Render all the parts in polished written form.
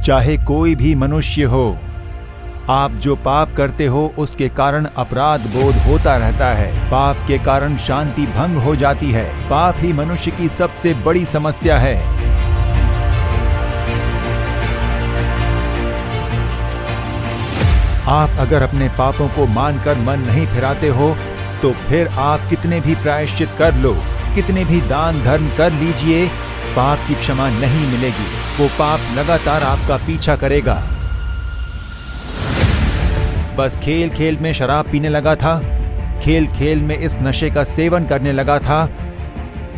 चाहे कोई भी मनुष्य हो। आप जो पाप करते हो उसके कारण अपराध बोध होता रहता है। पाप के कारण शांति भंग हो जाती है। पाप ही मनुष्य की सबसे बड़ी समस्या है। आप अगर अपने पापों को मानकर मन नहीं फिराते हो तो फिर आप कितने भी प्रायश्चित कर लो, कितने भी दान धर्म कर लीजिए, पाप की क्षमा नहीं मिलेगी। वो पाप लगातार आपका पीछा करेगा। बस खेल खेल में शराब पीने लगा था, खेल खेल में इस नशे का सेवन करने लगा था।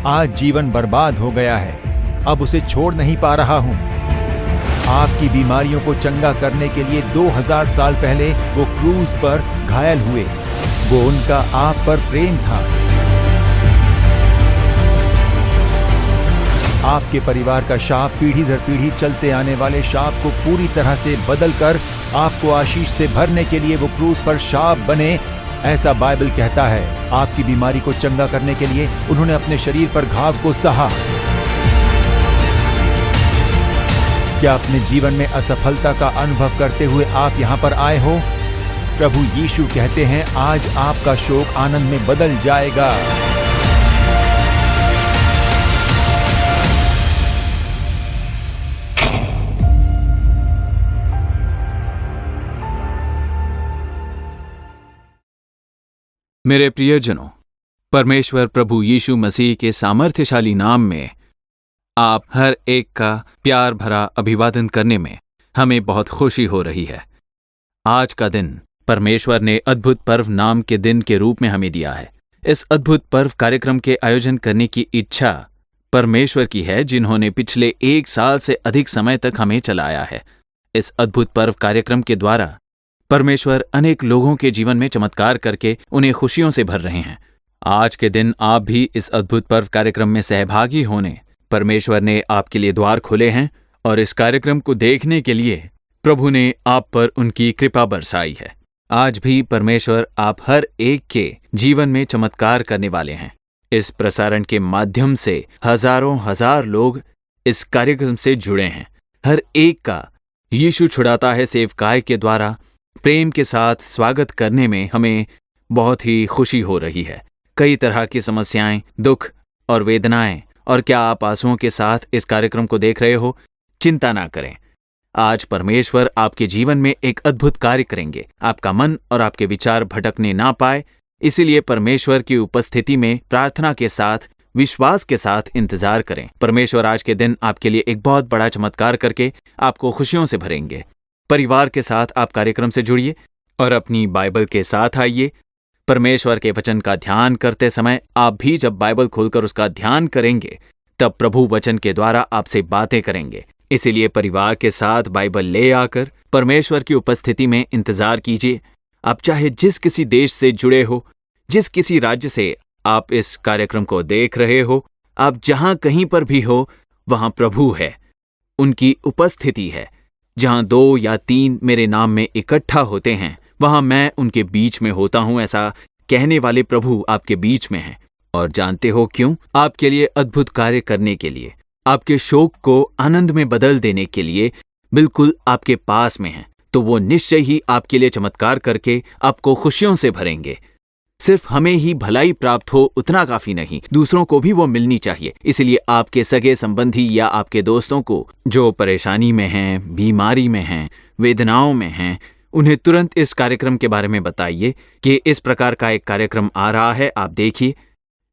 आज जीवन बर्बाद हो गया है, अब उसे छोड़ नहीं पा रहा हूं। आपकी बीमारियों को चंगा करने के लिए 2000 साल पहले वो क्रूज पर घायल हुए। वो उनका आप पर प्रेम था। आपके परिवार का शाप पीढ़ी दर पीढ़ी चलते आने वाले शाप को पूरी तरह से बदलकर आपको आशीष से भरने के लिए वो क्रूज पर शाप बने, ऐसा बाइबल कहता है। आपकी बीमारी को चंगा करने के लिए उन्होंने अपने शरीर पर घाव को सहा। क्या अपने जीवन में असफलता का अनुभव करते हुए आप यहां पर आए हो? प्रभु यीशु कहते हैं आज आपका शोक आनंद में बदल जाएगा। मेरे प्रियजनों, परमेश्वर प्रभु यीशु मसीह के सामर्थ्यशाली नाम में आप हर एक का प्यार भरा अभिवादन करने में हमें बहुत खुशी हो रही है। आज का दिन परमेश्वर ने अद्भुत पर्व नाम के दिन के रूप में हमें दिया है। इस अद्भुत पर्व कार्यक्रम के आयोजन करने की इच्छा परमेश्वर की है, जिन्होंने पिछले 1 साल से अधिक समय तक हमें चलाया है। इस अद्भुत पर्व कार्यक्रम के द्वारा परमेश्वर अनेक लोगों के जीवन में चमत्कार करके उन्हें खुशियों से भर रहे हैं। आज के दिन आप भी इस अद्भुत पर्व कार्यक्रम में सहभागी होने परमेश्वर ने आपके लिए द्वार खोले हैं और इस कार्यक्रम को देखने के लिए प्रभु ने आप पर उनकी कृपा बरसाई है। आज भी परमेश्वर आप हर एक के जीवन में चमत्कार करने वाले हैं। इस प्रसारण के माध्यम से हजारों हजार लोग इस कार्यक्रम से जुड़े हैं। हर एक का यीशु छुड़ाता है सेवकाई के द्वारा प्रेम के साथ स्वागत करने में हमें बहुत ही खुशी हो रही है। कई तरह की समस्याएं, दुख और वेदनाएं, और क्या आप आंसुओं के साथ इस कार्यक्रम को देख रहे हो? चिंता ना करें, आज परमेश्वर आपके जीवन में एक अद्भुत कार्य करेंगे। आपका मन और आपके विचार भटकने ना पाए, इसीलिए परमेश्वर की उपस्थिति में प्रार्थना के साथ, विश्वास के साथ इंतजार करें। परमेश्वर आज के दिन आपके लिए एक बहुत बड़ा चमत्कार करके आपको खुशियों से भरेंगे। परिवार के साथ आप कार्यक्रम से जुड़िए और अपनी बाइबल के साथ आइए। परमेश्वर के वचन का ध्यान करते समय आप भी जब बाइबल खोलकर उसका ध्यान करेंगे तब प्रभु वचन के द्वारा आपसे बातें करेंगे। इसीलिए परिवार के साथ बाइबल ले आकर परमेश्वर की उपस्थिति में इंतजार कीजिए। आप चाहे जिस किसी देश से जुड़े हो, जिस किसी राज्य से आप इस कार्यक्रम को देख रहे हो, आप जहां कहीं पर भी हो वहां प्रभु है, उनकी उपस्थिति है। जहां 2 या 3 मेरे नाम में इकट्ठा होते हैं वहां मैं उनके बीच में होता हूं, ऐसा कहने वाले प्रभु आपके बीच में हैं। और जानते हो क्यों? आपके लिए अद्भुत कार्य करने के लिए, आपके शोक को आनंद में बदल देने के लिए बिल्कुल आपके पास में हैं। तो वो निश्चय ही आपके लिए चमत्कार करके आपको खुशियों से भरेंगे। सिर्फ हमें ही भलाई प्राप्त हो उतना काफी नहीं, दूसरों को भी वो मिलनी चाहिए। इसलिए आपके सगे संबंधी या आपके दोस्तों को जो परेशानी में हैं, बीमारी में हैं, वेदनाओं में हैं, उन्हें तुरंत इस कार्यक्रम के बारे में बताइए कि इस प्रकार का एक कार्यक्रम आ रहा है। आप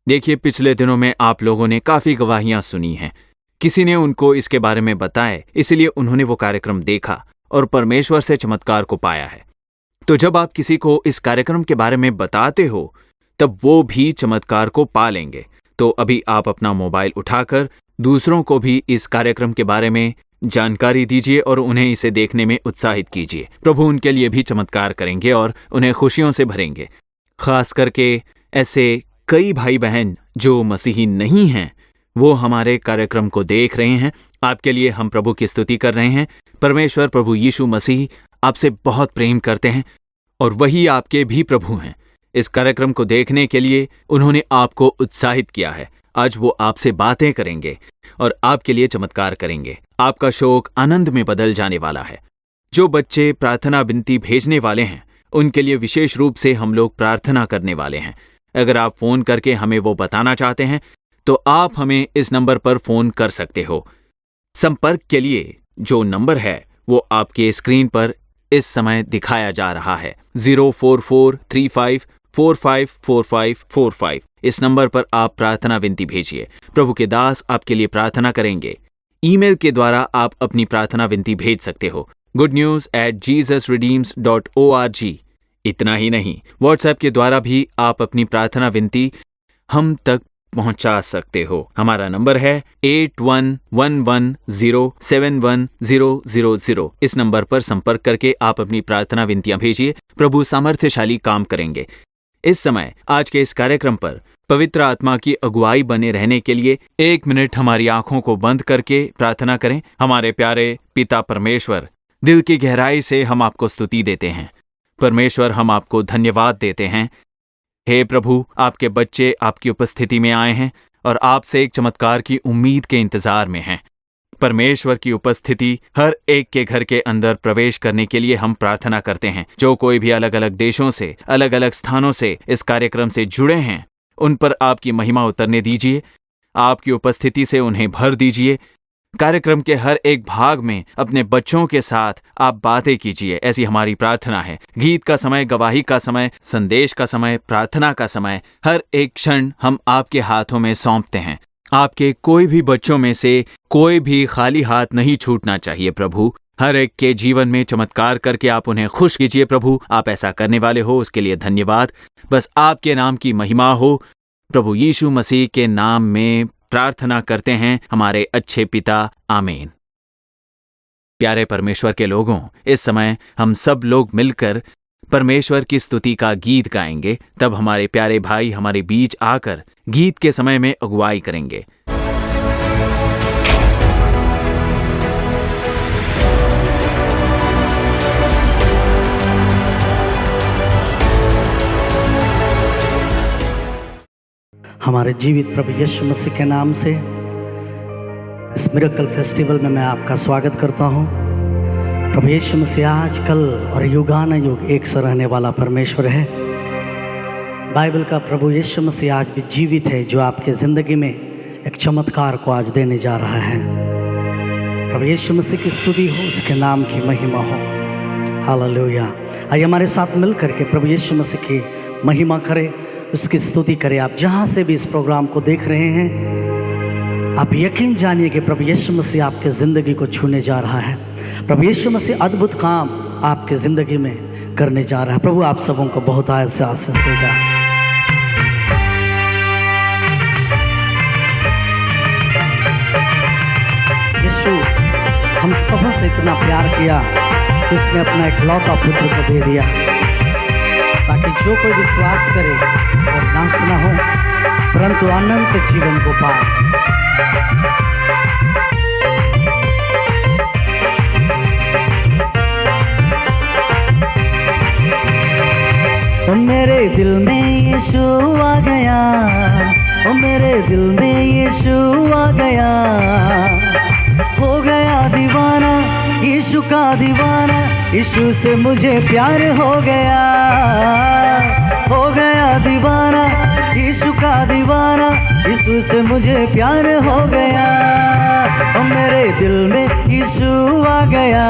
देखिए पिछले दिनों में आप लोगों ने काफी गवाहियां सुनी हैं। किसी ने उनको इसके बारे में बताए, इसलिए उन्होंने वो कार्यक्रम देखा और परमेश्वर से चमत्कार को पाया है। तो जब आप किसी को इस कार्यक्रम के बारे में बताते हो तब वो भी चमत्कार को पा लेंगे। तो अभी आप अपना मोबाइल उठाकर दूसरों को भी इस कार्यक्रम के बारे में जानकारी दीजिए और उन्हें इसे देखने में उत्साहित कीजिए। प्रभु उनके लिए भी चमत्कार करेंगे और उन्हें खुशियों से भरेंगे। खास करके ऐसे कई भाई बहन जो मसीही नहीं हैं, वो हमारे कार्यक्रम को देख रहे हैं। आपके लिए हम प्रभु की स्तुति कर रहे हैं। परमेश्वर प्रभु यीशु मसीह आपसे बहुत प्रेम करते हैं और वही आपके भी प्रभु हैं। इस कार्यक्रम को देखने के लिए उन्होंने आपको उत्साहित किया है। आज वो आपसे बातें करेंगे और आपके लिए चमत्कार करेंगे। आपका शोक आनंद में बदल जाने वाला है। जो बच्चे प्रार्थना विनती भेजने वाले हैं उनके लिए विशेष रूप से हम लोग प्रार्थना करने वाले हैं। अगर आप फोन करके हमें वो बताना चाहते हैं तो आप हमें इस नंबर पर फोन कर सकते हो। संपर्क के लिए जो नंबर है वो आपके स्क्रीन पर इस समय दिखाया जा रहा है, 04435454545। इस नंबर पर आप प्रार्थना विनती भेजिए। प्रभु के दास आपके लिए प्रार्थना करेंगे। ईमेल के द्वारा आप अपनी प्रार्थना विनती भेज सकते हो, goodnews@jesusredeems.org। इतना ही नहीं, व्हाट्सएप के द्वारा भी आप अपनी प्रार्थना विनती हम तक पहुंचा सकते हो। हमारा नंबर है 8111071000। इस नंबर पर संपर्क करके आप अपनी प्रार्थना विनतियां भेजिए। प्रभु सामर्थ्यशाली काम करेंगे। इस समय आज के इस कार्यक्रम पर पवित्र आत्मा की अगुवाई बने रहने के लिए 1 मिनट हमारी आंखों को बंद करके प्रार्थना करें। हमारे प्यारे पिता परमेश्वर, दिल की गहराई से हम आपको स्तुति देते हैं। परमेश्वर, हम आपको धन्यवाद देते हैं। हे प्रभु, आपके बच्चे आपकी उपस्थिति में आए हैं और आपसे एक चमत्कार की उम्मीद के इंतजार में हैं। परमेश्वर की उपस्थिति हर एक के घर के अंदर प्रवेश करने के लिए हम प्रार्थना करते हैं। जो कोई भी अलग अलग देशों से, अलग अलग स्थानों से इस कार्यक्रम से जुड़े हैं, उन पर आपकी महिमा उतरने दीजिए। आपकी उपस्थिति से उन्हें भर दीजिए। कार्यक्रम के हर एक भाग में अपने बच्चों के साथ आप बातें कीजिए, ऐसी हमारी प्रार्थना है। गीत का समय, गवाही का समय, संदेश का समय, प्रार्थना का समय, हर एक क्षण हम आपके हाथों में सौंपते हैं। आपके कोई भी बच्चों में से कोई भी खाली हाथ नहीं छूटना चाहिए। प्रभु, हर एक के जीवन में चमत्कार करके आप उन्हें खुश कीजिए। प्रभु, आप ऐसा करने वाले हो, उसके लिए धन्यवाद। बस आपके नाम की महिमा हो। प्रभु यीशु मसीह के नाम में प्रार्थना करते हैं हमारे अच्छे पिता, आमीन। प्यारे परमेश्वर के लोगों, इस समय हम सब लोग मिलकर परमेश्वर की स्तुति का गीत गाएंगे। तब हमारे प्यारे भाई हमारे बीच आकर गीत के समय में अगुवाई करेंगे। हमारे जीवित प्रभु यीशु मसीह के नाम से इस मिरेकल फेस्टिवल में मैं आपका स्वागत करता हूँ। प्रभु यीशु मसीह आज, कल और युगानुयुग एक सा रहने वाला परमेश्वर है। बाइबल का प्रभु यीशु मसीह आज भी जीवित है, जो आपके ज़िंदगी में एक चमत्कार को आज देने जा रहा है। प्रभु यीशु मसीह की स्तुति हो, उसके नाम की महिमा हो। हालेलुया। आइए हमारे साथ मिल करके प्रभु यीशु मसीह की महिमा करें, उसकी स्तुति करें। आप जहाँ से भी इस प्रोग्राम को देख रहे हैं, आप यकीन जानिए कि प्रभु यीशु मसीह आपके ज़िंदगी को छूने जा रहा है। प्रभु यीशु मसीह अद्भुत काम आपके ज़िंदगी में करने जा रहा है। प्रभु आप सबों को बहुत आयत से आशीष देगा। यीशु हम सबों से इतना प्यार किया कि उसने अपना इकलौता पुत्र को दे दिया, ताकि जो कोई विश्वास करे और नाश न हो, परंतु अनंत जीवन को पाए। ओ मेरे दिल में यीशु आ गया, ओ मेरे दिल में यीशु आ गया, हो गया दीवाना यीशु का दीवाना, यीशु से मुझे प्यार हो गया, हो गया दीवाना यीशु का दीवाना, यीशु से मुझे प्यार हो गया। ओ मेरे दिल में यीशु आ गया,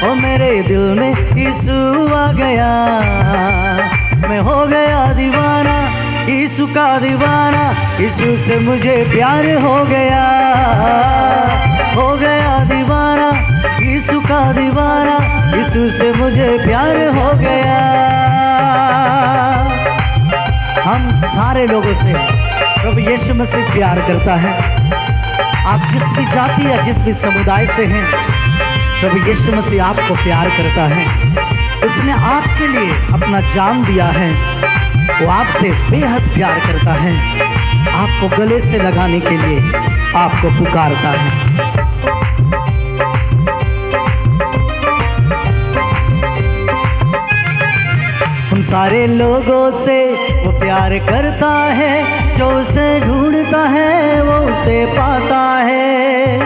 ओ मेरे दिल में यीशु आ गया, मैं हो गया दीवाना यीशु का दीवाना, यीशु से मुझे प्यार हो गया, हो गया दीवाना यीशु का दीवाना, यीशु से मुझे प्यार हो गया। हम सारे लोगों से प्रभु यीशु मसीह प्यार करता है। आप जिस भी जाति या जिस भी समुदाय से हैं, प्रभु यीशु मसीह आपको प्यार करता है। उसने आपके लिए अपना जान दिया है। वो आपसे बेहद प्यार करता है। आपको गले से लगाने के लिए आपको पुकारता है। उन सारे लोगों से वो प्यार करता है, जो उसे ढूंढता है वो उसे पाता है।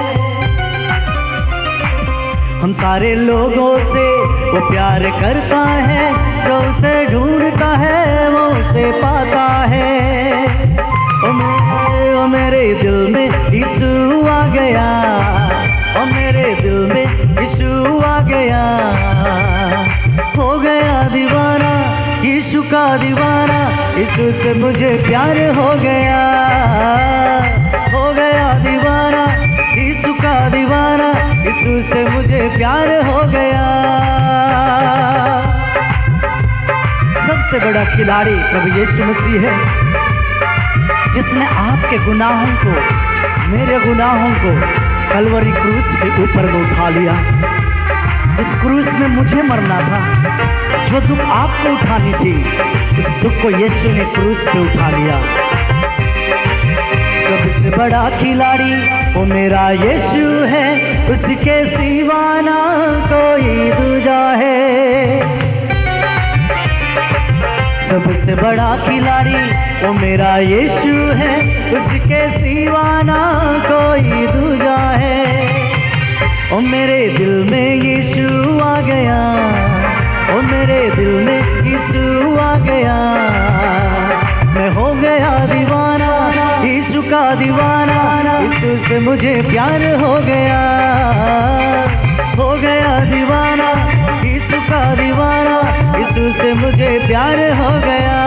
हम सारे लोगों से वो प्यार करता है, जो उसे ढूंढता है वो उसे पाता है। ओ मेरे दिल में यीशु आ गया, ओ मेरे दिल में यीशु आ गया। हो गया दीवाना यीशु का दीवाना, यीशु से मुझे प्यार हो गया। हो गया दीवाना यीशु का दीवाना, यीशु से मुझे प्यार हो गया। सबसे बड़ा खिलाड़ी प्रभु यीशु मसीह है, जिसने आपके गुनाहों को, मेरे गुनाहों को कलवरी क्रूस के ऊपर में उठा लिया। जिस क्रूस में मुझे मरना था, जो दुख आपको उठानी थी, उस दुख को यीशु ने क्रूस पे उठा लिया। सबसे बड़ा खिलाड़ी वो मेरा यीशु है, उसके सिवा ना कोई दूजा है। सबसे बड़ा खिलाड़ी वो मेरा यीशु है, उसके सिवा ना कोई दूजा है। ओ मेरे दिल में यीशु आ गया, ओ मेरे दिल में यीशु आ गया। मैं हो गया दीवाना यीशु का दीवाना, यीशु से मुझे प्यार हो गया। हो गया दीवाना यीशु का दीवाना, यीशु से मुझे प्यार हो गया।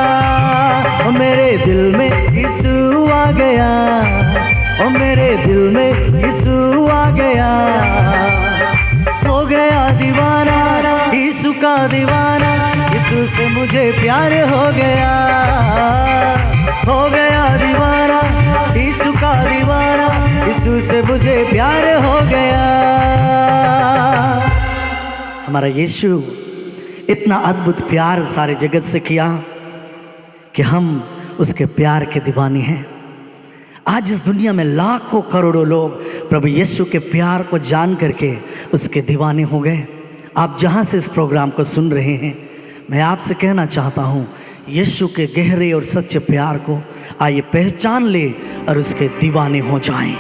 ओ मेरे दिल में यीशु आ गया, ओ मेरे दिल में यीशु आ गया। हो गया दीवाना यीशु का दीवाना, यीशु से मुझे प्यार हो गया। हो गया दीवाना यीशु का दीवाना, यीशु से मुझे प्यार हो गया। हमारा यीशु इतना अद्भुत प्यार सारे जगत से किया कि हम उसके प्यार के दीवाने हैं। आज इस दुनिया में लाखों करोड़ों लोग प्रभु यीशु के प्यार को जान करके उसके दीवाने हो गए। आप जहाँ से इस प्रोग्राम को सुन रहे हैं, मैं आपसे कहना चाहता हूँ, यीशु के गहरे और सच्चे प्यार को आइए पहचान ले और उसके दीवाने हो जाएं।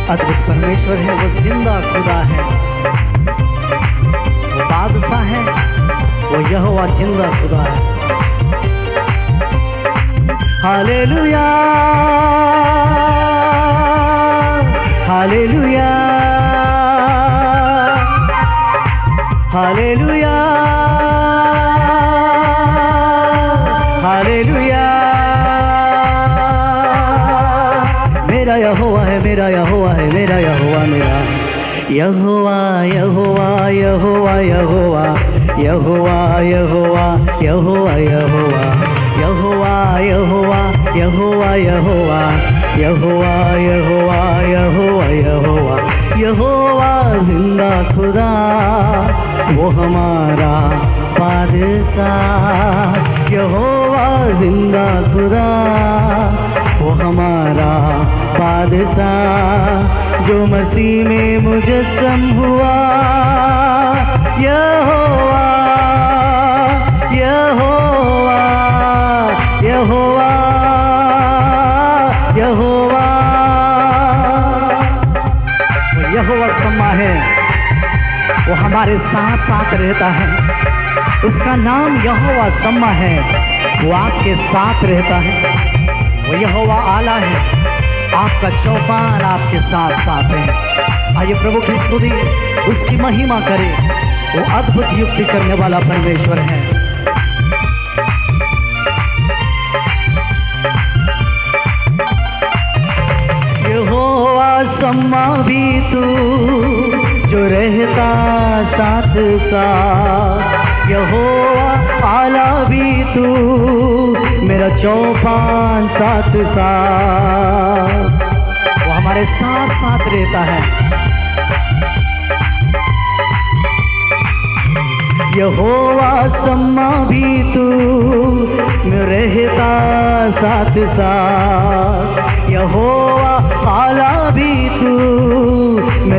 अद्भुत परमेश्वर है, वो जिंदा खुदा है, वो बादशाह है, वो यहोवा जिंदा खुदा है। Hallelujah hallelujah hallelujah hallelujah. मेरा यहोवा है, मेरा यहोवा है, मेरा यहोवा, मेरा यहोवा यहोवा यहोवा यहोवा यहोवा यहोवा यहोवा यहोवा यहोवा यहोवा यहोवा यहोवा यहोवा यहोवा यहोवा यहोवा यहोवा जिंदा खुदा, वो हमारा बादशाह। यहोवा जिंदा खुदा, वो हमारा बादशाह, जो मसीह में मुजस्सम हुआ। यहोवा यहोवा यहोवा यहोवा, वो यहोवा सम्मा है, वो हमारे साथ साथ रहता है। उसका नाम यहोवा सम्मा है, वो आपके साथ रहता है। वो यहोवा आला है, आपका चौपान आपके साथ साथ है। आइए प्रभु की स्तुति, उसकी महिमा करें। वो अद्भुत युक्ति करने वाला परमेश्वर है। यहोवा सम्मा भी तू, जो रहता साथ साथ। यहोवा आला भी तू, मेरा चौपान साथ साथ। वो हमारे साथ साथ रहता है। यहोवा सम्मा भी तू, मैं रहता साथ साथ। यहोवा आला भी तू, मैं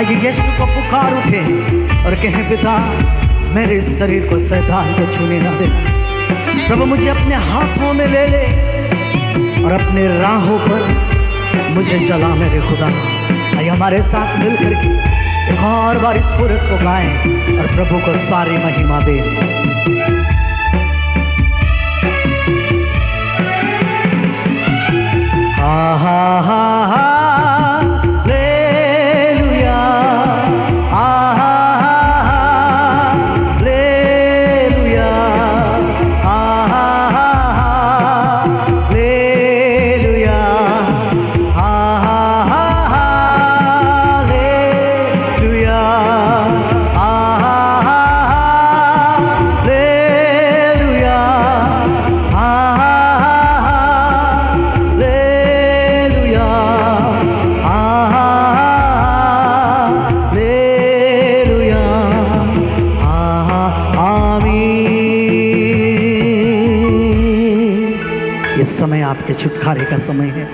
आइए यीशु को पुकार उठे और कहें, पिता मेरे इस शरीर को शैतान को छूने ना देना। प्रभु मुझे अपने हाथों में ले ले और अपने राहों पर मुझे चला मेरे खुदा। आइए हमारे साथ मिल करके एक और बार इस कोरस को गाएं और प्रभु को सारी महिमा दें। हा हा हा हा लेलुया, हा हा हा लेलुया, हा हा हा लेलुया, हा हा हा लेलुया, हा हा हा लेलुया, हा ये समय आपके छुटकारे का समय है,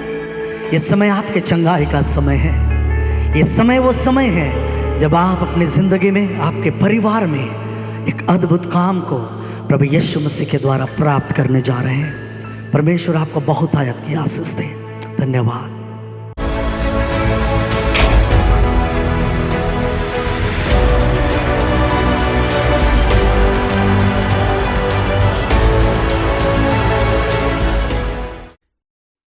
ये समय आपके चंगाई का समय है, ये समय वो समय है जब आप अपनी ज़िंदगी में, आपके परिवार में एक अद्भुत काम को प्रभु यीशु मसीह के द्वारा प्राप्त करने जा रहे हैं। परमेश्वर आपको बहुत आयत की आशीष दे। धन्यवाद।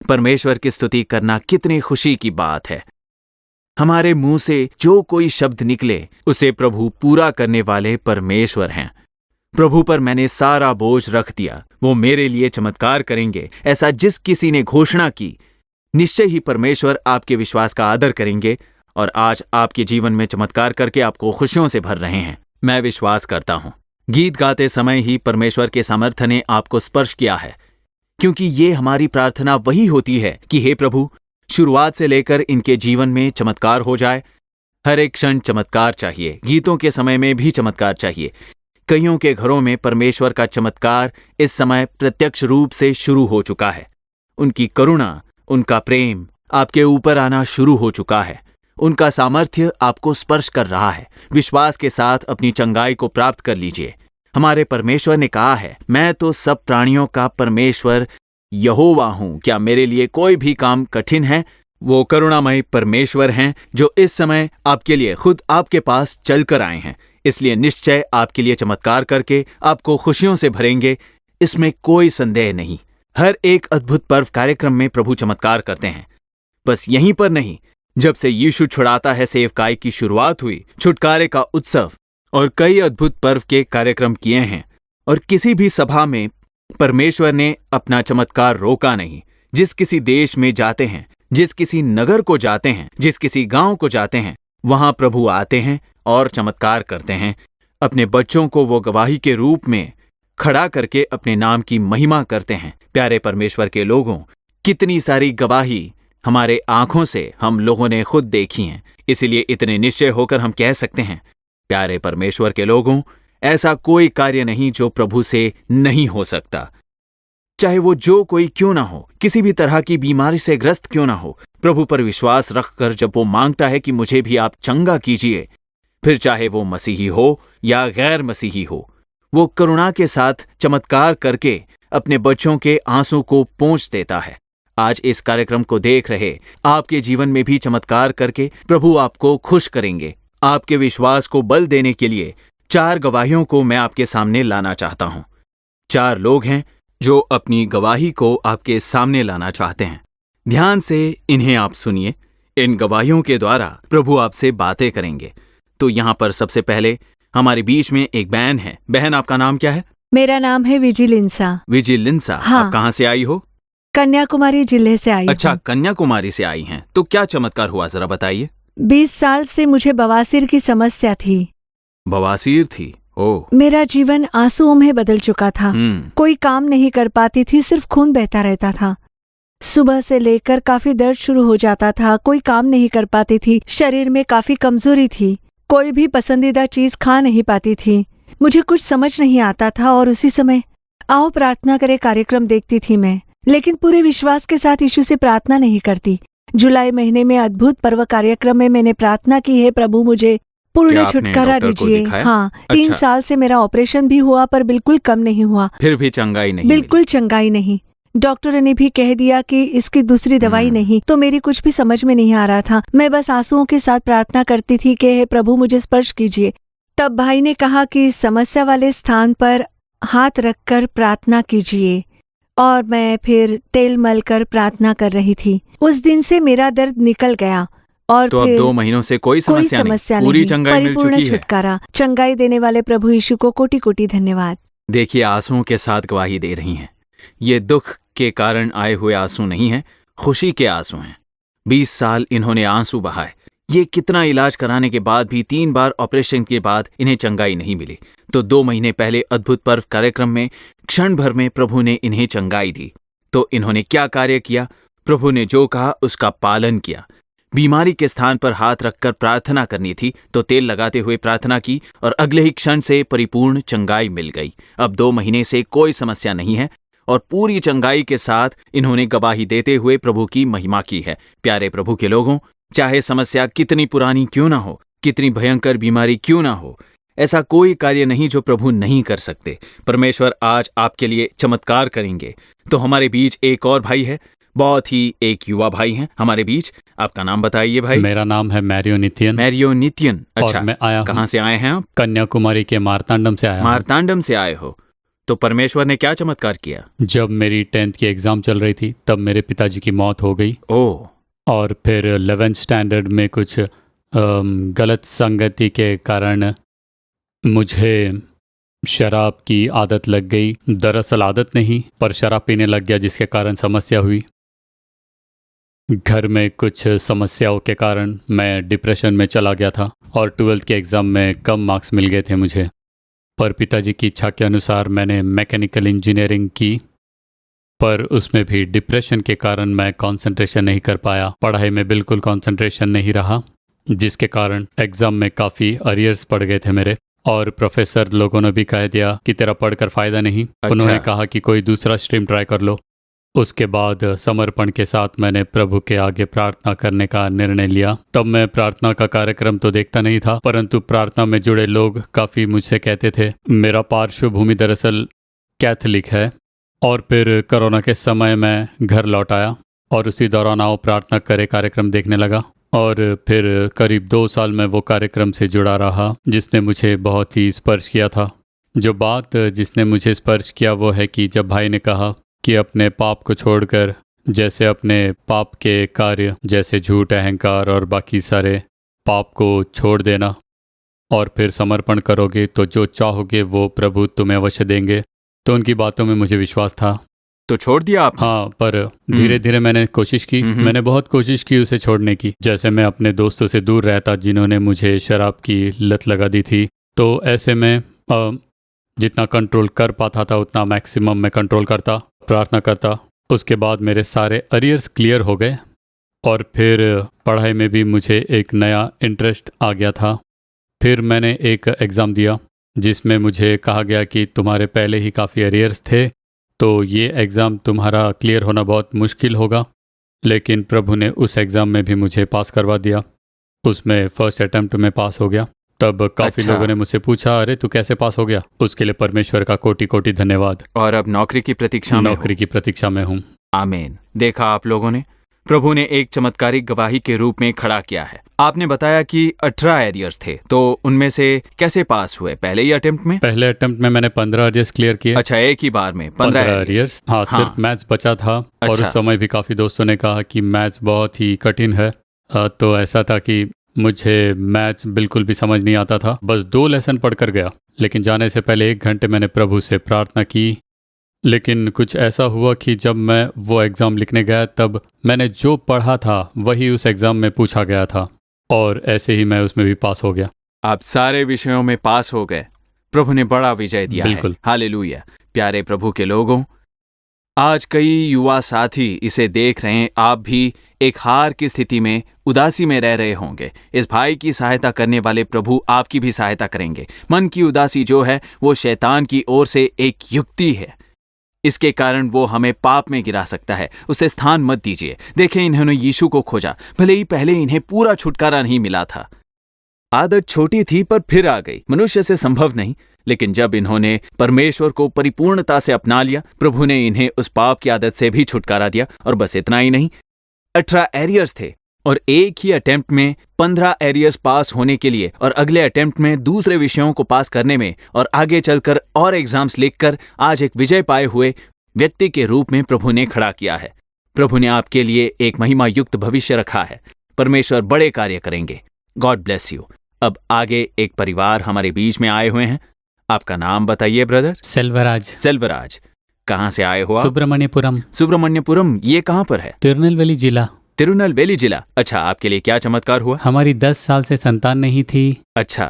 परमेश्वर की स्तुति करना कितनी खुशी की बात है। हमारे मुंह से जो कोई शब्द निकले उसे प्रभु पूरा करने वाले परमेश्वर हैं। प्रभु पर मैंने सारा बोझ रख दिया, वो मेरे लिए चमत्कार करेंगे, ऐसा जिस किसी ने घोषणा की, निश्चय ही परमेश्वर आपके विश्वास का आदर करेंगे और आज आपके जीवन में चमत्कार करके आपको खुशियों से भर रहे हैं। मैं विश्वास करता हूं गीत गाते समय ही परमेश्वर के सामर्थ्य ने आपको स्पर्श किया है, क्योंकि ये हमारी प्रार्थना वही होती है कि हे प्रभु, शुरुआत से लेकर इनके जीवन में चमत्कार हो जाए। हर एक क्षण चमत्कार चाहिए, गीतों के समय में भी चमत्कार चाहिए। कईयों के घरों में परमेश्वर का चमत्कार इस समय प्रत्यक्ष रूप से शुरू हो चुका है। उनकी करुणा, उनका प्रेम आपके ऊपर आना शुरू हो चुका है। उनका सामर्थ्य आपको स्पर्श कर रहा है। विश्वास के साथ अपनी चंगाई को प्राप्त कर लीजिए। हमारे परमेश्वर ने कहा है, मैं तो सब प्राणियों का परमेश्वर यहोवा हूं। क्या मेरे लिए कोई भी काम कठिन है? वो करुणामय परमेश्वर हैं जो इस समय आपके लिए खुद आपके पास चलकर आए हैं। इसलिए निश्चय आपके लिए चमत्कार करके आपको खुशियों से भरेंगे, इसमें कोई संदेह नहीं। हर एक अद्भुत पर्व कार्यक्रम में प्रभु चमत्कार करते हैं। बस यहीं पर नहीं, जब से यीशु छुड़ाता है सेवकाई की शुरुआत हुई, छुटकारे का उत्सव और कई अद्भुत पर्व के कार्यक्रम किए हैं और किसी भी सभा में परमेश्वर ने अपना चमत्कार रोका नहीं। जिस किसी देश में जाते हैं, जिस किसी नगर को जाते हैं, जिस किसी गांव को जाते हैं, वहां प्रभु आते हैं और चमत्कार करते हैं। अपने बच्चों को वो गवाही के रूप में खड़ा करके अपने नाम की महिमा करते हैं। प्यारे परमेश्वर के लोगों, कितनी सारी गवाही हमारे आंखों से हम लोगों ने खुद देखी हैं। इसीलिए इतने निश्चय होकर हम कह सकते हैं, प्यारे परमेश्वर के लोगों, ऐसा कोई कार्य नहीं जो प्रभु से नहीं हो सकता। चाहे वो जो कोई क्यों ना हो, किसी भी तरह की बीमारी से ग्रस्त क्यों ना हो, प्रभु पर विश्वास रखकर जब वो मांगता है कि मुझे भी आप चंगा कीजिए, फिर चाहे वो मसीही हो या गैर मसीही हो, वो करुणा के साथ चमत्कार करके अपने बच्चों के आंसू को पोंछ देता है। आज इस कार्यक्रम को देख रहे आपके जीवन में भी चमत्कार करके प्रभु आपको खुश करेंगे। आपके विश्वास को बल देने के लिए 4 गवाहियों को मैं आपके सामने लाना चाहता हूं। 4 लोग हैं जो अपनी गवाही को आपके सामने लाना चाहते हैं। ध्यान से इन्हें आप सुनिए। इन गवाहियों के द्वारा प्रभु आपसे बातें करेंगे। तो यहाँ पर सबसे पहले हमारे बीच में एक बहन है। बहन, आपका नाम क्या है? मेरा नाम है विजिलिंसा। विजिलिंसा, हाँ। आप कहाँ से आई हो? कन्याकुमारी जिले से आई अच्छा, हूँ। कन्याकुमारी से आई हैं। तो क्या चमत्कार हुआ, जरा बताइए। 20 साल से मुझे बवासीर की समस्या थी। बवासीर थी? ओह। मेरा जीवन आंसुओं में बदल चुका था। कोई काम नहीं कर पाती थी, सिर्फ खून बहता रहता था। सुबह से लेकर काफी दर्द शुरू हो जाता था, कोई काम नहीं कर पाती थी, शरीर में काफी कमजोरी थी, कोई भी पसंदीदा चीज खा नहीं पाती थी। मुझे कुछ समझ नहीं आता था और उसी समय आओ प्रार्थना करे कार्यक्रम देखती थी मैं, लेकिन पूरे विश्वास के साथ यीशु से प्रार्थना नहीं करती। जुलाई महीने में अद्भुत पर्व कार्यक्रम में मैंने प्रार्थना की है, प्रभु मुझे पूर्ण क्या आपने छुटकारा डॉक्टर को दीजिए। दिखाया? हाँ, 3 अच्छा। साल से मेरा ऑपरेशन भी हुआ पर बिल्कुल कम नहीं हुआ, फिर भी चंगाई नहीं बिल्कुल चंगाई नहीं। डॉक्टर ने भी कह दिया कि इसकी दूसरी दवाई नहीं, तो मेरी कुछ भी समझ में नहीं आ रहा था। मैं बस आंसुओं के साथ प्रार्थना करती थी कि हे प्रभु मुझे स्पर्श कीजिए। तब भाई ने कहा कि समस्या वाले स्थान पर हाथ रखकर प्रार्थना कीजिए, और मैं फिर तेल मलकर प्रार्थना कर रही थी। उस दिन से मेरा दर्द निकल गया और तो अब फिर 2 महीनों से कोई समस्या नहीं, पूरी नहीं, चंगाई मिल परिपूर्ण चुकी है। छुटकारा। चंगाई देने वाले प्रभु यीशु को कोटि कोटि धन्यवाद। देखिए, आंसुओं के साथ गवाही दे रही हैं। ये दुख के कारण आए हुए आंसू नहीं हैं, खुशी के आंसू हैं। 20 साल इन्होंने आंसू बहाए। ये कितना इलाज कराने के बाद भी 3 बार ऑपरेशन के बाद इन्हें चंगाई नहीं मिली। तो 2 महीने पहले अद्भुत पर्व कार्यक्रम में क्षण भर में प्रभु ने इन्हें चंगाई दी। तो इन्होंने क्या कार्य किया? प्रभु ने जो कहा उसका पालन किया। बीमारी के स्थान पर हाथ रखकर प्रार्थना करनी थी तो तेल लगाते हुए प्रार्थना की और अगले ही क्षण से परिपूर्ण चंगाई मिल गई। अब 2 महीने से कोई समस्या नहीं है और पूरी चंगाई के साथ इन्होंने गवाही देते हुए प्रभु की महिमा की है। प्यारे प्रभु के लोगों, चाहे समस्या कितनी पुरानी क्यों ना हो, कितनी भयंकर बीमारी क्यों ना हो, ऐसा कोई कार्य नहीं जो प्रभु नहीं कर सकते। परमेश्वर आज आपके लिए चमत्कार करेंगे। तो हमारे बीच एक और भाई है, बहुत ही एक युवा भाई हैं हमारे बीच। आपका नाम बताइए भाई। मेरा नाम है मैरियो नित्यन। मैरियो नित्यन। अच्छा, और मैं आया हूँ कहाँ से आए हैं आप? कन्याकुमारी के मारतांडम से आया हूँ। मारतांडम से आए हो। तो परमेश्वर ने क्या चमत्कार किया? जब मेरी 10th की एग्जाम चल रही थी तब मेरे पिताजी की मौत हो गई। ओह, और फिर 11th स्टैंडर्ड में कुछ गलत संगति के कारण मुझे शराब की आदत लग गई। दरअसल आदत नहीं, पर शराब पीने लग गया, जिसके कारण समस्या हुई। घर में कुछ समस्याओं के कारण मैं डिप्रेशन में चला गया था और 12th के एग्ज़ाम में कम मार्क्स मिल गए थे मुझे। पर पिताजी की इच्छा के अनुसार मैंने मैकेनिकल इंजीनियरिंग की, पर उसमें भी डिप्रेशन के कारण मैं कंसंट्रेशन नहीं कर पाया। पढ़ाई में बिल्कुल कंसंट्रेशन नहीं रहा, जिसके कारण एग्ज़ाम में काफ़ी अरियर्स पड़ गए थे मेरे। और प्रोफेसर लोगों ने भी कह दिया कि तेरा पढ़कर फ़ायदा नहीं। अच्छा। उन्होंने कहा कि कोई दूसरा स्ट्रीम ट्राई कर लो। उसके बाद समर्पण के साथ मैंने प्रभु के आगे प्रार्थना करने का निर्णय लिया। तब मैं प्रार्थना का कार्यक्रम तो देखता नहीं था, परंतु प्रार्थना में जुड़े लोग काफ़ी मुझसे कहते थे। मेरा पार्श्वभूमि दरअसल कैथोलिक है। और फिर कोरोना के समय मैं घर लौट आया और उसी दौरान आओ प्रार्थना करे कार्यक्रम देखने लगा। और फिर करीब 2 साल मैं वो कार्यक्रम से जुड़ा रहा, जिसने मुझे बहुत ही स्पर्श किया था। जो बात जिसने मुझे स्पर्श किया वो है कि जब भाई ने कहा कि अपने पाप को छोड़कर, जैसे अपने पाप के कार्य जैसे झूठ, अहंकार और बाकी सारे पाप को छोड़ देना और फिर समर्पण करोगे तो जो चाहोगे वो प्रभु तुम्हें अवश्य देंगे। तो उनकी बातों में मुझे विश्वास था। तो छोड़ दिया आप? हाँ, पर धीरे धीरे मैंने कोशिश की। मैंने बहुत कोशिश की उसे छोड़ने की। जैसे मैं अपने दोस्तों से दूर रहता जिन्होंने मुझे शराब की लत लगा दी थी। तो ऐसे में जितना कंट्रोल कर पाता था उतना मैक्सिमम मैं कंट्रोल करता, प्रार्थना करता। उसके बाद मेरे सारे अरियर्स क्लियर हो गए और फिर पढ़ाई में भी मुझे एक नया इंटरेस्ट आ गया था। फिर मैंने एक एग्ज़ाम दिया जिसमें मुझे कहा गया कि तुम्हारे पहले ही काफ़ी अरियर्स थे, तो ये एग्ज़ाम तुम्हारा क्लियर होना बहुत मुश्किल होगा। लेकिन प्रभु ने उस एग्ज़ाम में भी मुझे पास करवा दिया। उसमें फर्स्ट अटेम्प्ट में पास हो गया। तब काफ़ी अच्छा। लोगों ने मुझसे पूछा, अरे तू कैसे पास हो गया? उसके लिए परमेश्वर का कोटि कोटि धन्यवाद। और अब नौकरी की प्रतीक्षा में हो? नौकरी की प्रतीक्षा में हूँ। आमीन। देखा आप लोगों ने, प्रभु ने एक चमत्कारिक गवाही के रूप में खड़ा किया है। आपने बताया कि 18 एरियर्स थे, तो उनमें से कैसे पास हुए? पहले ही अटेम्प्ट में? पहले अटेम्प्ट में मैंने 15 एरियर्स क्लियर किए। अच्छा, एक ही बार में 15 एरियर्स? हाँ, सिर्फ मैथ्स बचा था। और अच्छा। उस समय भी काफ़ी दोस्तों ने कहा कि मैथ्स बहुत ही कठिन है। तो ऐसा था कि मुझे मैथ्स बिल्कुल भी समझ नहीं आता था। बस 2 लेसन पढ़कर गया। लेकिन जाने से पहले 1 घंटे मैंने प्रभु से प्रार्थना की। लेकिन कुछ ऐसा हुआ कि जब मैं वो एग्ज़ाम लिखने गया तब मैंने जो पढ़ा था वही उस एग्ज़ाम में पूछा गया था और ऐसे ही मैं उसमें भी पास हो गया। आप सारे विषयों में पास हो गए। प्रभु ने बड़ा विजय दिया है। बिल्कुल। हालेलुया। प्यारे प्रभु के लोगों, आज कई युवा साथी इसे देख रहे हैं। आप भी एक हार की स्थिति में, उदासी में रह रहे होंगे। इस भाई की सहायता करने वाले प्रभु आपकी भी सहायता करेंगे। मन की उदासी जो है वो शैतान की ओर से एक युक्ति है। इसके कारण वो हमें पाप में गिरा सकता है। उसे स्थान मत दीजिए। देखें, इन्होंने यीशु को खोजा, भले ही पहले इन्हें पूरा छुटकारा नहीं मिला था। आदत छोटी थी पर फिर आ गई। मनुष्य से संभव नहीं, लेकिन जब इन्होंने परमेश्वर को परिपूर्णता से अपना लिया, प्रभु ने इन्हें उस पाप की आदत से भी छुटकारा दिया। और बस इतना ही नहीं, 18 एरियर्स थे और एक ही अटेम्प्ट में 15 एरियर्स पास होने के लिए और अगले अटेम्प्ट में दूसरे विषयों को पास करने में और आगे चलकर और एग्जाम्स लिखकर आज एक विजय पाए हुए व्यक्ति के रूप में प्रभु ने खड़ा किया है। प्रभु ने आपके लिए एक महिमा युक्त भविष्य रखा है। परमेश्वर बड़े कार्य करेंगे। God bless you. अब आगे एक परिवार हमारे बीच में आए हुए हैं। आपका नाम बताइए ब्रदर। सेल्वराज। सेल्वराज, कहाँ से आए हो आप? सुब्रमण्यपुरम। सुब्रमण्यपुरम, ये कहाँ पर है? तिरुनेलवेली जिला। तिरुनेलवेली जिला। अच्छा, आपके लिए क्या चमत्कार हुआ? हमारी 10 साल से संतान नहीं थी। अच्छा।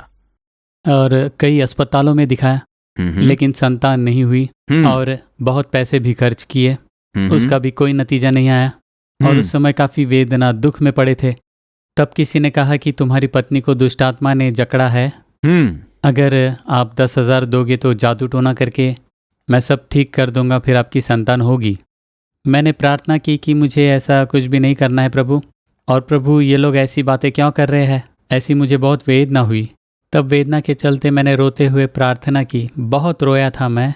और कई अस्पतालों में दिखाया, लेकिन संतान नहीं हुई और बहुत पैसे भी खर्च किए, उसका भी कोई नतीजा नहीं आया। और उस समय काफी वेदना दुख में पड़े थे। तब किसी ने कहा कि तुम्हारी पत्नी को दुष्ट आत्मा ने जकड़ा है, अगर आप 10,000 दोगे तो जादू टोना करके मैं सब ठीक कर दूंगा, फिर आपकी संतान होगी। मैंने प्रार्थना की कि मुझे ऐसा कुछ भी नहीं करना है प्रभु। और प्रभु, ये लोग ऐसी बातें क्यों कर रहे हैं? ऐसी मुझे बहुत वेदना हुई। तब वेदना के चलते मैंने रोते हुए प्रार्थना की। बहुत रोया था मैं।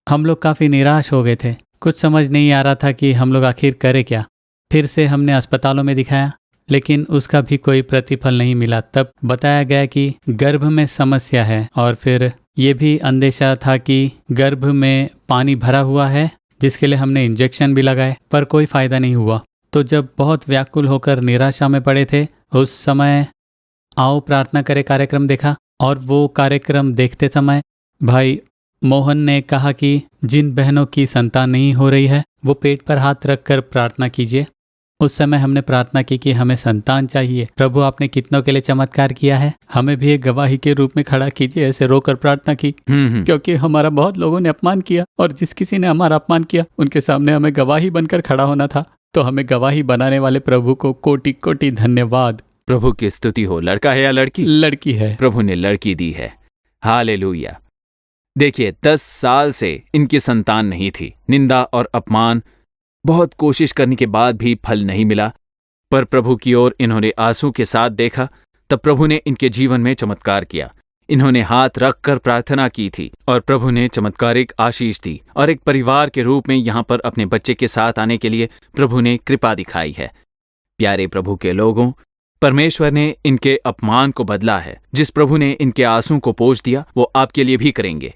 हम लोग काफ़ी निराश हो गए थे। कुछ समझ नहीं आ रहा था कि हम लोग आखिर करें क्या। फिर से हमने अस्पतालों में दिखाया, लेकिन उसका भी कोई प्रतिफल नहीं मिला। तब बताया गया कि गर्भ में समस्या है और फिर ये भी अंदेशा था कि गर्भ में पानी भरा हुआ है, जिसके लिए हमने इंजेक्शन भी लगाए, पर कोई फ़ायदा नहीं हुआ। तो जब बहुत व्याकुल होकर निराशा में पड़े थे, उस समय आओ प्रार्थना करे कार्यक्रम देखा। और वो कार्यक्रम देखते समय भाई मोहन ने कहा कि जिन बहनों की संतान नहीं हो रही है वो पेट पर हाथ रखकर प्रार्थना कीजिए। उस समय हमने प्रार्थना की कि हमें संतान चाहिए। प्रभु, आपने कितनों के लिए चमत्कार किया है, हमें भी एक गवाही के रूप में खड़ा कीजिए। ऐसे रोकर प्रार्थना की, क्योंकि हमारा बहुत लोगों ने अपमान किया और जिस किसी ने हमारा अपमान किया उनके सामने हमें गवाही बनकर खड़ा होना था। तो हमें गवाही बनाने वाले प्रभु को कोटि कोटि धन्यवाद। प्रभु की स्तुति हो। लड़का है या लड़की? लड़की है। प्रभु ने लड़की दी है। हालेलुया। देखिए, 10 साल से इनकी संतान नहीं थी। निंदा और अपमान, बहुत कोशिश करने के बाद भी फल नहीं मिला। पर प्रभु की ओर इन्होंने आंसू के साथ देखा। तब प्रभु ने इनके जीवन में चमत्कार किया। इन्होंने हाथ रखकर प्रार्थना की थी और प्रभु ने चमत्कारिक आशीष दी। और एक परिवार के रूप में यहाँ पर अपने बच्चे के साथ आने के लिए प्रभु ने कृपा दिखाई है। प्यारे प्रभु के लोगों, परमेश्वर ने इनके अपमान को बदला है। जिस प्रभु ने इनके आंसू को पोंछ दिया, वो आपके लिए भी करेंगे।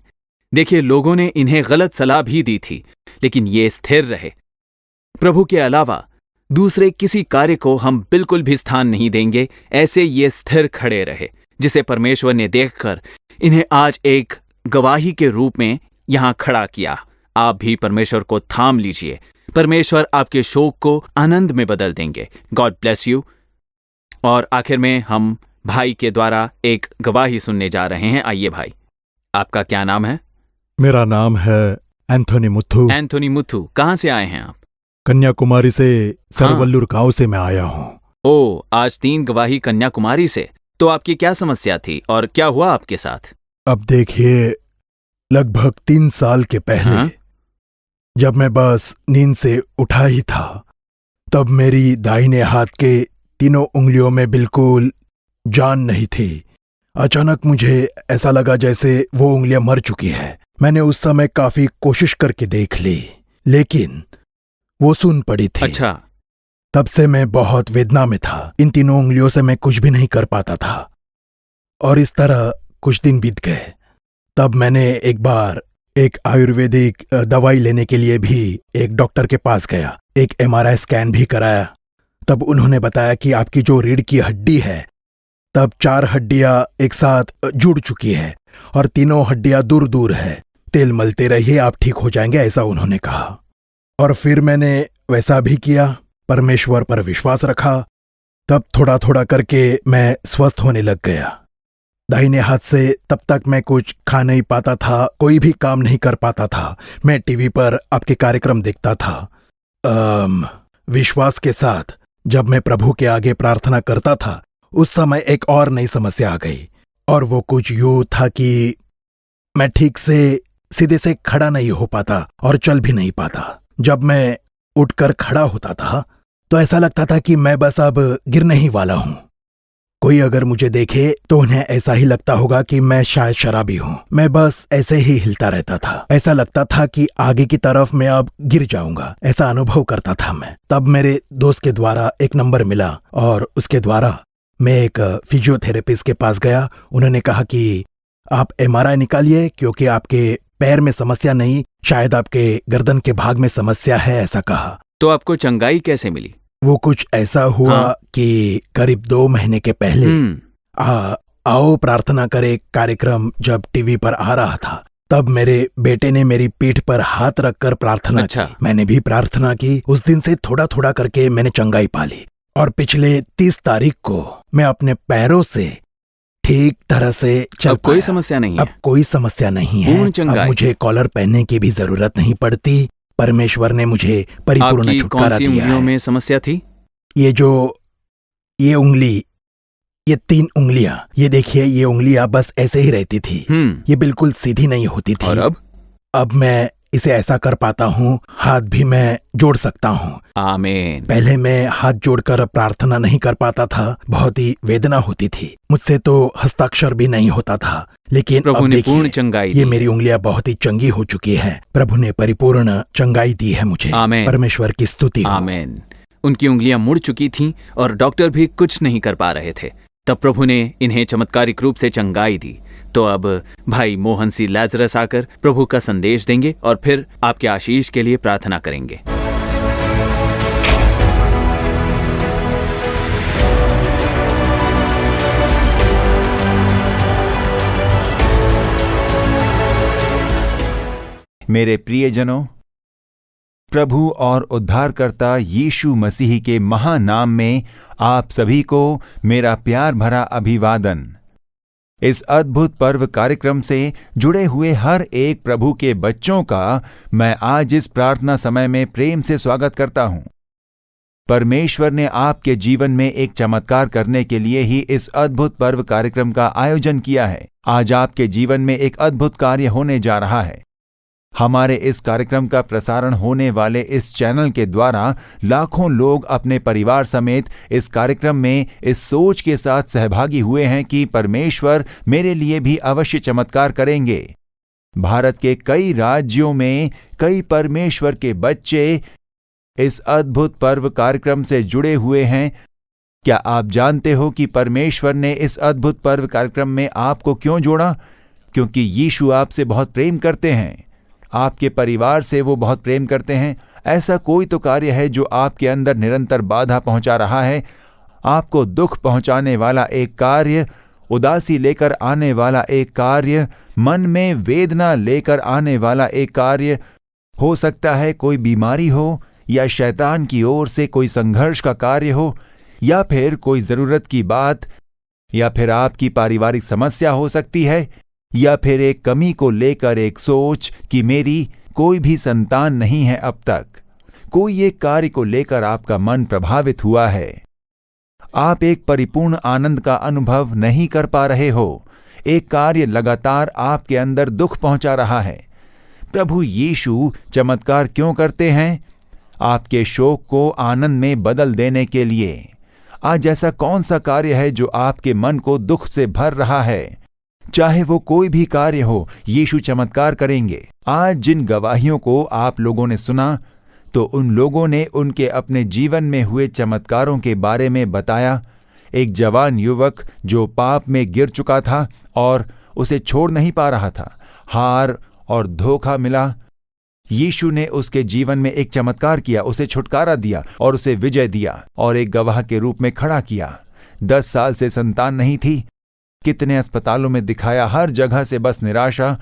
देखिए, लोगों ने इन्हें गलत सलाह भी दी थी, लेकिन ये स्थिर रहे। प्रभु के अलावा दूसरे किसी कार्य को हम बिल्कुल भी स्थान नहीं देंगे। ऐसे ये स्थिर खड़े रहे, जिसे परमेश्वर ने देखकर इन्हें आज एक गवाही के रूप में यहां खड़ा किया। आप भी परमेश्वर को थाम लीजिए। परमेश्वर आपके शोक को आनंद में बदल देंगे। God bless you. और आखिर में हम भाई के द्वारा एक गवाही सुनने जा रहे हैं। आइए भाई, आपका क्या नाम है? मेरा नाम है एंथोनी मुथु। एंथोनी मुथु, कहाँ से आए हैं आप? कन्याकुमारी से, सरवल्लुर गांव से मैं आया हूँ। ओ, आज 3 गवाही कन्याकुमारी से। तो आपकी क्या समस्या थी और क्या हुआ आपके साथ? अब देखिए, लगभग 3 साल के पहले जब मैं बस नींद से उठा ही था, तब मेरी दाहिने हाथ के 3 उंगलियों में बिल्कुल जान नहीं थी। अचानक मुझे ऐसा लगा जैसे वो उंगलियां मर चुकी है। मैंने उस समय काफी कोशिश करके देख ली, लेकिन वो सुन पड़ी थी। अच्छा। तब से मैं बहुत वेदना में था। इन 3 उंगलियों से मैं कुछ भी नहीं कर पाता था। और इस तरह कुछ दिन बीत गए। तब मैंने एक बार एक आयुर्वेदिक दवाई लेने के लिए भी एक डॉक्टर के पास गया। एक MRI स्कैन भी कराया। तब उन्होंने बताया कि आपकी जो रीढ़ की हड्डी है, तब 4 हड्डियां एक साथ जुड़ चुकी है और 3 हड्डियां दूर दूर है। तेल मलते रहिए, आप ठीक हो जाएंगे, ऐसा उन्होंने कहा। और फिर मैंने वैसा भी किया, परमेश्वर पर विश्वास रखा। तब थोड़ा थोड़ा करके मैं स्वस्थ होने लग गया। दाहिने हाथ से तब तक मैं कुछ खा नहीं पाता था, कोई भी काम नहीं कर पाता था। मैं टीवी पर आपके कार्यक्रम देखता था। विश्वास के साथ जब मैं प्रभु के आगे प्रार्थना करता था, उस समय एक और नई समस्या आ गई। और वो कुछ यूं था कि मैं ठीक से सीधे से खड़ा नहीं हो पाता और चल भी नहीं पाता। जब मैं उठकर खड़ा होता था तो ऐसा लगता था कि मैं बस अब गिरने ही वाला हूं। कोई अगर मुझे देखे तो उन्हें ऐसा ही लगता होगा कि मैं शायद शराबी हूं। मैं बस ऐसे ही हिलता रहता था। ऐसा लगता था कि आगे की तरफ मैं अब गिर जाऊंगा, ऐसा अनुभव करता था मैं। तब मेरे दोस्त के द्वारा एक नंबर मिला और उसके द्वारा मैं एक फिजियोथेरेपिस्ट के पास गया। उन्होंने कहा कि आप MRI निकालिए क्योंकि आपके पैर में समस्या नहीं, शायद आपके गर्दन के भाग में समस्या है, ऐसा कहा। तो आपको चंगाई कैसे मिली? वो कुछ ऐसा हुआ हाँ। कि करीब 2 महीने के पहले आओ प्रार्थना करे कार्यक्रम जब टीवी पर आ रहा था, तब मेरे बेटे ने मेरी पीठ पर हाथ रखकर प्रार्थना अच्छा। की। मैंने भी प्रार्थना की। उस दिन से थोड़ा थोड़ा करके मैंने चंगाई पाली और पिछले 30 तारीख को मैं अपने पैरों से ठीक तरह से चल अब कोई पाया। समस्या नहीं अब है। कोई समस्या नहीं है। पूर्ण चंगाई। अब मुझे कॉलर पहनने की भी जरूरत नहीं पड़ती। परमेश्वर ने मुझे परिपूर्ण आपकी कौन छुटकारा सी दिया उंगलियों है। में समस्या थी? ये उंगली, ये 3 उंगलियां, ये देखिए, ये उंगलियां बस ऐसे ही रहती थी। ये बिल्कुल सीधी नहीं होती थी। और अब मैं इसे ऐसा कर पाता हूँ, हाथ भी मैं जोड़ सकता हूँ। आमीन। पहले मैं हाथ जोड़कर प्रार्थना नहीं कर पाता था, बहुत ही वेदना होती थी, मुझसे तो हस्ताक्षर भी नहीं होता था। लेकिन प्रभु अब ने देखिए, पूर्ण चंगाई ये दी। मेरी उंगलियां बहुत ही चंगी हो चुकी हैं। प्रभु ने परिपूर्ण चंगाई दी है मुझे। आमीन। परमेश्वर की स्तुति हो। आमीन। उनकी उंगलियां मुड़ चुकी थीं और डॉक्टर भी कुछ नहीं कर पा रहे थे। तब प्रभु ने इन्हें चमत्कारिक रूप से चंगाई दी। तो अब भाई मोहन सी लैजरस आकर प्रभु का संदेश देंगे और फिर आपके आशीष के लिए प्रार्थना करेंगे। मेरे प्रियजनों, प्रभु और उद्धारकर्ता यीशु मसीह के महान नाम में आप सभी को मेरा प्यार भरा अभिवादन। इस अद्भुत पर्व कार्यक्रम से जुड़े हुए हर एक प्रभु के बच्चों का मैं आज इस प्रार्थना समय में प्रेम से स्वागत करता हूं। परमेश्वर ने आपके जीवन में एक चमत्कार करने के लिए ही इस अद्भुत पर्व कार्यक्रम का आयोजन किया है। आज आपके जीवन में एक अद्भुत कार्य होने जा रहा है। हमारे इस कार्यक्रम का प्रसारण होने वाले इस चैनल के द्वारा लाखों लोग अपने परिवार समेत इस कार्यक्रम में इस सोच के साथ सहभागी हुए हैं कि परमेश्वर मेरे लिए भी अवश्य चमत्कार करेंगे। भारत के कई राज्यों में कई परमेश्वर के बच्चे इस अद्भुत पर्व कार्यक्रम से जुड़े हुए हैं। क्या आप जानते हो कि परमेश्वर ने इस अद्भुत पर्व कार्यक्रम में आपको क्यों जोड़ा? क्योंकि यीशु आपसे बहुत प्रेम करते हैं, आपके परिवार से वो बहुत प्रेम करते हैं। ऐसा कोई तो कार्य है जो आपके अंदर निरंतर बाधा पहुंचा रहा है, आपको दुख पहुंचाने वाला एक कार्य, उदासी लेकर आने वाला एक कार्य, मन में वेदना लेकर आने वाला एक कार्य। हो सकता है कोई बीमारी हो, या शैतान की ओर से कोई संघर्ष का कार्य हो, या फिर कोई जरूरत की बात, या फिर आपकी पारिवारिक समस्या हो सकती है, या फिर एक कमी को लेकर एक सोच कि मेरी कोई भी संतान नहीं है अब तक। कोई एक कार्य को लेकर आपका मन प्रभावित हुआ है। आप एक परिपूर्ण आनंद का अनुभव नहीं कर पा रहे हो। एक कार्य लगातार आपके अंदर दुख पहुंचा रहा है। प्रभु यीशु चमत्कार क्यों करते हैं? आपके शोक को आनंद में बदल देने के लिए। आज ऐसा कौन सा कार्य है जो आपके मन को दुख से भर रहा है? चाहे वो कोई भी कार्य हो, यीशु चमत्कार करेंगे। आज जिन गवाहियों को आप लोगों ने सुना, तो उन लोगों ने उनके अपने जीवन में हुए चमत्कारों के बारे में बताया। एक जवान युवक जो पाप में गिर चुका था और उसे छोड़ नहीं पा रहा था, हार और धोखा मिला। यीशु ने उसके जीवन में एक चमत्कार किया, उसे छुटकारा दिया और उसे विजय दिया और एक गवाह के रूप में खड़ा किया। 10 साल से संतान नहीं थी, कितने अस्पतालों में दिखाया, हर जगह से बस निराशा।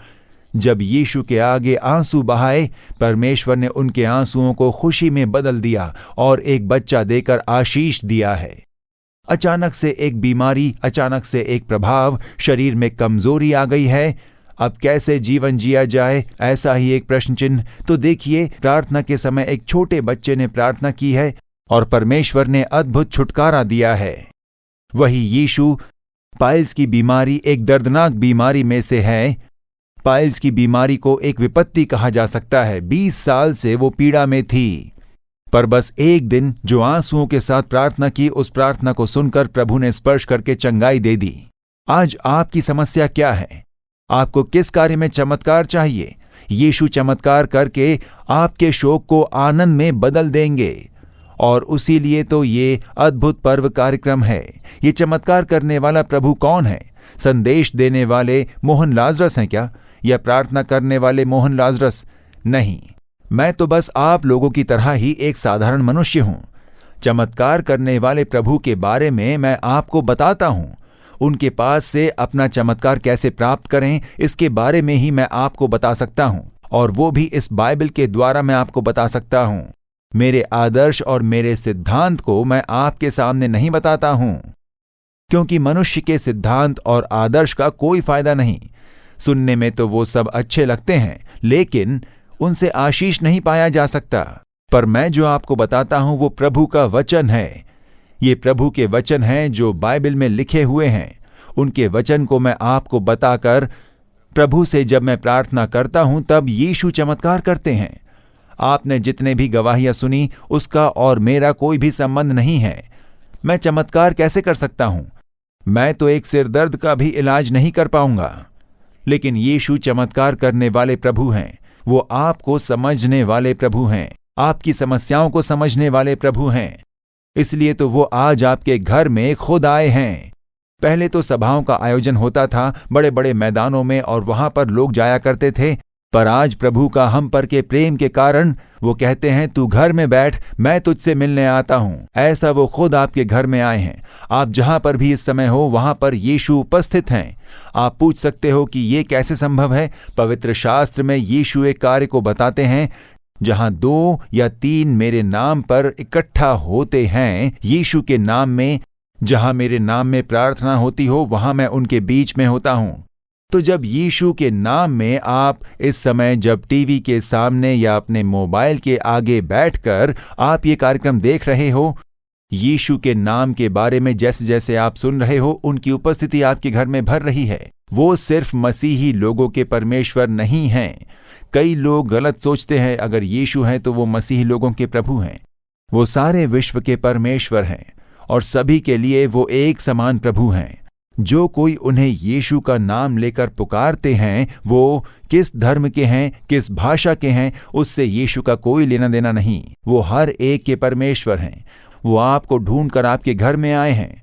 जब यीशु के आगे आंसू बहाए, परमेश्वर ने उनके आंसुओं को खुशी में बदल दिया और एक बच्चा देकर आशीष दिया है। अचानक से एक बीमारी, अचानक से एक प्रभाव, शरीर में कमजोरी आ गई है। अब कैसे जीवन जिया जाए, ऐसा ही एक प्रश्न चिन्ह। तो देखिए, प्रार्थना के समय एक छोटे बच्चे ने प्रार्थना की है और परमेश्वर ने अद्भुत छुटकारा दिया है। वही यीशु, पाइल्स की बीमारी एक दर्दनाक बीमारी में से है, पाइल्स की बीमारी को एक विपत्ति कहा जा सकता है। 20 साल से वो पीड़ा में थी, पर बस एक दिन जो आंसुओं के साथ प्रार्थना की, उस प्रार्थना को सुनकर प्रभु ने स्पर्श करके चंगाई दे दी। आज आपकी समस्या क्या है? आपको किस कार्य में चमत्कार चाहिए? यीशु चमत्कार करके आपके शोक को आनंद में बदल देंगे, और उसी लिए तो ये अद्भुत पर्व कार्यक्रम है। ये चमत्कार करने वाला प्रभु कौन है? संदेश देने वाले मोहन लाजरस हैं क्या, या प्रार्थना करने वाले मोहन लाजरस? नहीं, मैं तो बस आप लोगों की तरह ही एक साधारण मनुष्य हूं। चमत्कार करने वाले प्रभु के बारे में मैं आपको बताता हूं। उनके पास से अपना चमत्कार कैसे प्राप्त करें, इसके बारे में ही मैं आपको बता सकता हूं, और वो भी इस बाइबल के द्वारा मैं आपको बता सकता हूं। मेरे आदर्श और मेरे सिद्धांत को मैं आपके सामने नहीं बताता हूं, क्योंकि मनुष्य के सिद्धांत और आदर्श का कोई फायदा नहीं। सुनने में तो वो सब अच्छे लगते हैं, लेकिन उनसे आशीष नहीं पाया जा सकता। पर मैं जो आपको बताता हूं वो प्रभु का वचन है। ये प्रभु के वचन हैं जो बाइबल में लिखे हुए हैं। उनके वचन को मैं आपको बताकर, प्रभु से जब मैं प्रार्थना करता हूं तब यीशु चमत्कार करते हैं। आपने जितने भी गवाहियां सुनी, उसका और मेरा कोई भी संबंध नहीं है। मैं चमत्कार कैसे कर सकता हूं? मैं तो एक सिर दर्द का भी इलाज नहीं कर पाऊंगा, लेकिन यीशु चमत्कार करने वाले प्रभु हैं। वो आपको समझने वाले प्रभु हैं, आपकी समस्याओं को समझने वाले प्रभु हैं। इसलिए तो वो आज आपके घर में खुद आए हैं। पहले तो सभाओं का आयोजन होता था बड़े बड़े मैदानों में, और वहां पर लोग जाया करते थे, पर आज प्रभु का हम पर के प्रेम के कारण वो कहते हैं, तू घर में बैठ, मैं तुझसे मिलने आता हूं। ऐसा वो खुद आपके घर में आए हैं। आप जहां पर भी इस समय हो, वहां पर यीशु उपस्थित हैं। आप पूछ सकते हो कि ये कैसे संभव है? पवित्र शास्त्र में यीशु एक कार्य को बताते हैं, जहां 2 या 3 मेरे नाम पर इकट्ठा होते हैं, यीशु के नाम में, जहां मेरे नाम में प्रार्थना होती हो, वहां मैं उनके बीच में होता हूं। तो जब यीशु के नाम में आप इस समय जब टीवी के सामने या अपने मोबाइल के आगे बैठकर आप ये कार्यक्रम देख रहे हो, यीशु के नाम के बारे में जैसे जैसे आप सुन रहे हो, उनकी उपस्थिति आपके घर में भर रही है। वो सिर्फ मसीही लोगों के परमेश्वर नहीं हैं। कई लोग गलत सोचते हैं, अगर यीशु हैं तो वो मसीही लोगों के प्रभु हैं। वो सारे विश्व के परमेश्वर हैं, और सभी के लिए वो एक समान प्रभु हैं। जो कोई उन्हें यीशु का नाम लेकर पुकारते हैं, वो किस धर्म के हैं, किस भाषा के हैं, उससे यीशु का कोई लेना देना नहीं। वो हर एक के परमेश्वर हैं। वो आपको ढूंढकर आपके घर में आए हैं।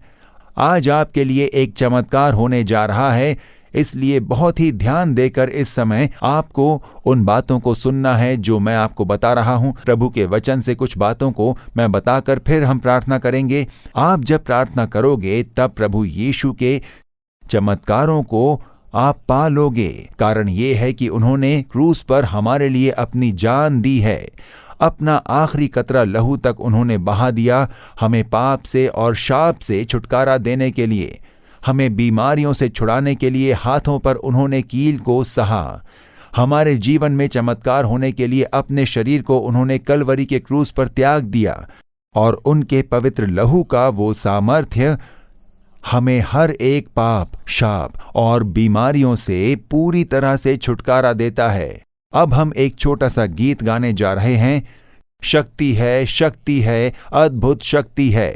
आज आपके लिए एक चमत्कार होने जा रहा है, इसलिए बहुत ही ध्यान देकर इस समय आपको उन बातों को सुनना है जो मैं आपको बता रहा हूं। प्रभु के वचन से कुछ बातों को मैं बताकर फिर हम प्रार्थना करेंगे। आप जब प्रार्थना करोगे तब प्रभु यीशु के चमत्कारों को आप पा लोगे। कारण ये है कि उन्होंने क्रूस पर हमारे लिए अपनी जान दी है। अपना आखिरी कतरा लहू तक उन्होंने बहा दिया, हमें पाप से और शाप से छुटकारा देने के लिए, हमें बीमारियों से छुड़ाने के लिए हाथों पर उन्होंने कील को सहा। हमारे जीवन में चमत्कार होने के लिए अपने शरीर को उन्होंने कलवरी के क्रूस पर त्याग दिया, और उनके पवित्र लहू का वो सामर्थ्य हमें हर एक पाप, शाप और बीमारियों से पूरी तरह से छुटकारा देता है। अब हम एक छोटा सा गीत गाने जा रहे हैं। शक्ति है, शक्ति है, अद्भुत शक्ति है।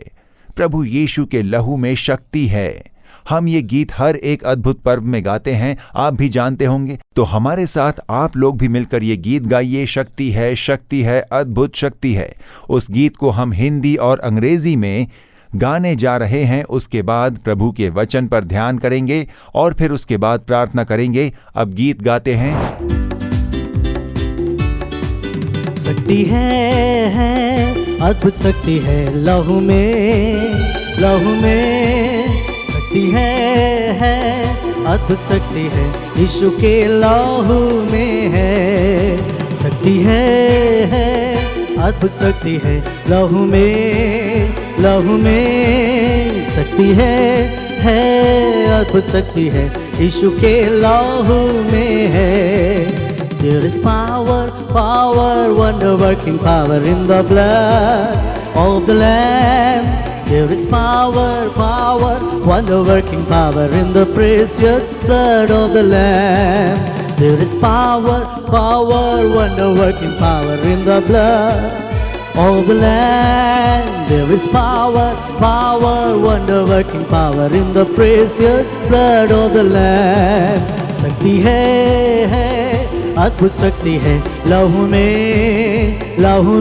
प्रभु यीशु के लहू में शक्ति है। हम ये गीत हर एक अद्भुत पर्व में गाते हैं, आप भी जानते होंगे। तो हमारे साथ आप लोग भी मिलकर ये गीत गाइए, शक्ति है, शक्ति है, अद्भुत शक्ति है। उस गीत को हम हिंदी और अंग्रेजी में गाने जा रहे हैं। उसके बाद प्रभु के वचन पर ध्यान करेंगे और फिर उसके बाद प्रार्थना करेंगे। अब गीत गाते हैं। शक्ति है, अद्भुत शक्ति है लहू में, लहू में शक्ति है, अद्भुत शक्ति है यीशु के लहू में है। शक्ति है, अद्भुत शक्ति है लहू में, लहू में शक्ति है, अद्भुत शक्ति है यीशु के लहू में है। There is power, power, wonder-working power in the blood of the Lamb. There is power, power, wonder-working power in the precious blood of the Lamb. There is power, power, wonder-working power in the blood of the Lamb. There is power, power, wonder-working power in the precious blood of the Lamb. शक्ति है अद्भुत शक्ति है लहू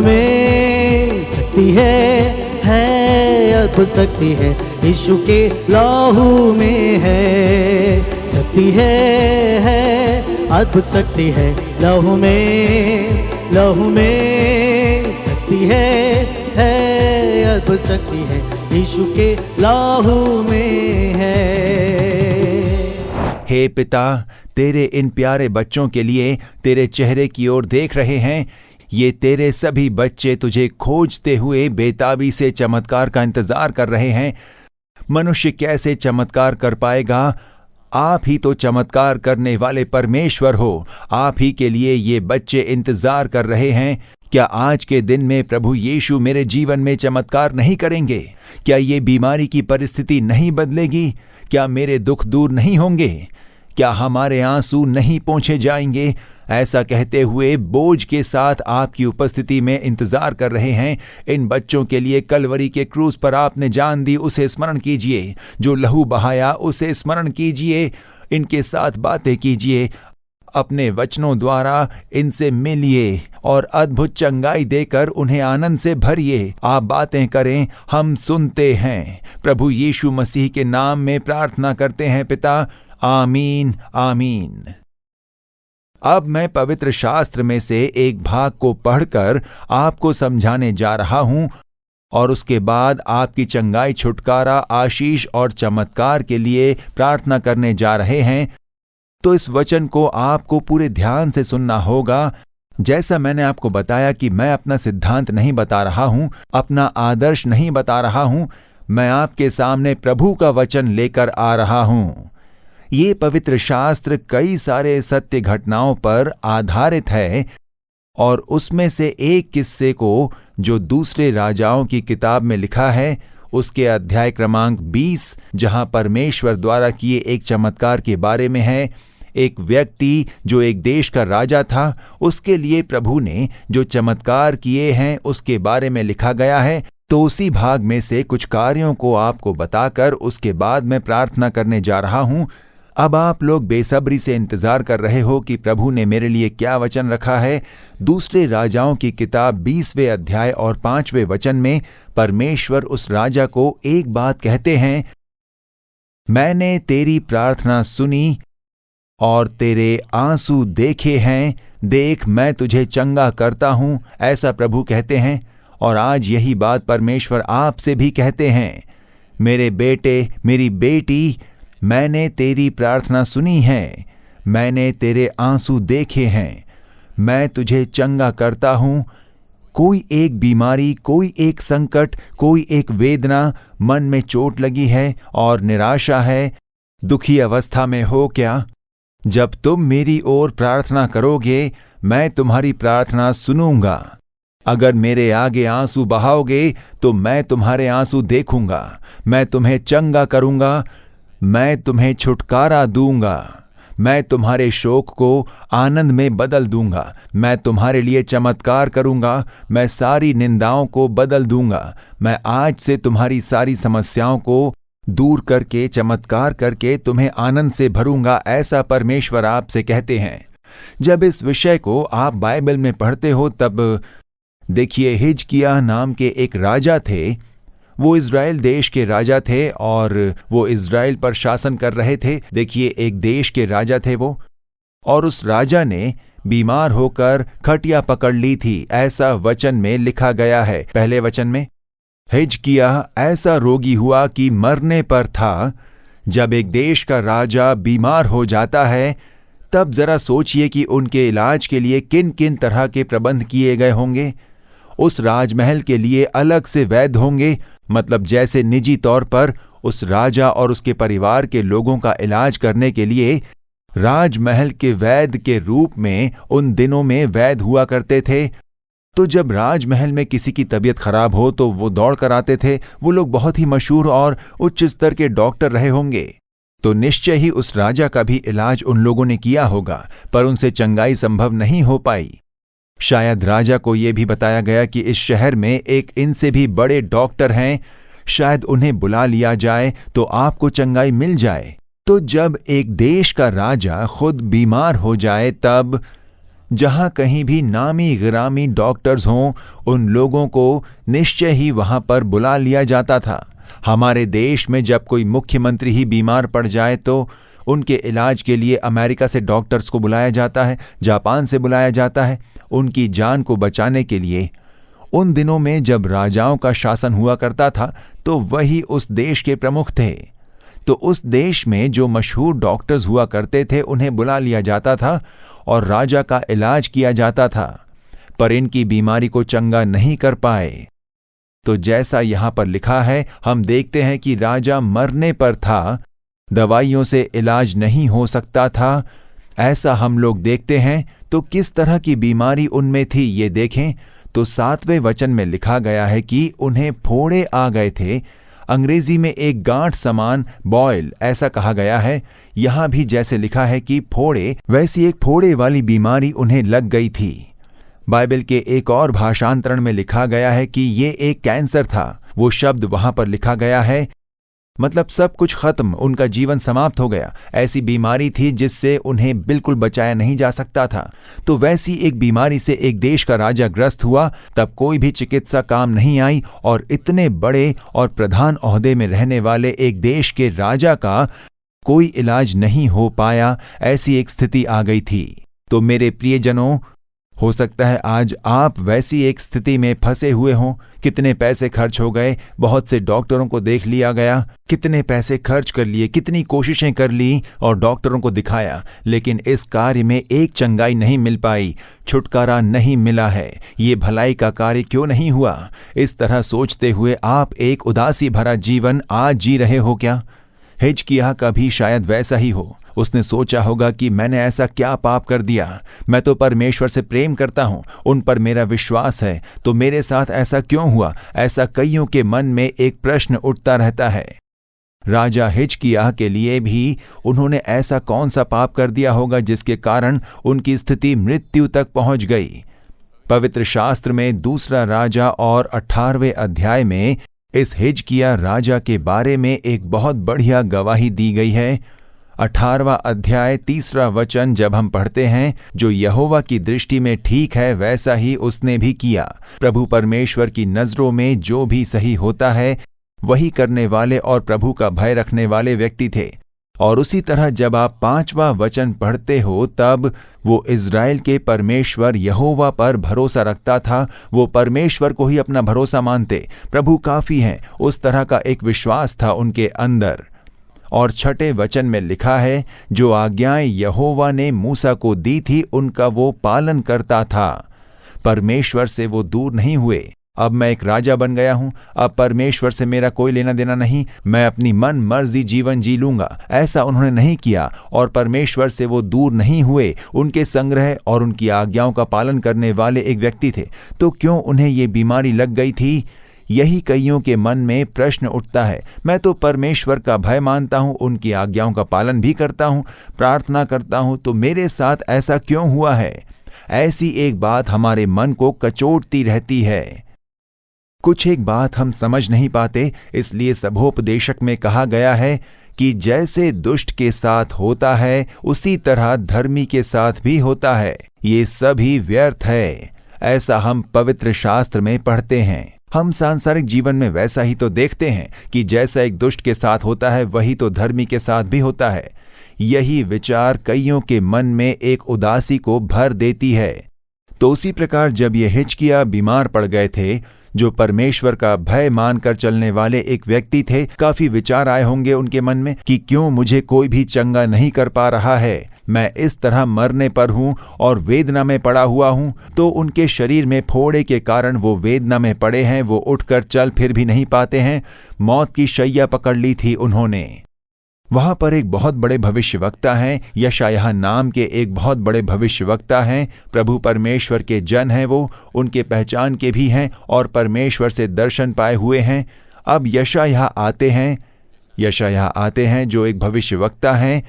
में शक्ति है अद्भुत शक्ति है यीशु के लहू में है शक्ति है अद्भुत शक्ति है लहू में शक्ति है अद्भुत शक्ति है यीशु के लहू में है। हे पिता, तेरे इन प्यारे बच्चों के लिए तेरे चेहरे की ओर देख रहे हैं। ये तेरे सभी बच्चे तुझे खोजते हुए बेताबी से चमत्कार का इंतजार कर रहे हैं। मनुष्य कैसे चमत्कार कर पाएगा? आप ही तो चमत्कार करने वाले परमेश्वर हो। आप ही के लिए ये बच्चे इंतजार कर रहे हैं। क्या आज के दिन में प्रभु यीशु मेरे जीवन में चमत्कार नहीं करेंगे? क्या ये बीमारी की परिस्थिति नहीं बदलेगी? क्या मेरे दुख दूर नहीं होंगे? क्या हमारे आंसू नहीं पोंछे जाएंगे? ऐसा कहते हुए बोझ के साथ आपकी उपस्थिति में इंतजार कर रहे हैं इन बच्चों के लिए कलवरी के क्रूस पर आपने जान दी, उसे स्मरण कीजिए। जो लहू बहाया उसे स्मरण कीजिए। इनके साथ बातें कीजिए। अपने वचनों द्वारा इनसे मिलिए और अद्भुत चंगाई देकर उन्हें आनंद से भरिए। आप बातें करें, हम सुनते हैं। प्रभु यीशु मसीह के नाम में प्रार्थना करते हैं पिता, आमीन आमीन। अब मैं पवित्र शास्त्र में से एक भाग को पढ़कर आपको समझाने जा रहा हूं और उसके बाद आपकी चंगाई, छुटकारा, आशीष और चमत्कार के लिए प्रार्थना करने जा रहे हैं। तो इस वचन को आपको पूरे ध्यान से सुनना होगा। जैसा मैंने आपको बताया कि मैं अपना सिद्धांत नहीं बता रहा हूं, अपना आदर्श नहीं बता रहा हूं, मैं आपके सामने प्रभु का वचन लेकर आ रहा हूं। ये पवित्र शास्त्र कई सारे सत्य घटनाओं पर आधारित है और उसमें से एक किस्से को जो दूसरे राजाओं की किताब में लिखा है, उसके अध्याय क्रमांक 20, जहां परमेश्वर द्वारा किए एक चमत्कार के बारे में है। एक व्यक्ति जो एक देश का राजा था, उसके लिए प्रभु ने जो चमत्कार किए हैं उसके बारे में लिखा गया है। तो उसी भाग में से कुछ कार्यों को आपको बताकर उसके बाद मैं प्रार्थना करने जा रहा हूं। अब आप लोग बेसब्री से इंतजार कर रहे हो कि प्रभु ने मेरे लिए क्या वचन रखा है। दूसरे राजाओं की किताब 20वें अध्याय और 5वें वचन में परमेश्वर उस राजा को एक बात कहते हैं, मैंने तेरी प्रार्थना सुनी और तेरे आंसू देखे हैं। देख, मैं तुझे चंगा करता हूं, ऐसा प्रभु कहते हैं। और आज यही बात परमेश्वर आपसे भी कहते हैं, मेरे बेटे, मेरी बेटी, मैंने तेरी प्रार्थना सुनी है, मैंने तेरे आंसू देखे हैं, मैं तुझे चंगा करता हूं। कोई एक बीमारी, कोई एक संकट, कोई एक वेदना, मन में चोट लगी है और निराशा है, दुखी अवस्था में हो क्या? जब तुम मेरी ओर प्रार्थना करोगे, मैं तुम्हारी प्रार्थना सुनूंगा। अगर मेरे आगे आंसू बहाओगे तो मैं तुम्हारे आंसू देखूंगा, मैं तुम्हें चंगा करूंगा, मैं तुम्हें छुटकारा दूंगा, मैं तुम्हारे शोक को आनंद में बदल दूंगा, मैं तुम्हारे लिए चमत्कार करूंगा, मैं सारी निंदाओं को बदल दूंगा, मैं आज से तुम्हारी सारी समस्याओं को दूर करके, चमत्कार करके तुम्हें आनंद से भरूंगा, ऐसा परमेश्वर आपसे कहते हैं। जब इस विषय को आप बाइबल में पढ़ते हो तब देखिए, हिजकिय्याह नाम के एक राजा थे। वो इज़राइल देश के राजा थे और वो इज़राइल पर शासन कर रहे थे। देखिए, एक देश के राजा थे वो, और उस राजा ने बीमार होकर खटिया पकड़ ली थी, ऐसा वचन में लिखा गया है। पहले वचन में हिजकिय्याह ऐसा रोगी हुआ कि मरने पर था। जब एक देश का राजा बीमार हो जाता है तब जरा सोचिए कि उनके इलाज के लिए किन किन तरह के प्रबंध किए गए होंगे। उस राजमहल के लिए अलग से वैद्य होंगे, मतलब जैसे निजी तौर पर उस राजा और उसके परिवार के लोगों का इलाज करने के लिए राजमहल के वैद्य के रूप में उन दिनों में वैद्य हुआ करते थे। तो जब राजमहल में किसी की तबीयत खराब हो तो वो दौड़ कर आते थे। वो लोग बहुत ही मशहूर और उच्च स्तर के डॉक्टर रहे होंगे। तो निश्चय ही उस राजा का भी इलाज उन लोगों ने किया होगा, पर उनसे चंगाई संभव नहीं हो पाई। शायद राजा को यह भी बताया गया कि इस शहर में एक इनसे भी बड़े डॉक्टर हैं, शायद उन्हें बुला लिया जाए तो आपको चंगाई मिल जाए। तो जब एक देश का राजा खुद बीमार हो जाए, तब जहां कहीं भी नामी गिरामी डॉक्टर्स हों, उन लोगों को निश्चय ही वहां पर बुला लिया जाता था। हमारे देश में जब कोई मुख्यमंत्री ही बीमार पड़ जाए तो उनके इलाज के लिए अमेरिका से डॉक्टर्स को बुलाया जाता है, जापान से बुलाया जाता है, उनकी जान को बचाने के लिए। उन दिनों में जब राजाओं का शासन हुआ करता था तो वही उस देश के प्रमुख थे। तो उस देश में जो मशहूर डॉक्टर्स हुआ करते थे उन्हें बुला लिया जाता था और राजा का इलाज किया जाता था, पर इनकी बीमारी को चंगा नहीं कर पाए। तो जैसा यहां पर लिखा है, हम देखते हैं कि राजा मरने पर था, दवाइयों से इलाज नहीं हो सकता था। ऐसा हम लोग देखते हैं। तो किस तरह की बीमारी उनमें थी ये देखें तो 7वें वचन में लिखा गया है कि उन्हें फोड़े आ गए थे। अंग्रेजी में एक गांठ समान बॉयल ऐसा कहा गया है। यहां भी जैसे लिखा है कि फोड़े, वैसी एक फोड़े वाली बीमारी उन्हें लग गई थी। बाइबल के एक और भाषांतरण में लिखा गया है कि ये एक कैंसर था। वो शब्द वहां पर लिखा गया है, मतलब सब कुछ खत्म, उनका जीवन समाप्त हो गया। ऐसी बीमारी थी जिससे उन्हें बिल्कुल बचाया नहीं जा सकता था। तो वैसी एक बीमारी से एक देश का राजा ग्रस्त हुआ, तब कोई भी चिकित्सा काम नहीं आई और इतने बड़े और प्रधान ओहदे में रहने वाले एक देश के राजा का कोई इलाज नहीं हो पाया। ऐसी एक स्थिति आ गई थी। तो मेरे प्रियजनों, हो सकता है आज आप वैसी एक स्थिति में फंसे हुए हों। कितने पैसे खर्च हो गए, बहुत से डॉक्टरों को देख लिया गया, कितने पैसे खर्च कर लिए, कितनी कोशिशें कर ली और डॉक्टरों को दिखाया, लेकिन इस कार्य में एक चंगाई नहीं मिल पाई, छुटकारा नहीं मिला है। ये भलाई का कार्य क्यों नहीं हुआ? इस तरह सोचते हुए आप एक उदासी भरा जीवन आज जी रहे हो क्या? हिजकिय्याह का भी शायद वैसा ही हो। उसने सोचा होगा कि मैंने ऐसा क्या पाप कर दिया, मैं तो परमेश्वर से प्रेम करता हूं, उन पर मेरा विश्वास है, तो मेरे साथ ऐसा क्यों हुआ? ऐसा कईयों के मन में एक प्रश्न उठता रहता है। राजा हिजकिय्याह के लिए भी उन्होंने ऐसा कौन सा पाप कर दिया होगा जिसके कारण उनकी स्थिति मृत्यु तक पहुंच गई। पवित्र शास्त्र में 2 राजा और 18वें अध्याय में इस हिजकिय्याह राजा के बारे में एक बहुत बढ़िया गवाही दी गई है। 18वां अध्याय 3 वचन जब हम पढ़ते हैं, जो यहोवा की दृष्टि में ठीक है वैसा ही उसने भी किया। प्रभु परमेश्वर की नजरों में जो भी सही होता है वही करने वाले और प्रभु का भय रखने वाले व्यक्ति थे। और उसी तरह जब आप 5वां वचन पढ़ते हो, तब वो इज़राइल के परमेश्वर यहोवा पर भरोसा रखता था। वो परमेश्वर को ही अपना भरोसा मानते, प्रभु काफी हैं, उस तरह का एक विश्वास था उनके अंदर। और 6ठे वचन में लिखा है, जो आज्ञाएं यहोवा ने मूसा को दी थी उनका वो पालन करता था। परमेश्वर से वो दूर नहीं हुए। अब मैं एक राजा बन गया हूं, अब परमेश्वर से मेरा कोई लेना देना नहीं, मैं अपनी मन मर्जी जीवन जी लूंगा, ऐसा उन्होंने नहीं किया। और परमेश्वर से वो दूर नहीं हुए, उनके संग्रह और उनकी आज्ञाओं का पालन करने वाले एक व्यक्ति थे। तो क्यों उन्हें ये बीमारी लग गई थी? यही कईयों के मन में प्रश्न उठता है। मैं तो परमेश्वर का भय मानता हूं, उनकी आज्ञाओं का पालन भी करता हूं, प्रार्थना करता हूं, तो मेरे साथ ऐसा क्यों हुआ है? ऐसी एक बात हमारे मन को कचोटती रहती है। कुछ एक बात हम समझ नहीं पाते, इसलिए सभोपदेशक में कहा गया है कि जैसे दुष्ट के साथ होता है उसी तरह धर्मी के साथ भी होता है, ये सभी व्यर्थ है। ऐसा हम पवित्र शास्त्र में पढ़ते हैं। हम सांसारिक जीवन में वैसा ही तो देखते हैं कि जैसा एक दुष्ट के साथ होता है वही तो धर्मी के साथ भी होता है। यही विचार कईयों के मन में एक उदासी को भर देती है। तो उसी प्रकार जब ये हिजकिय्याह बीमार पड़ गए थे, जो परमेश्वर का भय मानकर चलने वाले एक व्यक्ति थे, काफी विचार आए होंगे उनके मन में कि क्यों मुझे कोई भी चंगा नहीं कर पा रहा है, मैं इस तरह मरने पर हूं और वेदना में पड़ा हुआ हूं। तो उनके शरीर में फोड़े के कारण वो वेदना में पड़े हैं, वो उठकर चल फिर भी नहीं पाते हैं। मौत की शैया पकड़ ली थी उन्होंने। वहां पर एक बहुत बड़े भविष्यवक्ता हैं, यशायाह नाम के एक बहुत बड़े भविष्यवक्ता हैं। प्रभु परमेश्वर के जन हैं, वो उनके पहचान के भी हैं और परमेश्वर से दर्शन पाए हुए हैं। अब यशायाह आते हैं यशायाह आते हैं जो एक भविष्यवक्ता हैं।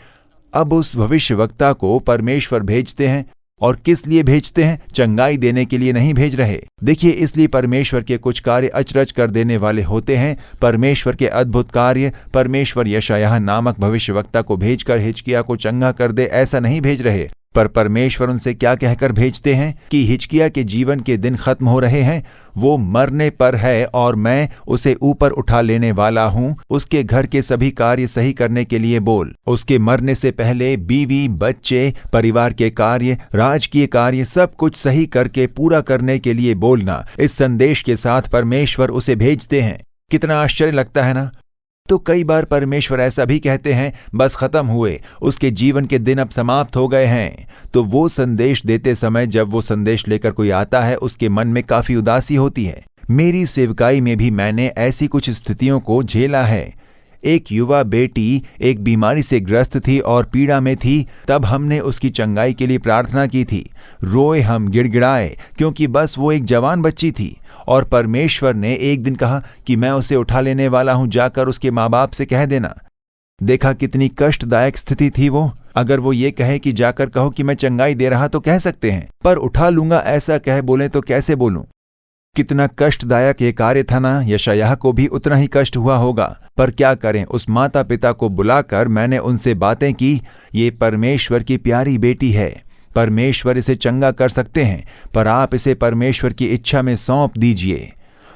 अब उस भविष्यवक्ता को परमेश्वर भेजते हैं, और किस लिए भेजते हैं? चंगाई देने के लिए नहीं भेज रहे। देखिए, इसलिए परमेश्वर के कुछ कार्य अचरज कर देने वाले होते हैं। परमेश्वर के अद्भुत कार्य, परमेश्वर यशायाह नामक भविष्यवक्ता को भेजकर हिजकिय्याह को चंगा कर दे, ऐसा नहीं भेज रहे। पर परमेश्वर उनसे क्या कहकर भेजते हैं कि हिजकिय्याह के जीवन के दिन खत्म हो रहे हैं, वो मरने पर है और मैं उसे ऊपर उठा लेने वाला हूं। उसके घर के सभी कार्य सही करने के लिए बोल। उसके मरने से पहले बीवी, बच्चे, परिवार के कार्य, राजकीय कार्य सब कुछ सही करके पूरा करने के लिए बोलना। इस संदेश के साथ परमेश्वर उसे भेजते हैं। कितना आश्चर्य लगता है ना। तो कई बार परमेश्वर ऐसा भी कहते हैं, बस खत्म हुए, उसके जीवन के दिन अब समाप्त हो गए हैं। तो वो संदेश देते समय जब वो संदेश लेकर कोई आता है, उसके मन में काफी उदासी होती है। मेरी सेवकाई में भी मैंने ऐसी कुछ स्थितियों को झेला है। एक युवा बेटी एक बीमारी से ग्रस्त थी और पीड़ा में थी। तब हमने उसकी चंगाई के लिए प्रार्थना की थी। रोए हम, गिड़गिड़ाए, क्योंकि बस वो एक जवान बच्ची थी। और परमेश्वर ने एक दिन कहा कि मैं उसे उठा लेने वाला हूं, जाकर उसके माँ बाप से कह देना। देखा कितनी कष्टदायक स्थिति थी वो। अगर वो ये कहे कि जाकर कहो कि मैं चंगाई दे रहा तो कह सकते हैं, पर उठा लूंगा ऐसा कह बोले तो कैसे बोलूं? कितना कष्टदायक ये कार्य था ना। यशायाह को भी उतना ही कष्ट हुआ होगा। पर क्या करें, उस माता पिता को बुलाकर मैंने उनसे बातें की। ये परमेश्वर की प्यारी बेटी है, परमेश्वर इसे चंगा कर सकते हैं, पर आप इसे परमेश्वर की इच्छा में सौंप दीजिए।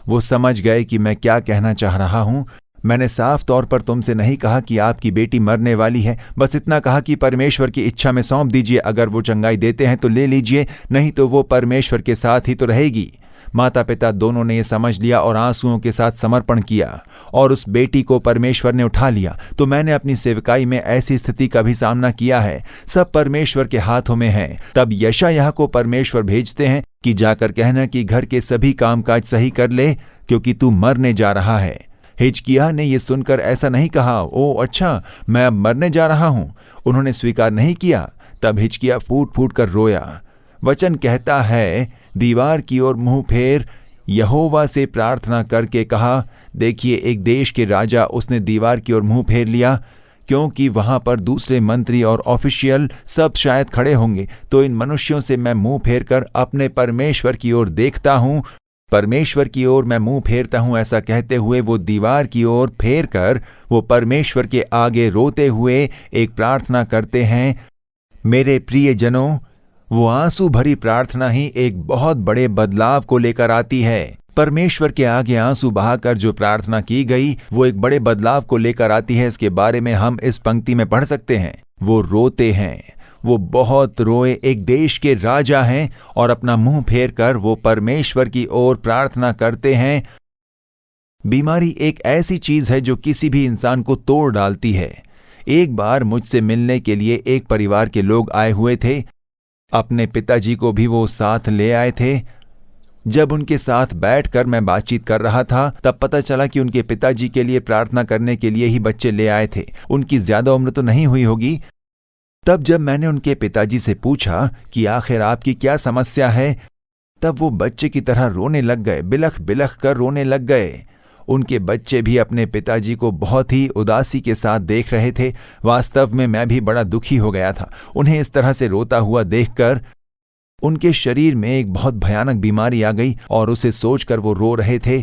वो समझ गए कि मैं क्या कहना चाह रहा हूं। मैंने साफ तौर पर तुमसे नहीं कहा कि आपकी बेटी मरने वाली है, बस इतना कहा कि परमेश्वर की इच्छा में सौंप दीजिए। अगर वो चंगाई देते हैं तो ले लीजिए, नहीं तो वो परमेश्वर के साथ ही तो रहेगी। माता पिता दोनों ने ये समझ लिया और आंसुओं के साथ समर्पण किया, और उस बेटी को परमेश्वर ने उठा लिया। तो मैंने अपनी सेवकाई में ऐसी स्थिति का भी सामना किया है। सब परमेश्वर के हाथों में है। तब यशायाह को परमेश्वर भेजते हैं कि जाकर कहना कि घर के सभी कामकाज सही कर ले, क्योंकि तू मरने जा रहा है। हिजकिय्याह ने यह सुनकर ऐसा नहीं कहा, ओ अच्छा, मैं अब मरने जा रहा हूं। उन्होंने स्वीकार नहीं किया। तब हिजकिय्याह फूट फूट कर रोया। वचन कहता है, दीवार की ओर मुंह फेर यहोवा से प्रार्थना करके कहा। देखिए, एक देश के राजा, उसने दीवार की ओर मुंह फेर लिया, क्योंकि वहां पर दूसरे मंत्री और ऑफिशियल सब शायद खड़े होंगे। तो इन मनुष्यों से मैं मुंह फेर कर अपने परमेश्वर की ओर देखता हूं, परमेश्वर की ओर मैं मुंह फेरता हूं। ऐसा कहते हुए वो दीवार की ओर फेर कर वो परमेश्वर के आगे रोते हुए एक प्रार्थना करते हैं। मेरे प्रिय जनों, वो आंसू भरी प्रार्थना ही एक बहुत बड़े बदलाव को लेकर आती है। परमेश्वर के आगे आंसू बहाकर जो प्रार्थना की गई, वो एक बड़े बदलाव को लेकर आती है। इसके बारे में हम इस पंक्ति में पढ़ सकते हैं। वो रोते हैं, वो बहुत रोए। एक देश के राजा हैं और अपना मुंह फेर कर वो परमेश्वर की ओर प्रार्थना करते हैं। बीमारी एक ऐसी चीज है जो किसी भी इंसान को तोड़ डालती है। एक बार मुझसे मिलने के लिए एक परिवार के लोग आए हुए थे। अपने पिताजी को भी वो साथ ले आए थे। जब उनके साथ बैठकर मैं बातचीत कर रहा था, तब पता चला कि उनके पिताजी के लिए प्रार्थना करने के लिए ही बच्चे ले आए थे। उनकी ज्यादा उम्र तो नहीं हुई होगी। तब जब मैंने उनके पिताजी से पूछा कि आखिर आपकी क्या समस्या है, तब वो बच्चे की तरह रोने लग गए, बिलख बिलख कर रोने लग गए। उनके बच्चे भी अपने पिताजी को बहुत ही उदासी के साथ देख रहे थे। वास्तव में मैं भी बड़ा दुखी हो गया था उन्हें इस तरह से रोता हुआ देखकर। उनके शरीर में एक बहुत भयानक बीमारी आ गई और उसे सोचकर वो रो रहे थे।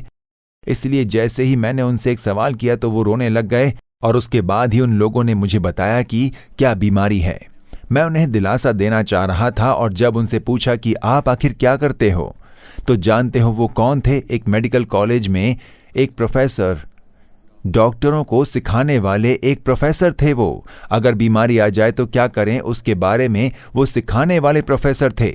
इसलिए जैसे ही मैंने उनसे एक सवाल किया तो वो रोने लग गए, और उसके बाद ही उन लोगों ने मुझे बताया कि क्या बीमारी है। मैं उन्हें दिलासा देना चाह रहा था, और जब उनसे पूछा कि आप आखिर क्या करते हो, तो जानते हो वो कौन थे? एक मेडिकल कॉलेज में एक प्रोफेसर, डॉक्टरों को सिखाने वाले एक प्रोफेसर थे वो। अगर बीमारी आ जाए तो क्या करें, उसके बारे में वो सिखाने वाले प्रोफेसर थे।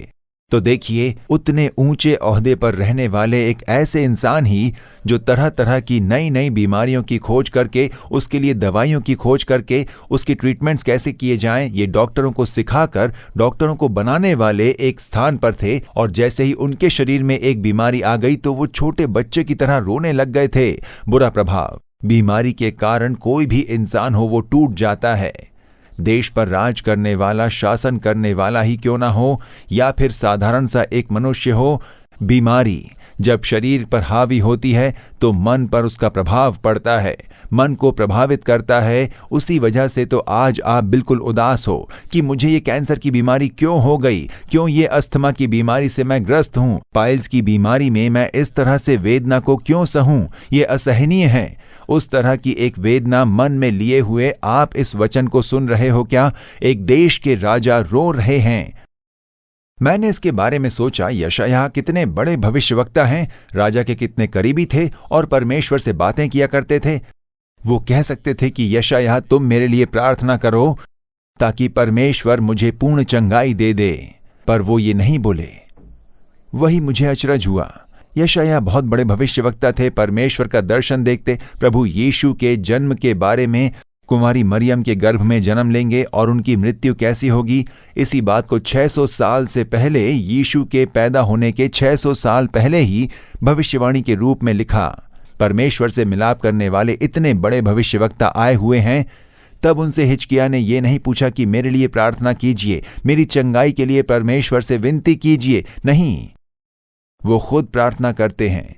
तो देखिए, उतने ऊंचे ओहदे पर रहने वाले एक ऐसे इंसान ही जो तरह तरह की नई नई बीमारियों की खोज करके, उसके लिए दवाइयों की खोज करके, उसकी ट्रीटमेंट्स कैसे किए जाएं, ये डॉक्टरों को सिखाकर डॉक्टरों को बनाने वाले एक स्थान पर थे। और जैसे ही उनके शरीर में एक बीमारी आ गई तो वो छोटे बच्चे की तरह रोने लग गए थे। बुरा प्रभाव, बीमारी के कारण कोई भी इंसान हो वो टूट जाता है। देश पर राज करने वाला, शासन करने वाला ही क्यों ना हो, या फिर साधारण सा एक मनुष्य हो, बीमारी जब शरीर पर हावी होती है तो मन पर उसका प्रभाव पड़ता है, मन को प्रभावित करता है। उसी वजह से तो आज आप बिल्कुल उदास हो कि मुझे ये कैंसर की बीमारी क्यों हो गई, क्यों ये अस्थमा की बीमारी से मैं ग्रस्त हूँ, पाइल्स की बीमारी में मैं इस तरह से वेदना को क्यों सहूं, ये असहनीय है। उस तरह की एक वेदना मन में लिए हुए आप इस वचन को सुन रहे हो क्या? एक देश के राजा रो रहे हैं। मैंने इसके बारे में सोचा, यशायाह कितने बड़े भविष्यवक्ता हैं, राजा के कितने करीबी थे और परमेश्वर से बातें किया करते थे। वो कह सकते थे कि यशायाह तुम मेरे लिए प्रार्थना करो ताकि परमेश्वर मुझे पूर्ण चंगाई दे दे, पर वो ये नहीं बोले। वही मुझे अचरज हुआ। यशायाह बहुत बड़े भविष्यवक्ता थे, परमेश्वर का दर्शन देखते, प्रभु यीशु के जन्म के बारे में, कुंवारी मरियम के गर्भ में जन्म लेंगे और उनकी मृत्यु कैसी होगी, इसी बात को 600 साल से पहले, यीशु के पैदा होने के 600 साल पहले ही भविष्यवाणी के रूप में लिखा। परमेश्वर से मिलाप करने वाले इतने बड़े भविष्यवक्ता आए हुए हैं। तब उनसे हिजकिय्याह ने यह नहीं पूछा कि मेरे लिए प्रार्थना कीजिए, मेरी चंगाई के लिए परमेश्वर से विनती कीजिए। नहीं, वो खुद प्रार्थना करते हैं,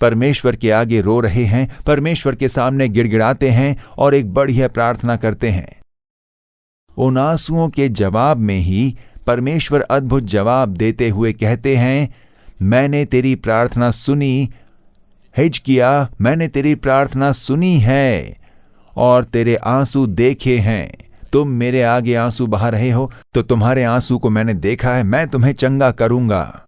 परमेश्वर के आगे रो रहे हैं, परमेश्वर के सामने गिड़गिड़ाते हैं और एक बढ़िया प्रार्थना करते हैं। उन आंसुओं के जवाब में ही परमेश्वर अद्भुत जवाब देते हुए कहते हैं, मैंने तेरी प्रार्थना सुनी हिजकिय्याह, मैंने तेरी प्रार्थना सुनी है और तेरे आंसू देखे हैं। तुम मेरे आगे आंसू बहा रहे हो तो तुम्हारे आंसू को मैंने देखा है, मैं तुम्हें चंगा करूंगा।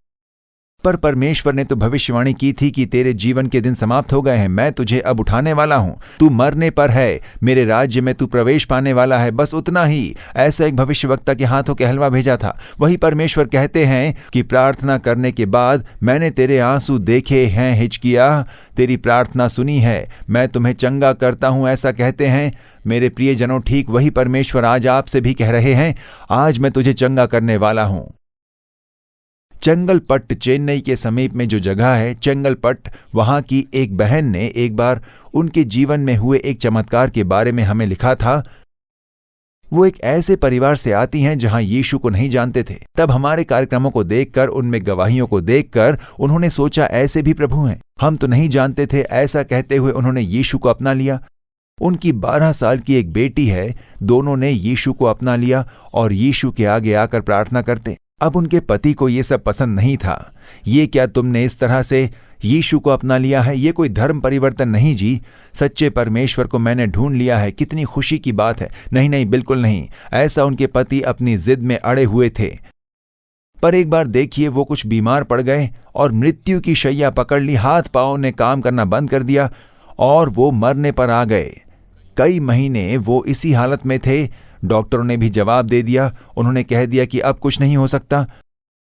पर परमेश्वर ने तो भविष्यवाणी की थी कि तेरे जीवन के दिन समाप्त हो गए हैं, मैं तुझे अब उठाने वाला हूं, तू मरने पर है, मेरे राज्य में तू प्रवेश पाने वाला है, बस उतना ही। ऐसा एक भविष्यवक्ता के हाथों के हलवा भेजा था। वही परमेश्वर कहते हैं कि प्रार्थना करने के बाद मैंने तेरे आंसू देखे हैं हिजकिय्याह, तेरी प्रार्थना सुनी है, मैं तुम्हें चंगा करता हूं, ऐसा कहते हैं। मेरे प्रियजनों, ठीक वही परमेश्वर आज आपसे भी कह रहे हैं, आज मैं तुझे चंगा करने वाला हूं। चेंगलपट्ट चेन्नई के समीप में जो जगह है चेंगलपट्ट, वहां की एक बहन ने एक बार उनके जीवन में हुए एक चमत्कार के बारे में हमें लिखा था। वो एक ऐसे परिवार से आती हैं जहां यीशु को नहीं जानते थे। तब हमारे कार्यक्रमों को देखकर, उनमें गवाहियों को देखकर उन्होंने सोचा ऐसे भी प्रभु हैं, हम तो नहीं जानते थे। ऐसा कहते हुए उन्होंने यीशु को अपना लिया। उनकी 12 साल की एक बेटी है, दोनों ने यीशु को अपना लिया और यीशु के आगे आकर प्रार्थना करते। अब उनके पति को ये सब पसंद नहीं था। ये क्या तुमने इस तरह से यीशु को अपना लिया है, ये कोई धर्म परिवर्तन नहीं जी, सच्चे परमेश्वर को मैंने ढूंढ लिया है, कितनी खुशी की बात है। नहीं नहीं, बिल्कुल नहीं, ऐसा उनके पति अपनी जिद में अड़े हुए थे। पर एक बार देखिए, वो कुछ बीमार पड़ गए और मृत्यु की शैया पकड़ ली, हाथ पांव ने काम करना बंद कर दिया और वो मरने पर आ गए। कई महीने वो इसी हालत में थे। डॉक्टरों ने भी जवाब दे दिया, उन्होंने कह दिया कि अब कुछ नहीं हो सकता।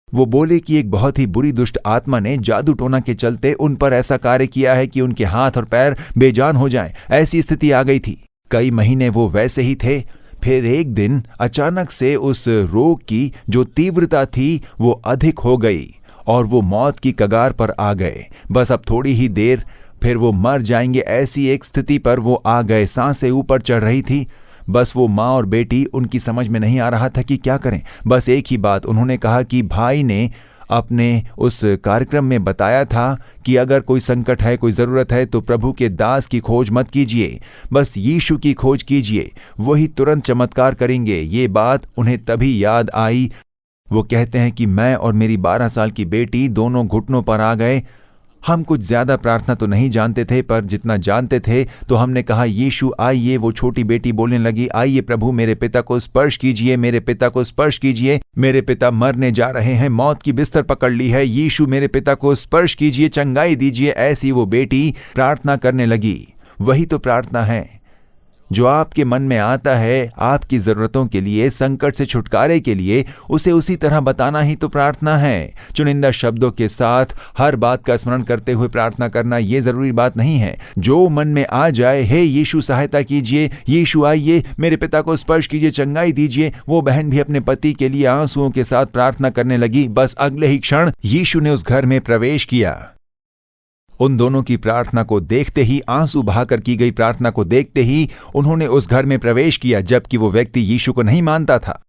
वो बोले कि एक बहुत ही बुरी दुष्ट आत्मा ने जादू टोना के चलते उन पर ऐसा कार्य किया है कि उनके हाथ और पैर बेजान हो जाएं, ऐसी स्थिति आ गई थी। कई महीने वो वैसे ही थे। फिर एक दिन अचानक से उस रोग की जो तीव्रता थी वो अधिक हो गई और वो मौत की कगार पर आ गए। बस अब थोड़ी ही देर फिर वो मर जाएंगे, ऐसी एक स्थिति पर वो आ गए। सांसें ऊपर चढ़ रही थी। बस वो माँ और बेटी, उनकी समझ में नहीं आ रहा था कि क्या करें। बस एक ही बात उन्होंने कहा कि भाई ने अपने उस कार्यक्रम में बताया था कि अगर कोई संकट है, कोई ज़रूरत है तो प्रभु के दास की खोज मत कीजिए, बस यीशु की खोज कीजिए, वही तुरंत चमत्कार करेंगे। ये बात उन्हें तभी याद आई। वो कहते हैं कि मैं और मेरी 12 साल की बेटी दोनों घुटनों पर आ गए। हम कुछ ज्यादा प्रार्थना तो नहीं जानते थे, पर जितना जानते थे तो हमने कहा यीशु आइए। वो छोटी बेटी बोलने लगी, आइए प्रभु, मेरे पिता को स्पर्श कीजिए, मेरे पिता को स्पर्श कीजिए, मेरे पिता मरने जा रहे हैं, मौत की बिस्तर पकड़ ली है, यीशु मेरे पिता को स्पर्श कीजिए, चंगाई दीजिए। ऐसी वो बेटी प्रार्थना करने लगी। वही तो प्रार्थना है जो आपके मन में आता है, आपकी जरूरतों के लिए, संकट से छुटकारे के लिए, उसे उसी तरह बताना ही तो प्रार्थना है। चुनिंदा शब्दों के साथ हर बात का स्मरण करते हुए प्रार्थना करना ये जरूरी बात नहीं है। जो मन में आ जाए, हे यीशु सहायता कीजिए, यीशु आइए, मेरे पिता को स्पर्श कीजिए, चंगाई दीजिए। वो बहन भी अपने पति के लिए आंसुओं के साथ प्रार्थना करने लगी। बस अगले ही क्षण यीशु ने उस घर में प्रवेश किया। उन दोनों की प्रार्थना को देखते ही, आंसू बहाकर की गई प्रार्थना को देखते ही उन्होंने उस घर में प्रवेश किया, जबकि वो व्यक्ति यीशु को नहीं मानता था।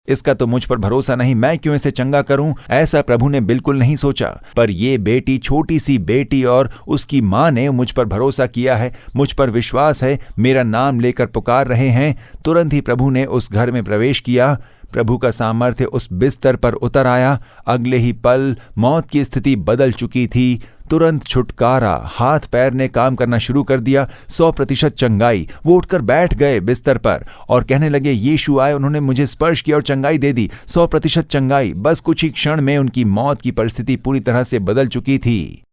इसका तो मुझ पर भरोसा नहीं, मैं क्यों इसे चंगा करूं? ऐसा प्रभु ने बिल्कुल नहीं सोचा। पर ये बेटी, छोटी सी बेटी और उसकी माँ ने मुझ पर भरोसा किया है, मुझ पर विश्वास है, मेरा नाम लेकर पुकार रहे हैं। तुरंत ही प्रभु ने उस घर में प्रवेश किया। प्रभु का सामर्थ्य उस बिस्तर पर उतर आया। अगले ही पल मौत की स्थिति बदल चुकी थी। तुरंत छुटकारा, हाथ पैर ने काम करना शुरू कर दिया। 100% चंगाई। वो उठकर बैठ गए बिस्तर पर और कहने लगे, यीशु आए, उन्होंने मुझे स्पर्श किया और चंगाई दे दी। 100% चंगाई। बस कुछ ही क्षण में उनकी मौत की परिस्थिति पूरी तरह से बदल चुकी थी।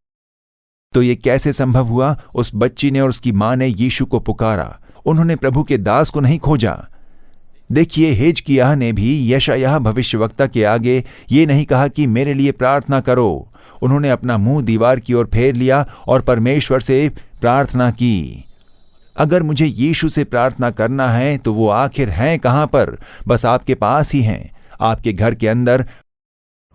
तो ये कैसे संभव हुआ? उस बच्ची ने और उसकी मां ने यीशु को पुकारा। उन्होंने प्रभु के दास को नहीं खोजा। देखिए, हिजकिय्याह ने भी यशायाह भविष्यवक्ता के आगे ये नहीं कहा कि मेरे लिए प्रार्थना करो। उन्होंने अपना मुंह दीवार की ओर फेर लिया और परमेश्वर से प्रार्थना की। अगर मुझे यीशु से प्रार्थना करना है तो वो आखिर हैं कहां पर? बस आपके पास ही हैं, आपके घर के अंदर।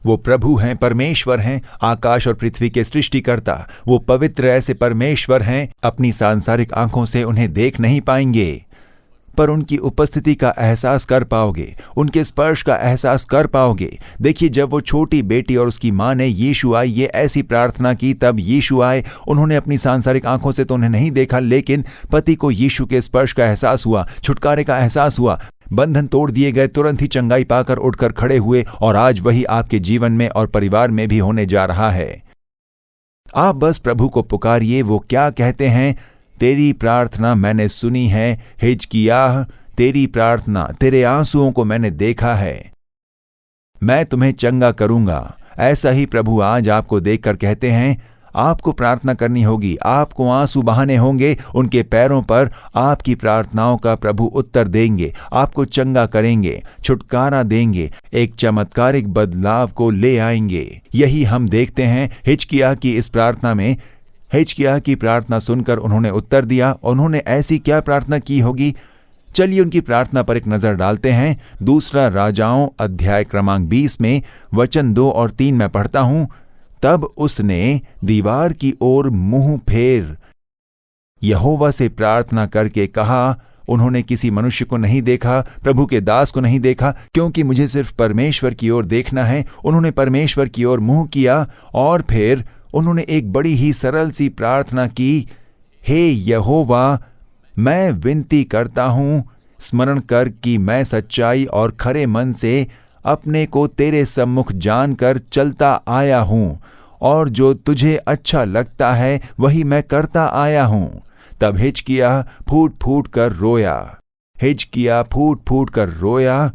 वो प्रभु हैं, परमेश्वर हैं, आकाश और पृथ्वी के सृष्टिकर्ता। वो पवित्र ऐसे परमेश्वर हैं, अपनी सांसारिक आंखों से उन्हें देख नहीं पाएंगे, पर उनकी उपस्थिति का एहसास कर पाओगे, उनके स्पर्श का एहसास कर पाओगे। देखिए, जब वो छोटी बेटी और उसकी मां ने यीशु आए ये ऐसी प्रार्थना की, तब यीशु आए। उन्होंने अपनी सांसारिक आंखों से तो उन्हें नहीं देखा, लेकिन पति को यीशु के स्पर्श का एहसास हुआ, छुटकारे का एहसास हुआ। बंधन तोड़ दिए गए, तुरंत ही चंगाई पाकर उठकर खड़े हुए। और आज वही आपके जीवन में और परिवार में भी होने जा रहा है। आप बस प्रभु को पुकारिए। वो क्या कहते हैं? तेरी प्रार्थना मैंने सुनी है हिजकिय्याह, तेरी प्रार्थना, तेरे आंसुओं को मैंने देखा है, मैं तुम्हें चंगा करूंगा। ऐसा ही प्रभु आज आपको देखकर कहते हैं, आपको प्रार्थना करनी होगी, आपको आंसू बहाने होंगे। उनके पैरों पर आपकी प्रार्थनाओं का प्रभु उत्तर देंगे, आपको चंगा करेंगे, छुटकारा देंगे, एक चमत्कारिक बदलाव को ले आएंगे। यही हम देखते हैं हिजकिय्याह की इस प्रार्थना में। हिजकिय्याह की प्रार्थना सुनकर उन्होंने उत्तर दिया। उन्होंने ऐसी क्या प्रार्थना की होगी? चलिए उनकी प्रार्थना पर एक नजर डालते हैं। दूसरा राजाओं अध्याय क्रमांक 20 में वचन 2 और 3 में पढ़ता हूं। तब उसने दीवार की ओर मुंह फेर यहोवा से प्रार्थना करके कहा, उन्होंने किसी मनुष्य को नहीं देखा, प्रभु के दास को नहीं देखा, क्योंकि मुझे सिर्फ परमेश्वर की ओर देखना है। उन्होंने परमेश्वर की ओर मुंह किया और फिर उन्होंने एक बड़ी ही सरल सी प्रार्थना की, हे यहोवा, मैं विनती करता हूं, स्मरण कर कि मैं सच्चाई और खरे मन से अपने को तेरे सम्मुख जानकर चलता आया हूं, और जो तुझे अच्छा लगता है वही मैं करता आया हूं। तब हिजकिय्याह फूट फूट कर रोया। हिजकिय्याह फूट फूट कर रोया।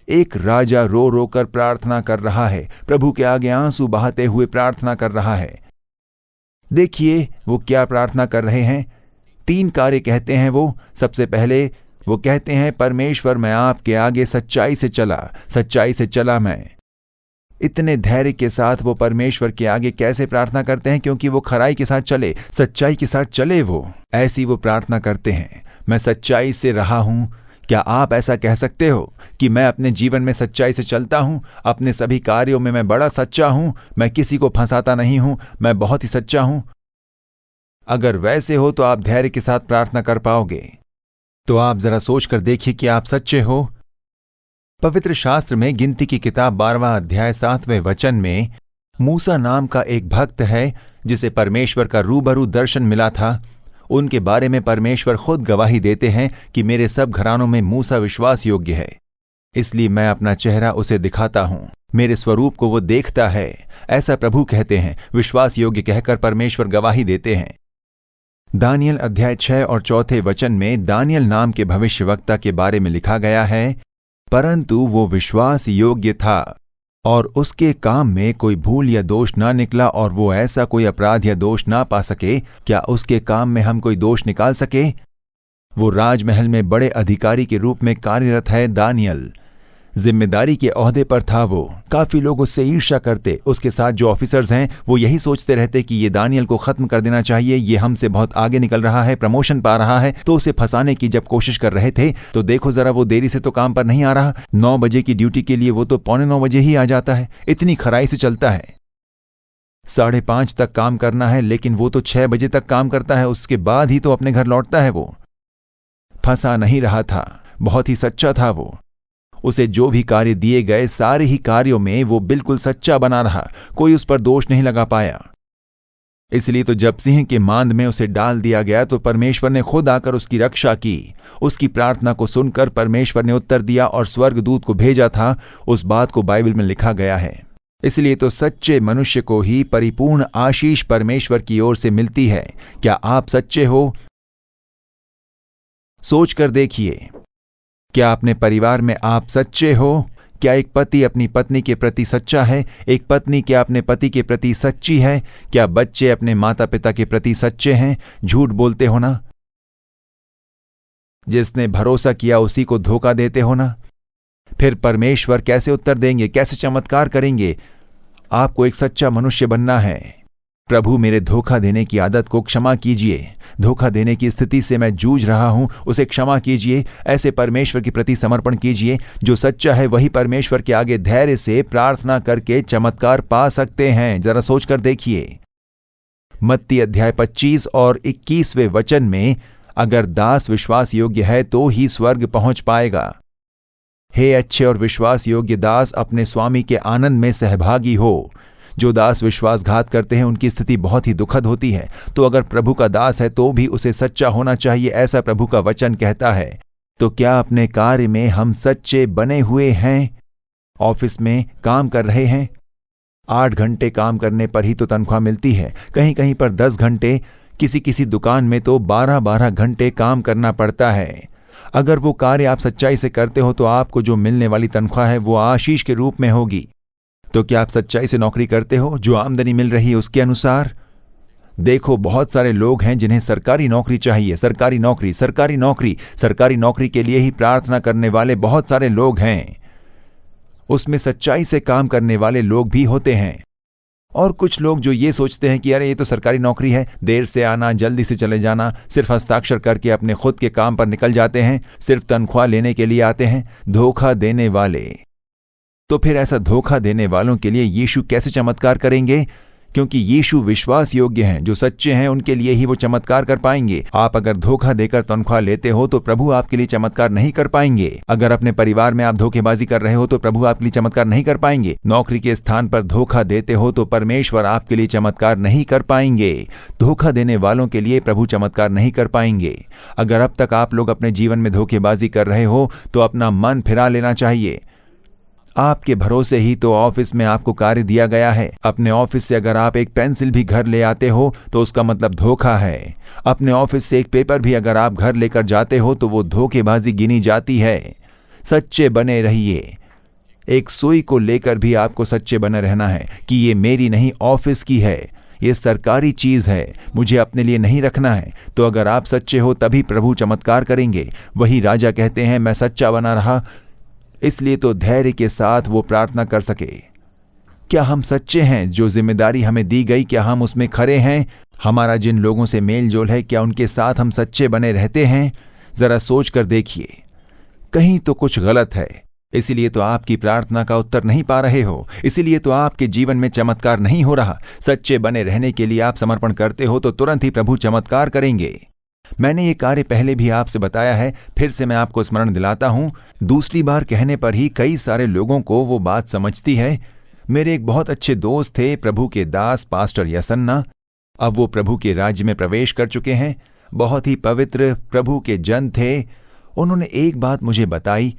एक राजा रो रो कर प्रार्थना कर रहा है, प्रभु के आगे आंसू बहाते हुए प्रार्थना कर रहा है। देखिए वो क्या प्रार्थना कर रहे हैं। 3 कार्य कहते हैं वो। सबसे पहले वो कहते हैं, परमेश्वर मैं आपके आगे सच्चाई से चला मैं। इतने धैर्य के साथ वो परमेश्वर के आगे कैसे प्रार्थना करते हैं? क्योंकि वो खराई के साथ चले, सच्चाई के साथ चले। वो ऐसी वो प्रार्थना करते हैं, मैं सच्चाई से रहा हूं। क्या आप ऐसा कह सकते हो कि मैं अपने जीवन में सच्चाई से चलता हूं, अपने सभी कार्यों में मैं बड़ा सच्चा हूं, मैं किसी को फंसाता नहीं हूं, मैं बहुत ही सच्चा हूं? अगर वैसे हो तो आप धैर्य के साथ प्रार्थना कर पाओगे। तो आप जरा सोच कर देखिए कि आप सच्चे हो। पवित्र शास्त्र में गिनती की किताब 12वां अध्याय 7वें वचन में मूसा नाम का एक भक्त है जिसे परमेश्वर का रूबरू दर्शन मिला था। उनके बारे में परमेश्वर खुद गवाही देते हैं कि मेरे सब घरानों में मूसा विश्वास योग्य है, इसलिए मैं अपना चेहरा उसे दिखाता हूं, मेरे स्वरूप को वो देखता है। ऐसा प्रभु कहते हैं, विश्वास योग्य कहकर परमेश्वर गवाही देते हैं। दानियल अध्याय 6 और 4 वचन में दानियल नाम के भविष्यवक्ता के बारे में लिखा गया है, परंतु वो विश्वास योग्य था और उसके काम में कोई भूल या दोष ना निकला, और वो ऐसा कोई अपराध या दोष ना पा सके। क्या उसके काम में हम कोई दोष निकाल सके? वो राजमहल में बड़े अधिकारी के रूप में कार्यरत है। दानियल जिम्मेदारी के ओहदे पर था। वो काफी लोग उससे ईर्ष्या करते। उसके साथ जो ऑफिसर्स हैं वो यही सोचते रहते कि ये दानियल को खत्म कर देना चाहिए, ये हमसे बहुत आगे निकल रहा है, प्रमोशन पा रहा है। तो उसे फंसाने की जब कोशिश कर रहे थे तो देखो जरा, वो देरी से तो काम पर नहीं आ रहा। 9 बजे की ड्यूटी के लिए वो तो 8:45 बजे ही आ जाता है। इतनी खराई से चलता है। 5:30 तक काम करना है, लेकिन वो तो 6 बजे तक काम करता है, उसके बाद ही तो अपने घर लौटता है। वो फंसा नहीं रहा था, बहुत ही सच्चा था वो। उसे जो भी कार्य दिए गए सारे ही कार्यों में वो बिल्कुल सच्चा बना रहा, कोई उस पर दोष नहीं लगा पाया। इसलिए तो जब सिंह के मांद में उसे डाल दिया गया तो परमेश्वर ने खुद आकर उसकी रक्षा की। उसकी प्रार्थना को सुनकर परमेश्वर ने उत्तर दिया और स्वर्गदूत को भेजा था। उस बात को बाइबल में लिखा गया है। इसलिए तो सच्चे मनुष्य को ही परिपूर्ण आशीष परमेश्वर की ओर से मिलती है। क्या आप सच्चे हो? सोच कर देखिए, क्या अपने परिवार में आप सच्चे हो? क्या एक पति अपनी पत्नी के प्रति सच्चा है? एक पत्नी क्या अपने पति के प्रति सच्ची है? क्या बच्चे अपने माता पिता के प्रति सच्चे हैं? झूठ बोलते हो ना? जिसने भरोसा किया उसी को धोखा देते हो ना? फिर परमेश्वर कैसे उत्तर देंगे? कैसे चमत्कार करेंगे? आपको एक सच्चा मनुष्य बनना है। प्रभु, मेरे धोखा देने की आदत को क्षमा कीजिए। धोखा देने की स्थिति से मैं जूझ रहा हूं, उसे क्षमा कीजिए। ऐसे परमेश्वर के प्रति समर्पण कीजिए। जो सच्चा है वही परमेश्वर के आगे धैर्य से प्रार्थना करके चमत्कार पा सकते हैं। जरा सोचकर देखिए, मत्ती अध्याय 25 और 21वें वचन में, अगर दास विश्वास योग्य है तो ही स्वर्ग पहुंच पाएगा। हे अच्छे और विश्वास योग्य दास, अपने स्वामी के आनंद में सहभागी हो। जो दास विश्वासघात करते हैं उनकी स्थिति बहुत ही दुखद होती है। तो अगर प्रभु का दास है तो भी उसे सच्चा होना चाहिए, ऐसा प्रभु का वचन कहता है। तो क्या अपने कार्य में हम सच्चे बने हुए हैं? ऑफिस में काम कर रहे हैं, 8 घंटे काम करने पर ही तो तनख्वाह मिलती है। कहीं कहीं पर 10 घंटे, किसी दुकान में तो 12-12 घंटे काम करना पड़ता है। अगर वो कार्य आप सच्चाई से करते हो तो आपको जो मिलने वाली तनख्वाह है वो आशीष के रूप में होगी। तो क्या आप सच्चाई से नौकरी करते हो? जो आमदनी मिल रही है उसके अनुसार? देखो, बहुत सारे लोग हैं जिन्हें सरकारी नौकरी चाहिए। सरकारी नौकरी, सरकारी नौकरी, सरकारी नौकरी के लिए ही प्रार्थना करने वाले बहुत सारे लोग हैं। उसमें सच्चाई से काम करने वाले लोग भी होते हैं। और कुछ लोग जो ये सोचते हैं कि अरे ये तो सरकारी नौकरी है, देर से आना, जल्दी से चले जाना, सिर्फ हस्ताक्षर करके अपने खुद के काम पर निकल जाते हैं, सिर्फ तनख्वाह लेने के लिए आते हैं। धोखा देने वाले। तो फिर ऐसा धोखा देने वालों के लिए यीशु कैसे चमत्कार करेंगे? क्योंकि यीशु विश्वास योग्य हैं। जो सच्चे हैं उनके लिए ही वो चमत्कार कर पाएंगे। आप अगर धोखा देकर तनख्वाह लेते हो तो प्रभु आपके लिए चमत्कार नहीं कर पाएंगे। अगर अपने परिवार में आप धोखेबाजी कर रहे हो तो प्रभु आपके लिए चमत्कार नहीं कर पाएंगे। नौकरी के स्थान पर धोखा देते हो तो परमेश्वर आपके लिए चमत्कार नहीं कर पाएंगे। धोखा देने वालों के लिए प्रभु चमत्कार नहीं कर पाएंगे। अगर अब तक आप लोग अपने जीवन में धोखेबाजी कर रहे हो तो अपना मन फिरा लेना चाहिए। आपके भरोसे ही तो ऑफिस में आपको कार्य दिया गया है। अपने ऑफिस से अगर आप एक पेंसिल भी घर ले आते हो तो उसका मतलब धोखा है। अपने ऑफिस से एक पेपर भी अगर आप घर लेकर जाते हो तो वो धोखेबाजी गिनी जाती है। सच्चे बने रहिए। एक सुई को लेकर भी आपको सच्चे बने रहना है कि ये मेरी नहीं, ऑफिस की है, ये सरकारी चीज है, मुझे अपने लिए नहीं रखना है। तो अगर आप सच्चे हो तभी प्रभु चमत्कार करेंगे। वही राजा कहते हैं, मैं सच्चा बना रहा, इसलिए तो धैर्य के साथ वो प्रार्थना कर सके। क्या हम सच्चे हैं? जो जिम्मेदारी हमें दी गई, क्या हम उसमें खरे हैं? हमारा जिन लोगों से मेल जोल है, क्या उनके साथ हम सच्चे बने रहते हैं? जरा सोच कर देखिए, कहीं तो कुछ गलत है। इसीलिए तो आपकी प्रार्थना का उत्तर नहीं पा रहे हो। इसीलिए तो आपके जीवन में चमत्कार नहीं हो रहा। सच्चे बने रहने के लिए आप समर्पण करते हो तो तुरंत ही प्रभु चमत्कार करेंगे। मैंने ये कार्य पहले भी आपसे बताया है, फिर से मैं आपको स्मरण दिलाता हूं। दूसरी बार कहने पर ही कई सारे लोगों को वो बात समझती है। मेरे एक बहुत अच्छे दोस्त थे, प्रभु के दास पास्टर यसन्ना। अब वो प्रभु के राज्य में प्रवेश कर चुके हैं। बहुत ही पवित्र प्रभु के जन थे। उन्होंने एक बात मुझे बताई।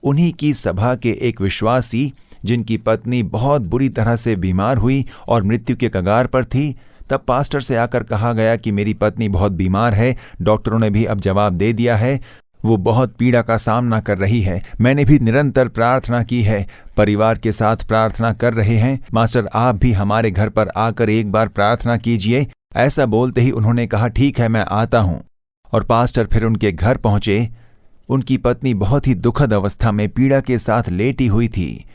उन्हीं की सभा के एक विश्वासी जिनकी पत्नी बहुत बुरी तरह से बीमार हुई और मृत्यु के कगार पर थी, तब पास्टर से आकर कहा गया कि मेरी पत्नी बहुत बीमार है। डॉक्टरों ने भी अब जवाब दे दिया है, वो बहुत पीड़ा का सामना कर रही है। मैंने भी निरंतर प्रार्थना की है, परिवार के साथ प्रार्थना कर रहे हैं। मास्टर, आप भी हमारे घर पर आकर एक बार प्रार्थना कीजिए। ऐसा बोलते ही उन्होंने कहा, ठीक है, मैं आता हूं। और पास्टर फिर उनके घर पहुंचे। उनकी पत्नी बहुत ही दुखद अवस्था में पीड़ा के साथ लेटी हुई थी।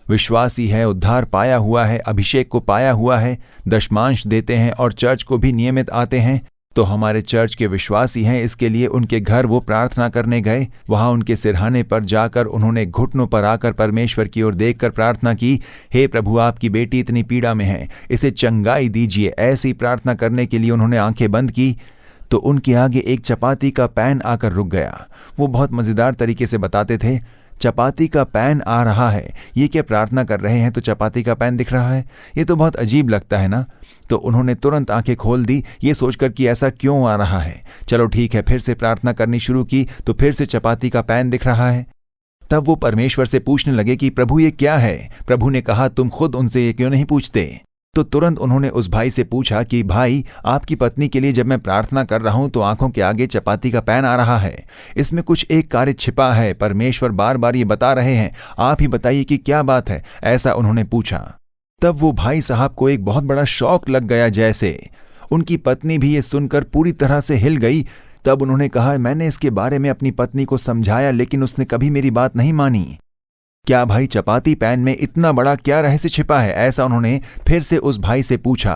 विश्वासी है, उद्धार पाया हुआ है, अभिषेक को पाया हुआ है, दशमांश देते हैं और चर्च को भी नियमित आते हैं। तो हमारे चर्च के विश्वासी हैं, इसके लिए उनके घर वो प्रार्थना करने गए। वहां उनके सिरहाने पर जाकर उन्होंने घुटनों पर आकर परमेश्वर की ओर देखकर प्रार्थना की, हे प्रभु, आपकी बेटी इतनी पीड़ा में है, इसे चंगाई दीजिए। ऐसी प्रार्थना करने के लिए उन्होंने आंखें बंद की तो उनके आगे एक चपाती का पैन आकर रुक गया। वो बहुत मज़ेदार तरीके से बताते थे, चपाती का पैन आ रहा है। ये क्या प्रार्थना कर रहे हैं तो चपाती का पैन दिख रहा है? ये तो बहुत अजीब लगता है ना। तो उन्होंने तुरंत आंखें खोल दी, ये सोचकर कि ऐसा क्यों आ रहा है। चलो ठीक है, फिर से प्रार्थना करनी शुरू की तो फिर से चपाती का पैन दिख रहा है। तब वो परमेश्वर से पूछने लगे कि प्रभु ये क्या है? प्रभु ने कहा तुम खुद उनसे ये क्यों नहीं पूछते? तो तुरंत उन्होंने उस भाई से पूछा कि भाई, आपकी पत्नी के लिए जब मैं प्रार्थना कर रहा हूं तो आंखों के आगे चपाती का पैन आ रहा है। इसमें कुछ एक कार्य छिपा है। परमेश्वर बार बार ये बता रहे हैं, आप ही बताइए कि क्या बात है, ऐसा उन्होंने पूछा। तब वो भाई साहब को एक बहुत बड़ा शौक लग गया जैसे। उनकी पत्नी भी ये सुनकर पूरी तरह से हिल गई। तब उन्होंने कहा, मैंने इसके बारे में अपनी पत्नी को समझाया लेकिन उसने कभी मेरी बात नहीं मानी। क्या भाई, चपाती पैन में इतना बड़ा क्या रहस्य छिपा है? ऐसा उन्होंने फिर से उस भाई से पूछा।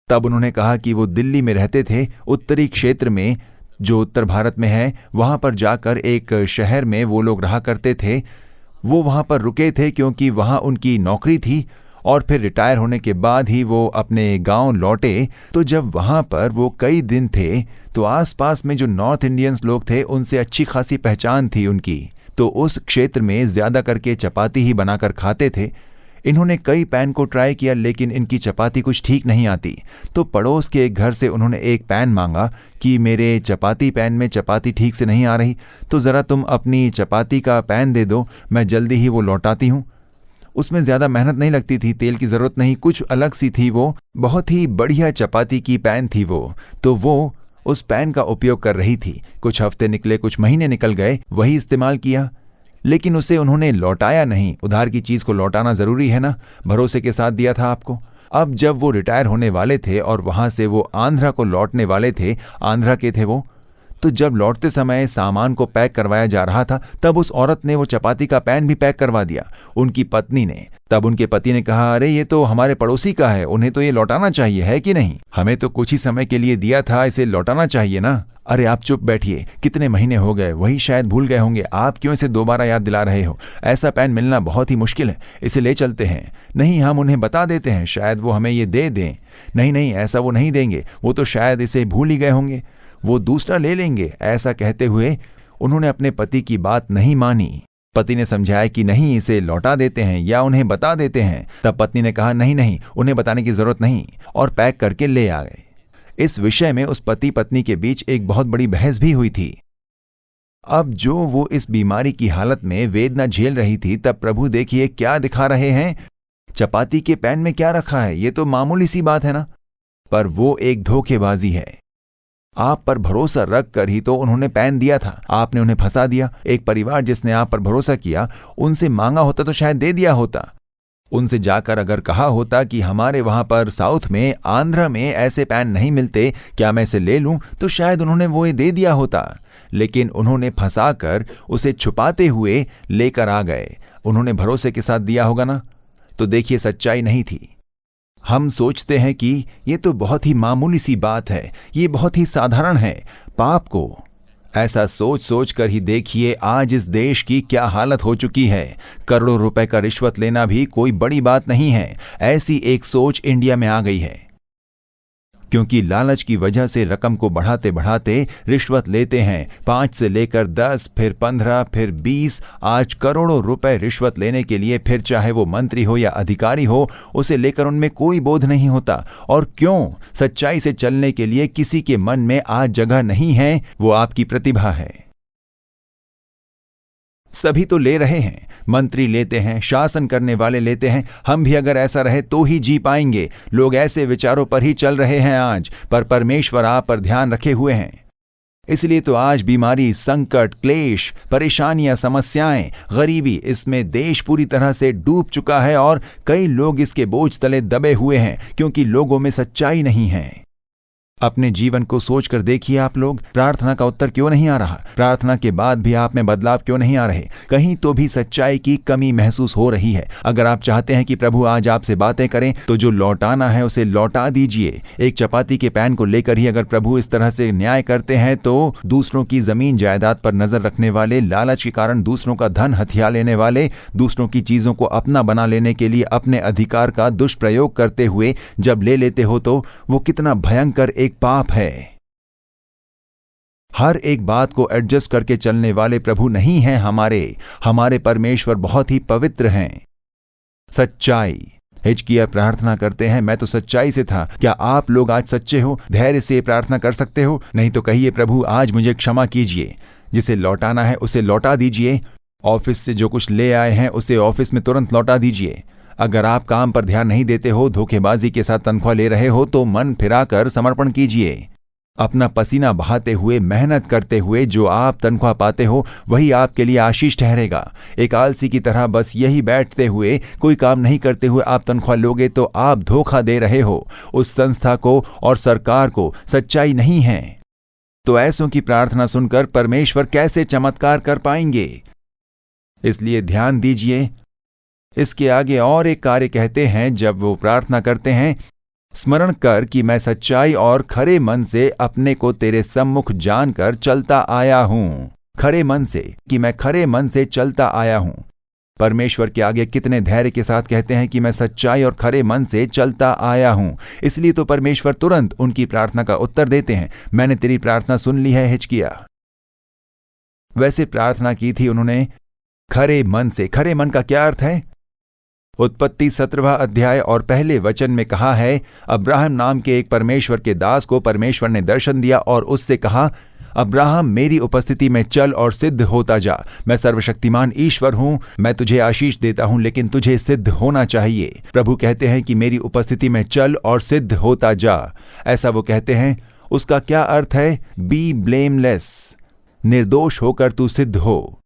तब उन्होंने कहा कि वो दिल्ली में रहते थे, उत्तरी क्षेत्र में जो उत्तर भारत में है, वहां पर जाकर एक शहर में वो लोग रहा करते थे। वो वहां पर रुके थे क्योंकि वहां उनकी नौकरी थी और फिर रिटायर होने के बाद ही वो अपने गांव लौटे। तो जब वहां पर वो कई दिन थे तो आसपास में जो नॉर्थ इंडियंस लोग थे उनसे अच्छी खासी पहचान थी उनकी। तो उस क्षेत्र में ज्यादा करके चपाती ही बनाकर खाते थे। इन्होंने कई पैन को ट्राई किया लेकिन इनकी चपाती कुछ ठीक नहीं आती। तो पड़ोस के एक घर से उन्होंने एक पैन मांगा कि मेरे चपाती पैन में चपाती ठीक से नहीं आ रही, तो ज़रा तुम अपनी चपाती का पैन दे दो, मैं जल्दी ही वो लौटाती हूँ। उसमें ज़्यादा मेहनत नहीं लगती थी, तेल की ज़रूरत नहीं, कुछ अलग सी थी वो, बहुत ही बढ़िया चपाती की पैन थी वो। तो वो उस पैन का उपयोग कर रही थी। कुछ हफ्ते निकले, कुछ महीने निकल गए, वही इस्तेमाल किया, लेकिन उसे उन्होंने लौटाया नहीं। उधार की चीज़ को लौटाना ज़रूरी है ना, भरोसे के साथ दिया था आपको। अब जब वो रिटायर होने वाले थे और वहाँ से वो आंध्रा को लौटने वाले थे, आंध्रा के थे वो, तो जब लौटते समय सामान को पैक करवाया जा रहा था तब उस औरत ने वो चपाती का पैन भी पैक करवा दिया, उनकी पत्नी ने। तब उनके पति ने कहा, अरे ये तो हमारे पड़ोसी का है, उन्हें तो ये लौटाना चाहिए, है कि नहीं? हमें तो कुछ ही समय के लिए दिया था, इसे लौटाना चाहिए ना। अरे आप चुप बैठिए, कितने महीने हो गए, वही शायद भूल गए होंगे, आप क्यों इसे दोबारा याद दिला रहे हो? ऐसा पैन मिलना बहुत ही मुश्किल है, इसे ले चलते हैं। नहीं, हम उन्हें बता देते हैं, शायद वो हमें ये दे दें। नहीं नहीं, ऐसा वो नहीं देंगे, वो तो शायद इसे भूल ही गए होंगे, वो दूसरा ले लेंगे। ऐसा कहते हुए उन्होंने अपने पति की बात नहीं मानी। पति ने समझाया कि नहीं, इसे लौटा देते हैं या उन्हें बता देते हैं। तब पत्नी ने कहा, नहीं नहीं, उन्हें बताने की जरूरत नहीं, और पैक करके ले आ गए। इस विषय में उस पति पत्नी के बीच एक बहुत बड़ी बहस भी हुई थी। अब जो वो इस बीमारी की हालत में वेदना झेल रही थी, तब प्रभु देखिए क्या दिखा रहे हैं, चपाती के पैन में क्या रखा है, ये तो मामूली सी बात है ना, पर वो एक धोखेबाजी है। आप पर भरोसा रख कर ही तो उन्होंने पैन दिया था, आपने उन्हें फंसा दिया। एक परिवार जिसने आप पर भरोसा किया, उनसे मांगा होता तो शायद दे दिया होता। उनसे जाकर अगर कहा होता कि हमारे वहां पर साउथ में, आंध्रा में ऐसे पैन नहीं मिलते, क्या मैं इसे ले लूं, तो शायद उन्होंने वो दे दिया होता। लेकिन उन्होंने फंसाकर उसे छुपाते हुए लेकर आ गए। उन्होंने भरोसे के साथ दिया होगा ना। तो देखिए, सच्चाई नहीं थी। हम सोचते हैं कि ये तो बहुत ही मामूली सी बात है, ये बहुत ही साधारण है, पाप को। ऐसा सोच सोच कर ही देखिए आज इस देश की क्या हालत हो चुकी है। करोड़ों रुपए का रिश्वत लेना भी कोई बड़ी बात नहीं है, ऐसी एक सोच इंडिया में आ गई है। क्योंकि लालच की वजह से रकम को बढ़ाते बढ़ाते रिश्वत लेते हैं, 5 से लेकर 10, फिर 15, फिर 20, आज करोड़ों रुपए रिश्वत लेने के लिए, फिर चाहे वो मंत्री हो या अधिकारी हो, उसे लेकर उनमें कोई बोध नहीं होता। और क्यों? सच्चाई से चलने के लिए किसी के मन में आज जगह नहीं है, वो आपकी प्रतिभा है। सभी तो ले रहे हैं, मंत्री लेते हैं, शासन करने वाले लेते हैं। हम भी अगर ऐसा रहे तो ही जी पाएंगे। लोग ऐसे विचारों पर ही चल रहे हैं आज, पर परमेश्वर आप पर ध्यान रखे हुए हैं। इसलिए तो आज बीमारी, संकट, क्लेश, परेशानियां, समस्याएं, गरीबी, इसमें देश पूरी तरह से डूब चुका है और कई लोग इसके बोझ तले दबे हुए हैं, क्योंकि लोगों में सच्चाई नहीं है। अपने जीवन को सोच कर देखिए, आप लोग, प्रार्थना का उत्तर क्यों नहीं आ रहा? प्रार्थना के बाद भी आप में बदलाव क्यों नहीं आ रहे? कहीं तो भी सच्चाई की कमी महसूस हो रही है। अगर आप चाहते हैं कि प्रभु आज आपसे बातें करें, तो जो लौटाना है उसे लौटा दीजिए। एक चपाती के पैन को लेकर ही अगर प्रभु इस तरह से न्याय करते हैं, तो दूसरों की जमीन जायदाद पर नजर रखने वाले, लालच के कारण दूसरों का धन हथिया लेने वाले, दूसरों की चीजों को अपना बना लेने के लिए अपने अधिकार का दुष्प्रयोग करते हुए जब ले लेते हो, तो वो कितना भयंकर एक पाप है। हर एक बात को एडजस्ट करके चलने वाले प्रभु नहीं हैं हमारे परमेश्वर बहुत ही पवित्र हैं। सच्चाई। हिजकिय्याह प्रार्थना करते हैं, मैं तो सच्चाई से था। क्या आप लोग आज सच्चे हो? धैर्य से प्रार्थना कर सकते हो? नहीं तो कहिए, प्रभु आज मुझे क्षमा कीजिए, जिसे लौटाना है उसे लौटा दीजिए। ऑफिस से जो कुछ ले आए हैं उसे ऑफिस में तुरंत लौटा दीजिए। अगर आप काम पर ध्यान नहीं देते हो, धोखेबाजी के साथ तनख्वाह ले रहे हो, तो मन फिराकर समर्पण कीजिए। अपना पसीना बहाते हुए, मेहनत करते हुए जो आप तनख्वाह पाते हो वही आपके लिए आशीष ठहरेगा। एक आलसी की तरह बस यही बैठते हुए, कोई काम नहीं करते हुए आप तनख्वाह लोगे तो आप धोखा दे रहे हो उस संस्था को और सरकार को। सच्चाई नहीं है। तो ऐसों की प्रार्थना सुनकर परमेश्वर कैसे चमत्कार कर पाएंगे? इसलिए ध्यान दीजिए। इसके आगे और एक कार्य कहते हैं जब वो प्रार्थना करते हैं, स्मरण कर कि मैं सच्चाई और खरे मन से अपने को तेरे सम्मुख जानकर चलता आया हूं। खरे मन से, कि मैं खरे मन से चलता आया हूं। परमेश्वर के आगे कितने धैर्य के साथ कहते हैं कि मैं सच्चाई और खरे मन से चलता आया हूं। इसलिए तो परमेश्वर तुरंत उनकी प्रार्थना का उत्तर देते हैं, मैंने तेरी प्रार्थना सुन ली है हिजकिय्याह। वैसे प्रार्थना की थी उन्होंने खरे मन से। खरे मन का क्या अर्थ है? उत्पत्ति 17वां अध्याय और पहले वचन में कहा है, अब्राहम नाम के एक परमेश्वर के दास को परमेश्वर ने दर्शन दिया और उससे कहा, अब्राहम मेरी उपस्थिति में चल और सिद्ध होता जा। मैं सर्वशक्तिमान ईश्वर हूं, मैं तुझे आशीष देता हूं, लेकिन तुझे सिद्ध होना चाहिए। प्रभु कहते हैं कि मेरी उपस्थिति में चल और सिद्ध होता जा। ऐसा वो कहते हैं। उसका क्या अर्थ है? बी ब्लेमलेस, निर्दोष होकर तू सिद्ध हो।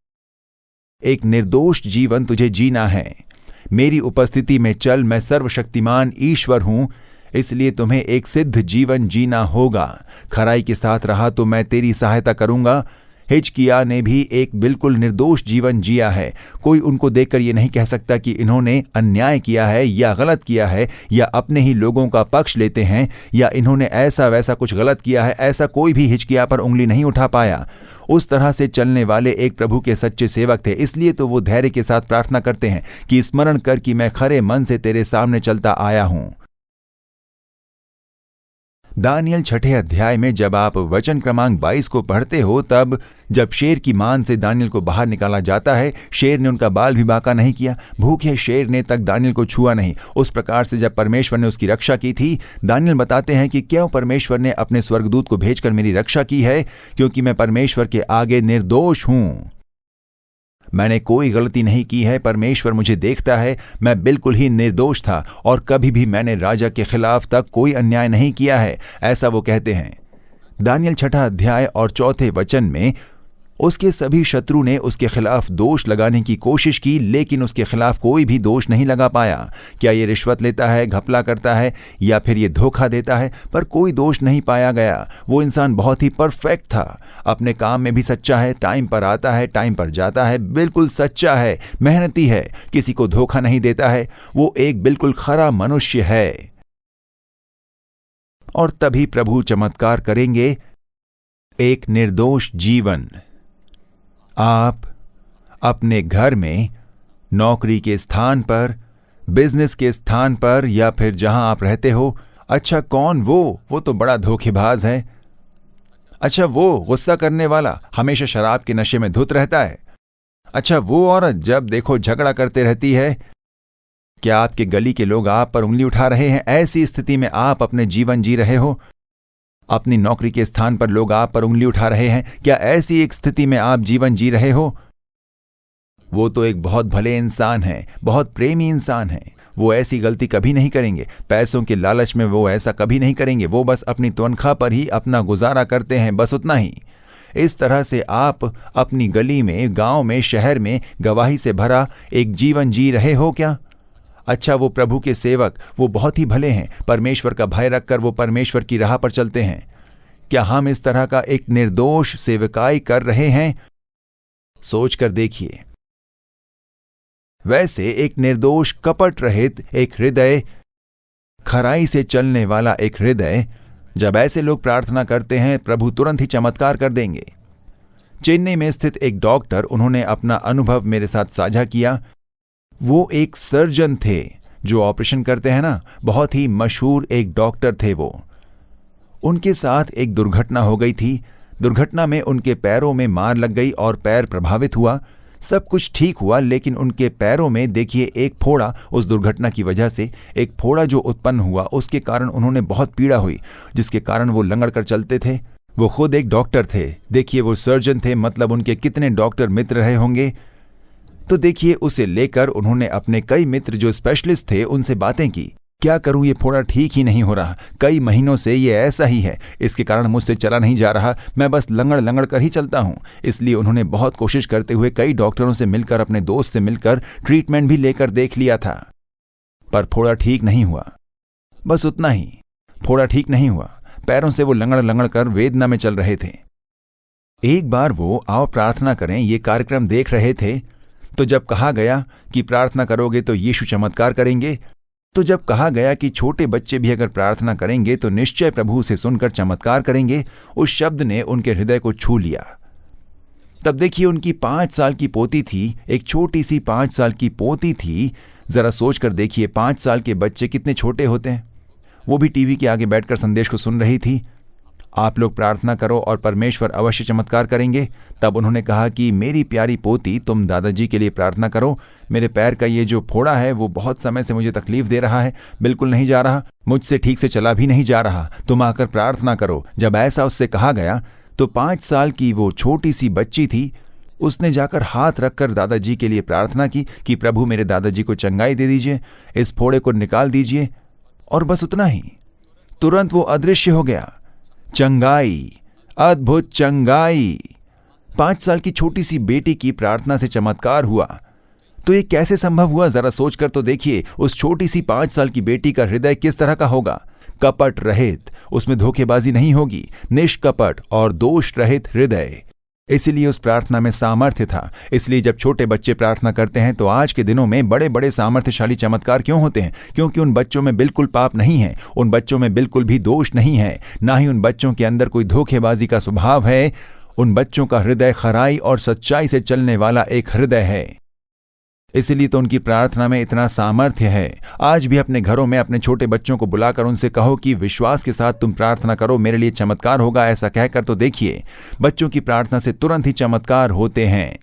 एक निर्दोष जीवन तुझे जीना है। मेरी उपस्थिति में चल, मैं सर्वशक्तिमान ईश्वर हूं, इसलिए तुम्हें एक सिद्ध जीवन जीना होगा। खराई के साथ रहा तो मैं तेरी सहायता करूंगा। हिजकिय्याह ने भी एक बिल्कुल निर्दोष जीवन जिया है। कोई उनको देखकर ये नहीं कह सकता कि इन्होंने अन्याय किया है या गलत किया है या अपने ही लोगों का पक्ष लेते हैं या इन्होंने ऐसा वैसा कुछ गलत किया है। ऐसा कोई भी हिजकिय्याह पर उंगली नहीं उठा पाया। उस तरह से चलने वाले एक प्रभु के सच्चे सेवक थे। इसलिए तो वो धैर्य के साथ प्रार्थना करते हैं कि स्मरण कर कि मैं खरे मन से तेरे सामने चलता आया हूं। दानियल 6ठे अध्याय में जब आप वचन क्रमांक 22 को पढ़ते हो, तब जब शेर की मान से दानियल को बाहर निकाला जाता है, शेर ने उनका बाल भी बांका नहीं किया। भूखे शेर ने तक दानियल को छुआ नहीं। उस प्रकार से जब परमेश्वर ने उसकी रक्षा की थी, दानियल बताते हैं कि क्यों परमेश्वर ने अपने स्वर्गदूत को भेजकर मेरी रक्षा की है, क्योंकि मैं परमेश्वर के आगे निर्दोष हूं। मैंने कोई गलती नहीं की है। परमेश्वर मुझे देखता है। मैं बिल्कुल ही निर्दोष था और कभी भी मैंने राजा के खिलाफ तक कोई अन्याय नहीं किया है, ऐसा वो कहते हैं। दानियल 6ठा अध्याय और 4थे वचन में उसके सभी शत्रु ने उसके खिलाफ दोष लगाने की कोशिश की, लेकिन उसके खिलाफ कोई भी दोष नहीं लगा पाया। क्या ये रिश्वत लेता है, घपला करता है या फिर ये धोखा देता है? पर कोई दोष नहीं पाया गया। वो इंसान बहुत ही परफेक्ट था। अपने काम में भी सच्चा है, टाइम पर आता है, टाइम पर जाता है, बिल्कुल सच्चा है, मेहनती है, किसी को धोखा नहीं देता है। वो एक बिल्कुल खरा मनुष्य है। और तभी प्रभु चमत्कार करेंगे। एक निर्दोष जीवन। आप अपने घर में, नौकरी के स्थान पर, बिजनेस के स्थान पर या फिर जहां आप रहते हो, अच्छा कौन वो तो बड़ा धोखेबाज है। अच्छा वो गुस्सा करने वाला हमेशा शराब के नशे में धुत रहता है। अच्छा वो औरत जब देखो झगड़ा करते रहती है। क्या आपके गली के लोग आप पर उंगली उठा रहे हैं? ऐसी स्थिति में आप अपने जीवन जी रहे हो? अपनी नौकरी के स्थान पर लोग आप पर उंगली उठा रहे हैं। क्या ऐसी एक स्थिति में आप जीवन जी रहे हो? वो तो एक बहुत भले इंसान है, बहुत प्रेमी इंसान है। वो ऐसी गलती कभी नहीं करेंगे। पैसों के लालच में वो ऐसा कभी नहीं करेंगे। वो बस अपनी तनख्वाह पर ही अपना गुजारा करते हैं, बस उतना ही। इस तरह से आप अपनी गली में, गांव में, शहर में गवाही से भरा एक जीवन जी रहे हो क्या? अच्छा वो प्रभु के सेवक, वो बहुत ही भले हैं। परमेश्वर का भय रखकर वो परमेश्वर की राह पर चलते हैं। क्या हम इस तरह का एक निर्दोष सेवकाई कर रहे हैं? सोच कर देखिए। वैसे एक निर्दोष, कपट रहित एक हृदय, खराई से चलने वाला एक हृदय, जब ऐसे लोग प्रार्थना करते हैं, प्रभु तुरंत ही चमत्कार कर देंगे। चेन्नई में स्थित एक डॉक्टर, उन्होंने अपना अनुभव मेरे साथ साझा किया। वो एक सर्जन थे जो ऑपरेशन करते हैं ना, बहुत ही मशहूर एक डॉक्टर थे वो। उनके साथ एक दुर्घटना हो गई थी। दुर्घटना में उनके पैरों में मार लग गई और पैर प्रभावित हुआ। सब कुछ ठीक हुआ, लेकिन उनके पैरों में देखिए एक फोड़ा, उस दुर्घटना की वजह से एक फोड़ा जो उत्पन्न हुआ, उसके कारण उन्होंने बहुत पीड़ा हुई, जिसके कारण वो लंगड़ कर चलते थे। वो खुद एक डॉक्टर थे, देखिए वो सर्जन थे, मतलब उनके कितने डॉक्टर मित्र रहे होंगे। तो देखिए उसे लेकर उन्होंने अपने कई मित्र जो स्पेशलिस्ट थे उनसे बातें की, क्या करूं, ये फोड़ा ठीक ही नहीं हो रहा, कई महीनों से ये ऐसा ही है, इसके कारण मुझसे चला नहीं जा रहा, मैं बस लंगड़ लंगड़ कर ही चलता हूं। इसलिए उन्होंने बहुत कोशिश करते हुए कई डॉक्टरों से मिलकर, अपने दोस्त से मिलकर ट्रीटमेंट भी लेकर देख लिया था, पर फोड़ा ठीक नहीं हुआ। बस उतना ही, फोड़ा ठीक नहीं हुआ। पैरों से वो लंगड़ लंगड़ कर वेदना में चल रहे थे। एक बार वो आओ प्रार्थना करें ये कार्यक्रम देख रहे थे, तो जब कहा गया कि प्रार्थना करोगे तो यीशु चमत्कार करेंगे, तो जब कहा गया कि छोटे बच्चे भी अगर प्रार्थना करेंगे तो निश्चय प्रभु उसे सुनकर चमत्कार करेंगे, उस शब्द ने उनके हृदय को छू लिया। तब देखिए उनकी 5 साल की पोती थी, एक छोटी सी 5 साल की पोती थी। जरा सोच कर देखिए 5 साल के बच्चे कितने छोटे होते हैं। वो भी टीवी के आगे बैठकर संदेश को सुन रही थी। आप लोग प्रार्थना करो और परमेश्वर अवश्य चमत्कार करेंगे। तब उन्होंने कहा कि मेरी प्यारी पोती, तुम दादाजी के लिए प्रार्थना करो, मेरे पैर का ये जो फोड़ा है वो बहुत समय से मुझे तकलीफ दे रहा है, बिल्कुल नहीं जा रहा, मुझसे ठीक से चला भी नहीं जा रहा, तुम आकर प्रार्थना करो। जब ऐसा उससे कहा गया तो 5 साल की वो छोटी सी बच्ची थी, उसने जाकर हाथ रखकर दादाजी के लिए प्रार्थना की कि प्रभु मेरे दादाजी को चंगाई दे दीजिए, इस फोड़े को निकाल दीजिए। और बस उतना ही, तुरंत वो अदृश्य हो गया। चंगाई, अद्भुत चंगाई। 5 साल की छोटी सी बेटी की प्रार्थना से चमत्कार हुआ। तो ये कैसे संभव हुआ, जरा सोचकर तो देखिए। उस छोटी सी 5 साल की बेटी का हृदय किस तरह का होगा, कपट रहित, उसमें धोखेबाजी नहीं होगी, निष्कपट और दोष रहित हृदय। इसीलिए उस प्रार्थना में सामर्थ्य था। इसलिए जब छोटे बच्चे प्रार्थना करते हैं तो आज के दिनों में बड़े बड़े सामर्थ्यशाली चमत्कार क्यों होते हैं? क्योंकि उन बच्चों में बिल्कुल पाप नहीं है, उन बच्चों में बिल्कुल भी दोष नहीं है, ना ही उन बच्चों के अंदर कोई धोखेबाजी का स्वभाव है। उन बच्चों का हृदय खराई और सच्चाई से चलने वाला एक हृदय है। इसलिए तो उनकी प्रार्थना में इतना सामर्थ्य है। आज भी अपने घरों में अपने छोटे बच्चों को बुलाकर उनसे कहो कि विश्वास के साथ तुम प्रार्थना करो, मेरे लिए चमत्कार होगा। ऐसा कहकर तो देखिए, बच्चों की प्रार्थना से तुरंत ही चमत्कार होते हैं,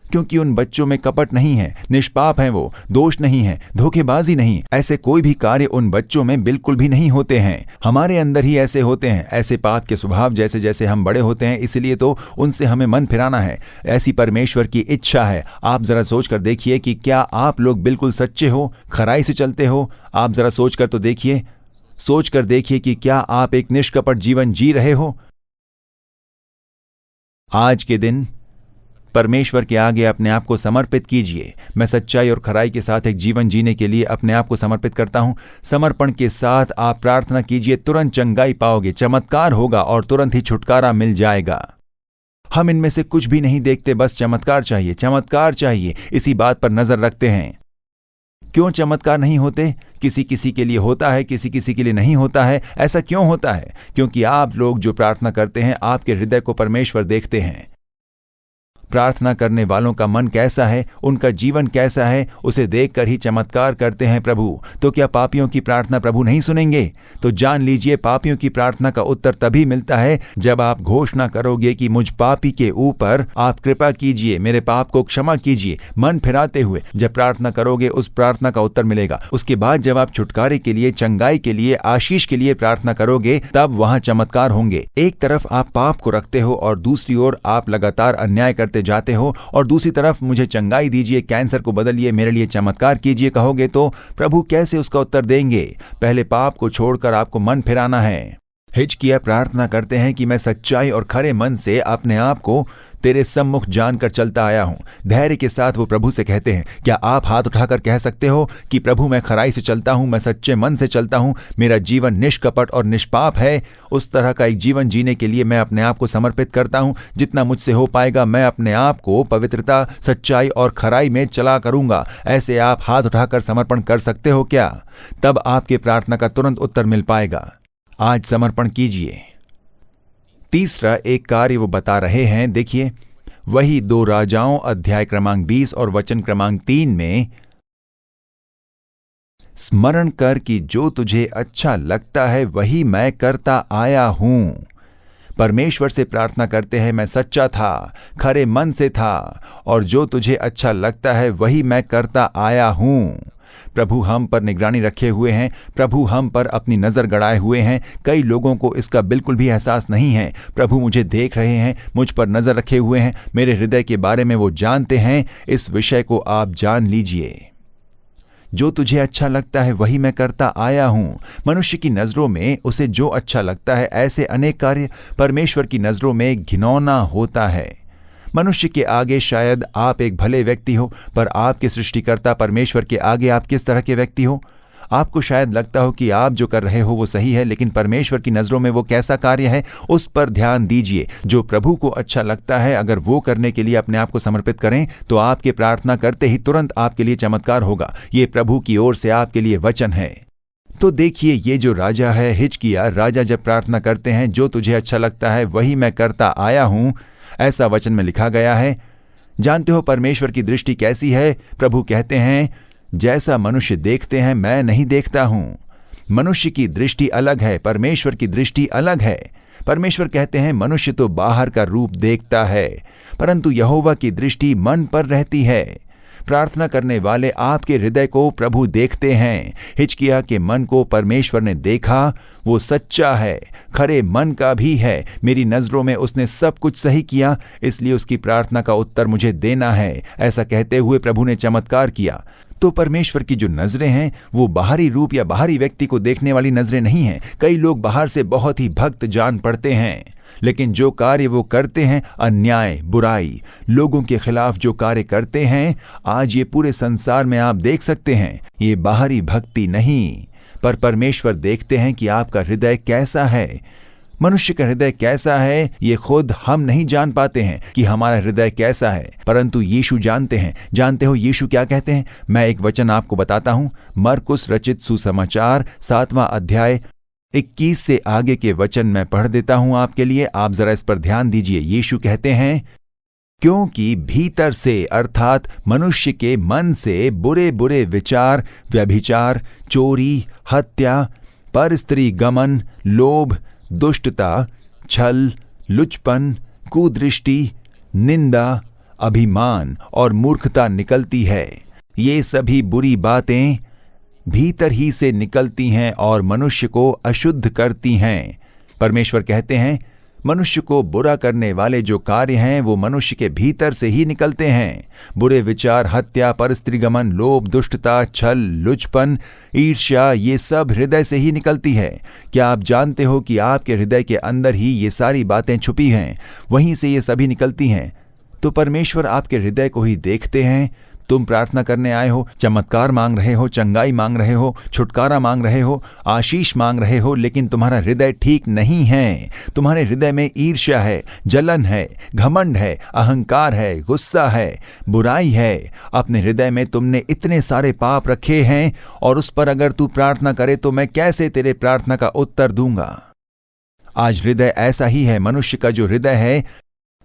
क्योंकि उन बच्चों में कपट नहीं है, निष्पाप हैं वो, दोष नहीं है, धोखेबाजी नहीं, ऐसे कोई भी कार्य उन बच्चों में बिल्कुल भी नहीं होते हैं। हमारे अंदर ही ऐसे होते हैं, ऐसे पाप के स्वभाव जैसे जैसे हम बड़े होते हैं। इसलिए तो उनसे हमें मन फिराना है, ऐसी परमेश्वर की इच्छा है। आप जरा सोच कर देखिए कि क्या आप लोग बिल्कुल सच्चे हो, खराई से चलते हो? आप जरा सोच कर तो देखिए, सोच कर देखिए कि क्या आप एक निष्कपट जीवन जी रहे हो? आज के दिन परमेश्वर के आगे अपने आप को समर्पित कीजिए। मैं सच्चाई और खराई के साथ एक जीवन जीने के लिए अपने आप को समर्पित करता हूं। समर्पण के साथ आप प्रार्थना कीजिए, तुरंत चंगाई पाओगे, चमत्कार होगा और तुरंत ही छुटकारा मिल जाएगा। हम इनमें से कुछ भी नहीं देखते, बस चमत्कार चाहिए, चमत्कार चाहिए, इसी बात पर नजर रखते हैं। क्यों चमत्कार नहीं होते? किसी किसी के लिए होता है, किसी किसी के लिए नहीं होता है। ऐसा क्यों होता है? क्योंकि आप लोग जो प्रार्थना करते हैं, आपके हृदय को परमेश्वर देखते हैं। प्रार्थना करने वालों का मन कैसा है, उनका जीवन कैसा है, उसे देखकर ही चमत्कार करते हैं प्रभु। तो क्या पापियों की प्रार्थना प्रभु नहीं सुनेंगे? तो जान लीजिए, पापियों की प्रार्थना का उत्तर तभी मिलता है जब आप घोषणा करोगे कि मुझ पापी के ऊपर आप कृपा कीजिए, मेरे पाप को क्षमा कीजिए। मन फिराते हुए जब प्रार्थना करोगे, उस प्रार्थना का उत्तर मिलेगा। उसके बाद जब आप छुटकारे के लिए, चंगाई के लिए, आशीष के लिए प्रार्थना करोगे, तब वहां चमत्कार होंगे। एक तरफ आप पाप को रखते हो और दूसरी ओर आप लगातार अन्याय करते जाते हो, और दूसरी तरफ मुझे चंगाई दीजिए, कैंसर को बदलिए, मेरे लिए चमत्कार कीजिए कहोगे तो प्रभु कैसे उसका उत्तर देंगे? पहले पाप को छोड़कर आपको मन फिराना है। हिचकिया प्रार्थना करते हैं कि मैं सच्चाई और खरे मन से अपने आप को तेरे सम्मुख जानकर चलता आया हूं। धैर्य के साथ वो प्रभु से कहते हैं। क्या आप हाथ उठाकर कह सकते हो कि प्रभु मैं खराई से चलता हूं, मैं सच्चे मन से चलता हूं, मेरा जीवन निष्कपट और निष्पाप है? उस तरह का एक जीवन जीने के लिए मैं अपने आप को समर्पित करता हूं। जितना मुझसे हो पाएगा मैं अपने आप को पवित्रता, सच्चाई और खराई में चला करूंगा। ऐसे आप हाथ उठाकर समर्पण कर सकते हो क्या? तब आपके प्रार्थना का तुरंत उत्तर मिल पाएगा। आज समर्पण कीजिए। तीसरा एक कार्य वो बता रहे हैं, देखिए वही 2 राजाओं अध्याय क्रमांक 20 और वचन क्रमांक 3 में, स्मरण कर कि जो तुझे अच्छा लगता है वही मैं करता आया हूं। परमेश्वर से प्रार्थना करते हैं, मैं सच्चा था, खरे मन से था, और जो तुझे अच्छा लगता है वही मैं करता आया हूँ। प्रभु हम पर निगरानी रखे हुए हैं, प्रभु हम पर अपनी नज़र गड़ाए हुए हैं। कई लोगों को इसका बिल्कुल भी एहसास नहीं है। प्रभु मुझे देख रहे हैं, मुझ पर नज़र रखे हुए हैं, मेरे हृदय के बारे में वो जानते हैं। इस विषय को आप जान लीजिए। जो तुझे अच्छा लगता है वही मैं करता आया हूँ। मनुष्य की नज़रों में उसे जो अच्छा लगता है ऐसे अनेक कार्य परमेश्वर की नज़रों में घिनौना होता है। मनुष्य के आगे शायद आप एक भले व्यक्ति हो, पर आपके सृष्टिकर्ता परमेश्वर के आगे आप किस तरह के व्यक्ति हो? आपको शायद लगता हो कि आप जो कर रहे हो वो सही है, लेकिन परमेश्वर की नज़रों में वो कैसा कार्य है, उस पर ध्यान दीजिए। जो प्रभु को अच्छा लगता है, अगर वो करने के लिए अपने आप को समर्पित करें तो आपके प्रार्थना करते ही तुरंत आपके लिए चमत्कार होगा। ये प्रभु की ओर से आपके लिए वचन है। तो देखिए, ये जो राजा है हिजकिय्याह, राजा जब प्रार्थना करते हैं, जो तुझे अच्छा लगता है वही मैं करता आया हूँ, ऐसा वचन में लिखा गया है। जानते हो परमेश्वर की दृष्टि कैसी है? प्रभु कहते हैं, जैसा मनुष्य देखते हैं मैं नहीं देखता हूं। मनुष्य की दृष्टि अलग है, परमेश्वर की दृष्टि अलग है। परमेश्वर कहते हैं, मनुष्य तो बाहर का रूप देखता है, परंतु यहोवा की दृष्टि मन पर रहती है। प्रार्थना करने वाले आपके हृदय को प्रभु देखते हैं। हिजकिय्याह के मन को परमेश्वर ने देखा, वो सच्चा है, खरे मन का भी है। मेरी नज़रों में उसने सब कुछ सही किया, इसलिए उसकी प्रार्थना का उत्तर मुझे देना है। ऐसा कहते हुए प्रभु ने चमत्कार किया। तो परमेश्वर की जो नज़रें हैं वो बाहरी रूप या बाहरी व्यक्ति को देखने वाली नज़रें नहीं हैं। कई लोग बाहर से बहुत ही भक्त जान पड़ते हैं, लेकिन जो कार्य वो करते हैं, अन्याय, बुराई, लोगों के खिलाफ जो कार्य करते हैं, आज ये पूरे संसार में आप देख सकते हैं। ये बाहरी भक्ति नहीं, पर परमेश्वर देखते हैं कि आपका हृदय कैसा है। मनुष्य का हृदय कैसा है ये खुद हम नहीं जान पाते हैं कि हमारा हृदय कैसा है, परंतु यीशु जानते हैं। जानते हो यीशु क्या कहते हैं? मैं एक वचन आपको बताता हूं। मरकुस रचित सुसमाचार 7वां अध्याय 21 से आगे के वचन मैं पढ़ देता हूं आपके लिए। आप जरा इस पर ध्यान दीजिए। यीशु कहते हैं, क्योंकि भीतर से अर्थात मनुष्य के मन से बुरे बुरे विचार, व्यभिचार, चोरी, हत्या, परस्त्री गमन, लोभ, दुष्टता, छल, लुचपन, कुदृष्टि, निंदा, अभिमान और मूर्खता निकलती है। ये सभी बुरी बातें भीतर ही से निकलती हैं और मनुष्य को अशुद्ध करती हैं। परमेश्वर कहते हैं, मनुष्य को बुरा करने वाले जो कार्य हैं वो मनुष्य के भीतर से ही निकलते हैं। बुरे विचार, हत्या, परस्त्रीगमन, लोभ, दुष्टता, छल, लुचपन, ईर्ष्या, ये सब हृदय से ही निकलती है। क्या आप जानते हो कि आपके हृदय के अंदर ही ये सारी बातें छुपी हैं? वहीं से ये सभी निकलती हैं। तो परमेश्वर आपके हृदय को ही देखते हैं। तुम प्रार्थना करने आए हो, चमत्कार मांग रहे हो, चंगाई मांग रहे हो, छुटकारा मांग रहे हो, आशीष मांग रहे हो, लेकिन तुम्हारा हृदय ठीक नहीं है। तुम्हारे हृदय में ईर्ष्या है, जलन है, घमंड है, अहंकार है, गुस्सा है, बुराई है। अपने हृदय में तुमने इतने सारे पाप रखे हैं और उस पर अगर तू प्रार्थना करे तो मैं कैसे तेरे प्रार्थना का उत्तर दूंगा? आज हृदय ऐसा ही है। मनुष्य का जो हृदय है,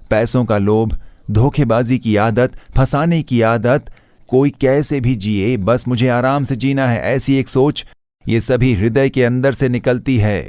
पैसों का लोभ, धोखेबाजी की आदत, फंसाने की आदत, कोई कैसे भी जिए, बस मुझे आराम से जीना है, ऐसी एक सोच, ये सभी हृदय के अंदर से निकलती है।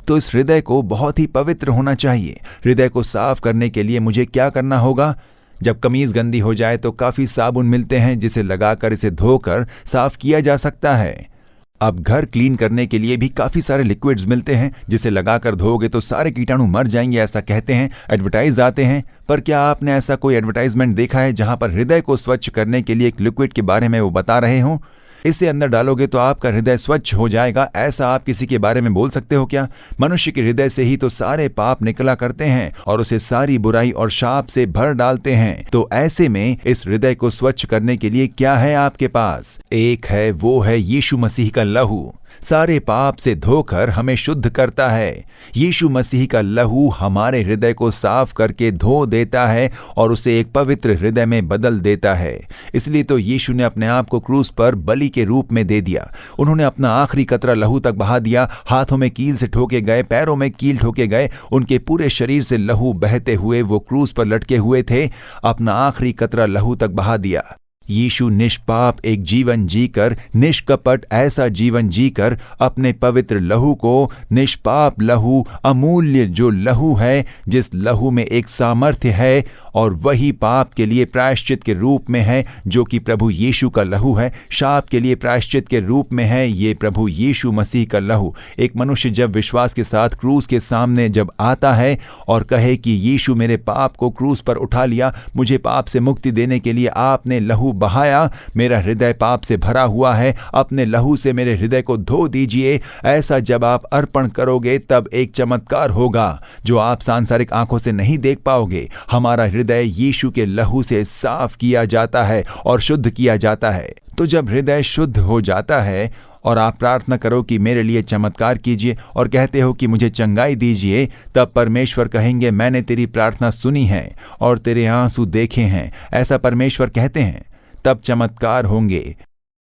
तो इस हृदय को बहुत ही पवित्र होना चाहिए। हृदय को साफ करने के लिए मुझे क्या करना होगा? जब कमीज गंदी हो जाए तो काफी साबुन मिलते हैं जिसे लगाकर इसे धोकर साफ किया जा सकता है। अब घर क्लीन करने के लिए भी काफी सारे लिक्विड्स मिलते हैं जिसे लगाकर धोगे तो सारे कीटाणु मर जाएंगे, ऐसा कहते हैं, एडवर्टाइज आते हैं। पर क्या आपने ऐसा कोई एडवर्टाइजमेंट देखा है जहां पर हृदय को स्वच्छ करने के लिए एक लिक्विड के बारे में वो बता रहे हों? इसे अंदर डालोगे तो आपका हृदय स्वच्छ हो जाएगा, ऐसा आप किसी के बारे में बोल सकते हो क्या? मनुष्य के हृदय से ही तो सारे पाप निकला करते हैं और उसे सारी बुराई और शाप से भर डालते हैं। तो ऐसे में इस हृदय को स्वच्छ करने के लिए क्या है आपके पास? एक है, वो है यीशु मसीह का लहू। सारे पाप से धोकर हमें शुद्ध करता है। यीशु मसीह का लहू हमारे हृदय को साफ करके धो देता है और उसे एक पवित्र हृदय में बदल देता है। इसलिए तो यीशु ने अपने आप को क्रूस पर बलि के रूप में दे दिया। उन्होंने अपना आखिरी कतरा लहू तक बहा दिया। हाथों में कील से ठोके गए, पैरों में कील ठोके गए, उनके पूरे शरीर से लहू बहते हुए वो क्रूस पर लटके हुए थे। अपना आखिरी कतरा लहू तक बहा दिया। यीशु निष्पाप एक जीवन जीकर, निष्कपट ऐसा जीवन जीकर अपने पवित्र लहू को, निष्पाप लहू, अमूल्य जो लहू है, जिस लहू में एक सामर्थ्य है और वही पाप के लिए प्रायश्चित के रूप में है, जो कि प्रभु यीशु का लहू है। शाप के लिए प्रायश्चित के रूप में है ये प्रभु यीशु मसीह का लहू। एक मनुष्य जब विश्वास के साथ क्रूस के सामने जब आता है और कहे कि यीशु मेरे पाप को क्रूस पर उठा लिया, मुझे पाप से मुक्ति देने के लिए आपने लहू बहाया, मेरा हृदय पाप से भरा हुआ है, अपने लहू से मेरे हृदय को धो दीजिए, ऐसा जब आप अर्पण करोगे तब एक चमत्कार होगा जो आप सांसारिक आंखों से नहीं देख पाओगे। हमारा हृदय यीशु के लहू से साफ किया जाता है और शुद्ध किया जाता है। तो जब हृदय शुद्ध हो जाता है और आप प्रार्थना करो कि मेरे लिए चमत्कार कीजिए और कहते हो कि मुझे चंगाई दीजिए, तब परमेश्वर कहेंगे मैंने तेरी प्रार्थना सुनी है और तेरे आंसू देखे हैं। ऐसा परमेश्वर कहते हैं, तब चमत्कार होंगे।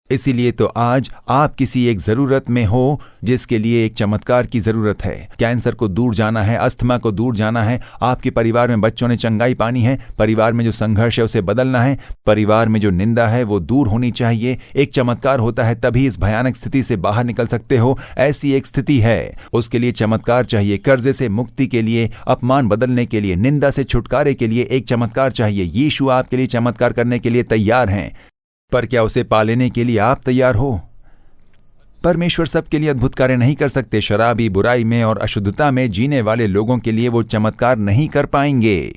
इसीलिए तो आज आप किसी एक ज़रूरत में हो जिसके लिए एक चमत्कार की ज़रूरत है। कैंसर को दूर जाना है, अस्थमा को दूर जाना है, आपके परिवार में बच्चों ने चंगाई पानी है, परिवार में जो संघर्ष है उसे बदलना है, परिवार में जो निंदा है वो दूर होनी चाहिए। एक चमत्कार होता है तभी इस भयानक स्थिति से बाहर निकल सकते हो। ऐसी एक स्थिति है, उसके लिए चमत्कार चाहिए। कर्जे से मुक्ति के लिए, अपमान बदलने के लिए, निंदा से छुटकारे के लिए एक चमत्कार चाहिए। यीशु आपके लिए चमत्कार करने के लिए तैयार हैं, पर क्या उसे पा लेने के लिए आप तैयार हो? परमेश्वर सबके लिए अद्भुत कार्य नहीं कर सकते। शराबी, बुराई में और अशुद्धता में जीने वाले लोगों के लिए वो चमत्कार नहीं कर पाएंगे।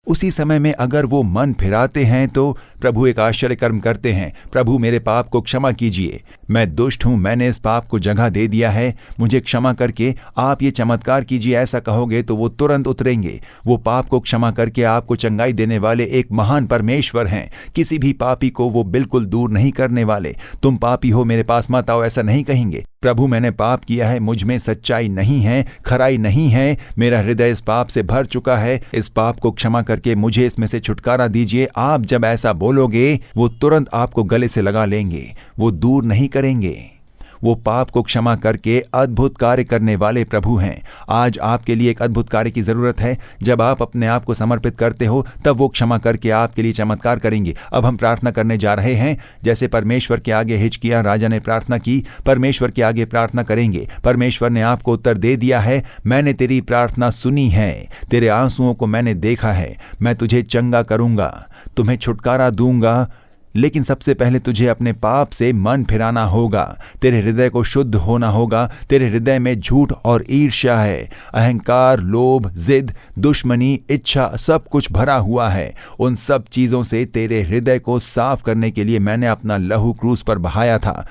उसी समय में अगर वो मन फिराते हैं तो प्रभु एक आश्चर्य कर्म करते हैं। प्रभु मेरे पाप को क्षमा कीजिए, मैं दुष्ट हूं, मैंने इस पाप को जगह दे दिया है, मुझे क्षमा करके आप ये चमत्कार कीजिए। ऐसा कहोगे तो वो तुरंत उतरेंगे। वो पाप को क्षमा करके आपको चंगाई देने वाले एक महान परमेश्वर हैं। किसी भी पापी को वो बिल्कुल दूर नहीं करने वाले। तुम पापी हो, मेरे पास मत आओ, ऐसा नहीं कहेंगे। प्रभु मैंने पाप किया है, मुझ में सच्चाई नहीं है, खराई नहीं है, मेरा हृदय इस पाप से भर चुका है, इस पाप को क्षमा करके मुझे इसमें से छुटकारा दीजिए। आप जब ऐसा बोलोगे वो तुरंत आपको गले से लगा लेंगे, वो दूर नहीं करेंगे। वो पाप को क्षमा करके अद्भुत कार्य करने वाले प्रभु हैं। आज आपके लिए एक अद्भुत कार्य की जरूरत है। जब आप अपने आप को समर्पित करते हो तब वो क्षमा करके आपके लिए चमत्कार करेंगे। अब हम प्रार्थना करने जा रहे हैं। जैसे परमेश्वर के आगे हिजकिय्याह राजा ने प्रार्थना की, परमेश्वर के आगे प्रार्थना करेंगे। परमेश्वर ने आपको उत्तर दे दिया है, मैंने तेरी प्रार्थना सुनी है, तेरे आंसुओं को मैंने देखा है, मैं तुझे चंगा करूंगा, तुम्हें छुटकारा दूंगा। लेकिन सबसे पहले तुझे अपने पाप से मन फिराना होगा, तेरे हृदय को शुद्ध होना होगा। तेरे हृदय में झूठ और ईर्ष्या है, अहंकार, लोभ, जिद, दुश्मनी, इच्छा, सब कुछ भरा हुआ है। उन सब चीज़ों से तेरे हृदय को साफ करने के लिए मैंने अपना लहू क्रूस पर बहाया था।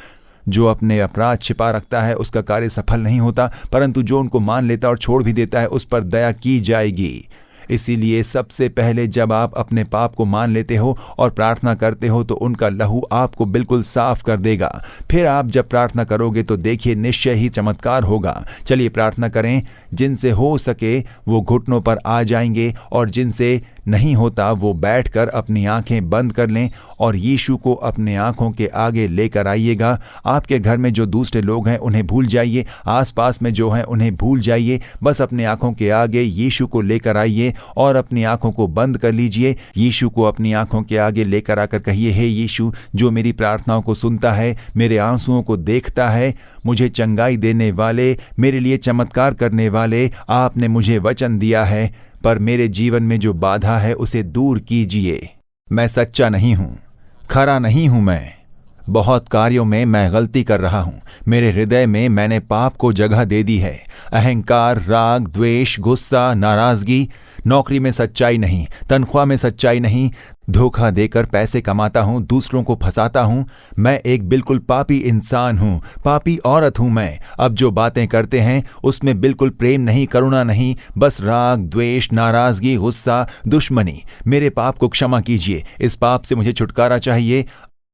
जो अपने अपराध छिपा रखता है उसका कार्य सफल नहीं होता, परंतु जो उनको मान लेता और छोड़ भी देता है उस पर दया की जाएगी। इसीलिए सबसे पहले जब आप अपने पाप को मान लेते हो और प्रार्थना करते हो तो उनका लहू आपको बिल्कुल साफ कर देगा। फिर आप जब प्रार्थना करोगे तो देखिए निश्चय ही चमत्कार होगा। चलिए प्रार्थना करें। जिनसे हो सके वो घुटनों पर आ जाएंगे और जिनसे नहीं होता वो बैठकर अपनी आंखें बंद कर लें और यीशु को अपने आंखों के आगे लेकर आइएगा। आपके घर में जो दूसरे लोग हैं उन्हें भूल जाइए, आसपास में जो हैं उन्हें भूल जाइए। बस अपने आंखों के आगे यीशु को लेकर आइए और अपनी आंखों को बंद कर लीजिए। यीशु को अपनी आंखों के आगे लेकर आकर कहिए, हे यीशु, जो मेरी प्रार्थनाओं को सुनता है, मेरे आंसुओं को देखता है, मुझे चंगाई देने वाले, मेरे लिए चमत्कार करने वाले, आपने मुझे वचन दिया है, पर मेरे जीवन में जो बाधा है उसे दूर कीजिए। मैं सच्चा नहीं हूं, खरा नहीं हूं, मैं बहुत कार्यों में मैं गलती कर रहा हूं। मेरे हृदय में मैंने पाप को जगह दे दी है। अहंकार, राग, द्वेष, गुस्सा, नाराजगी, नौकरी में सच्चाई नहीं, तनख्वाह में सच्चाई नहीं, धोखा देकर पैसे कमाता हूं, दूसरों को फंसाता हूं। मैं एक बिल्कुल पापी इंसान हूं, पापी औरत हूं मैं। अब जो बातें करते हैं उसमें बिल्कुल प्रेम नहीं, करुणा नहीं, बस राग, द्वेष, नाराजगी, गुस्सा, दुश्मनी। मेरे पाप को क्षमा कीजिए। इस पाप से मुझे छुटकारा चाहिए।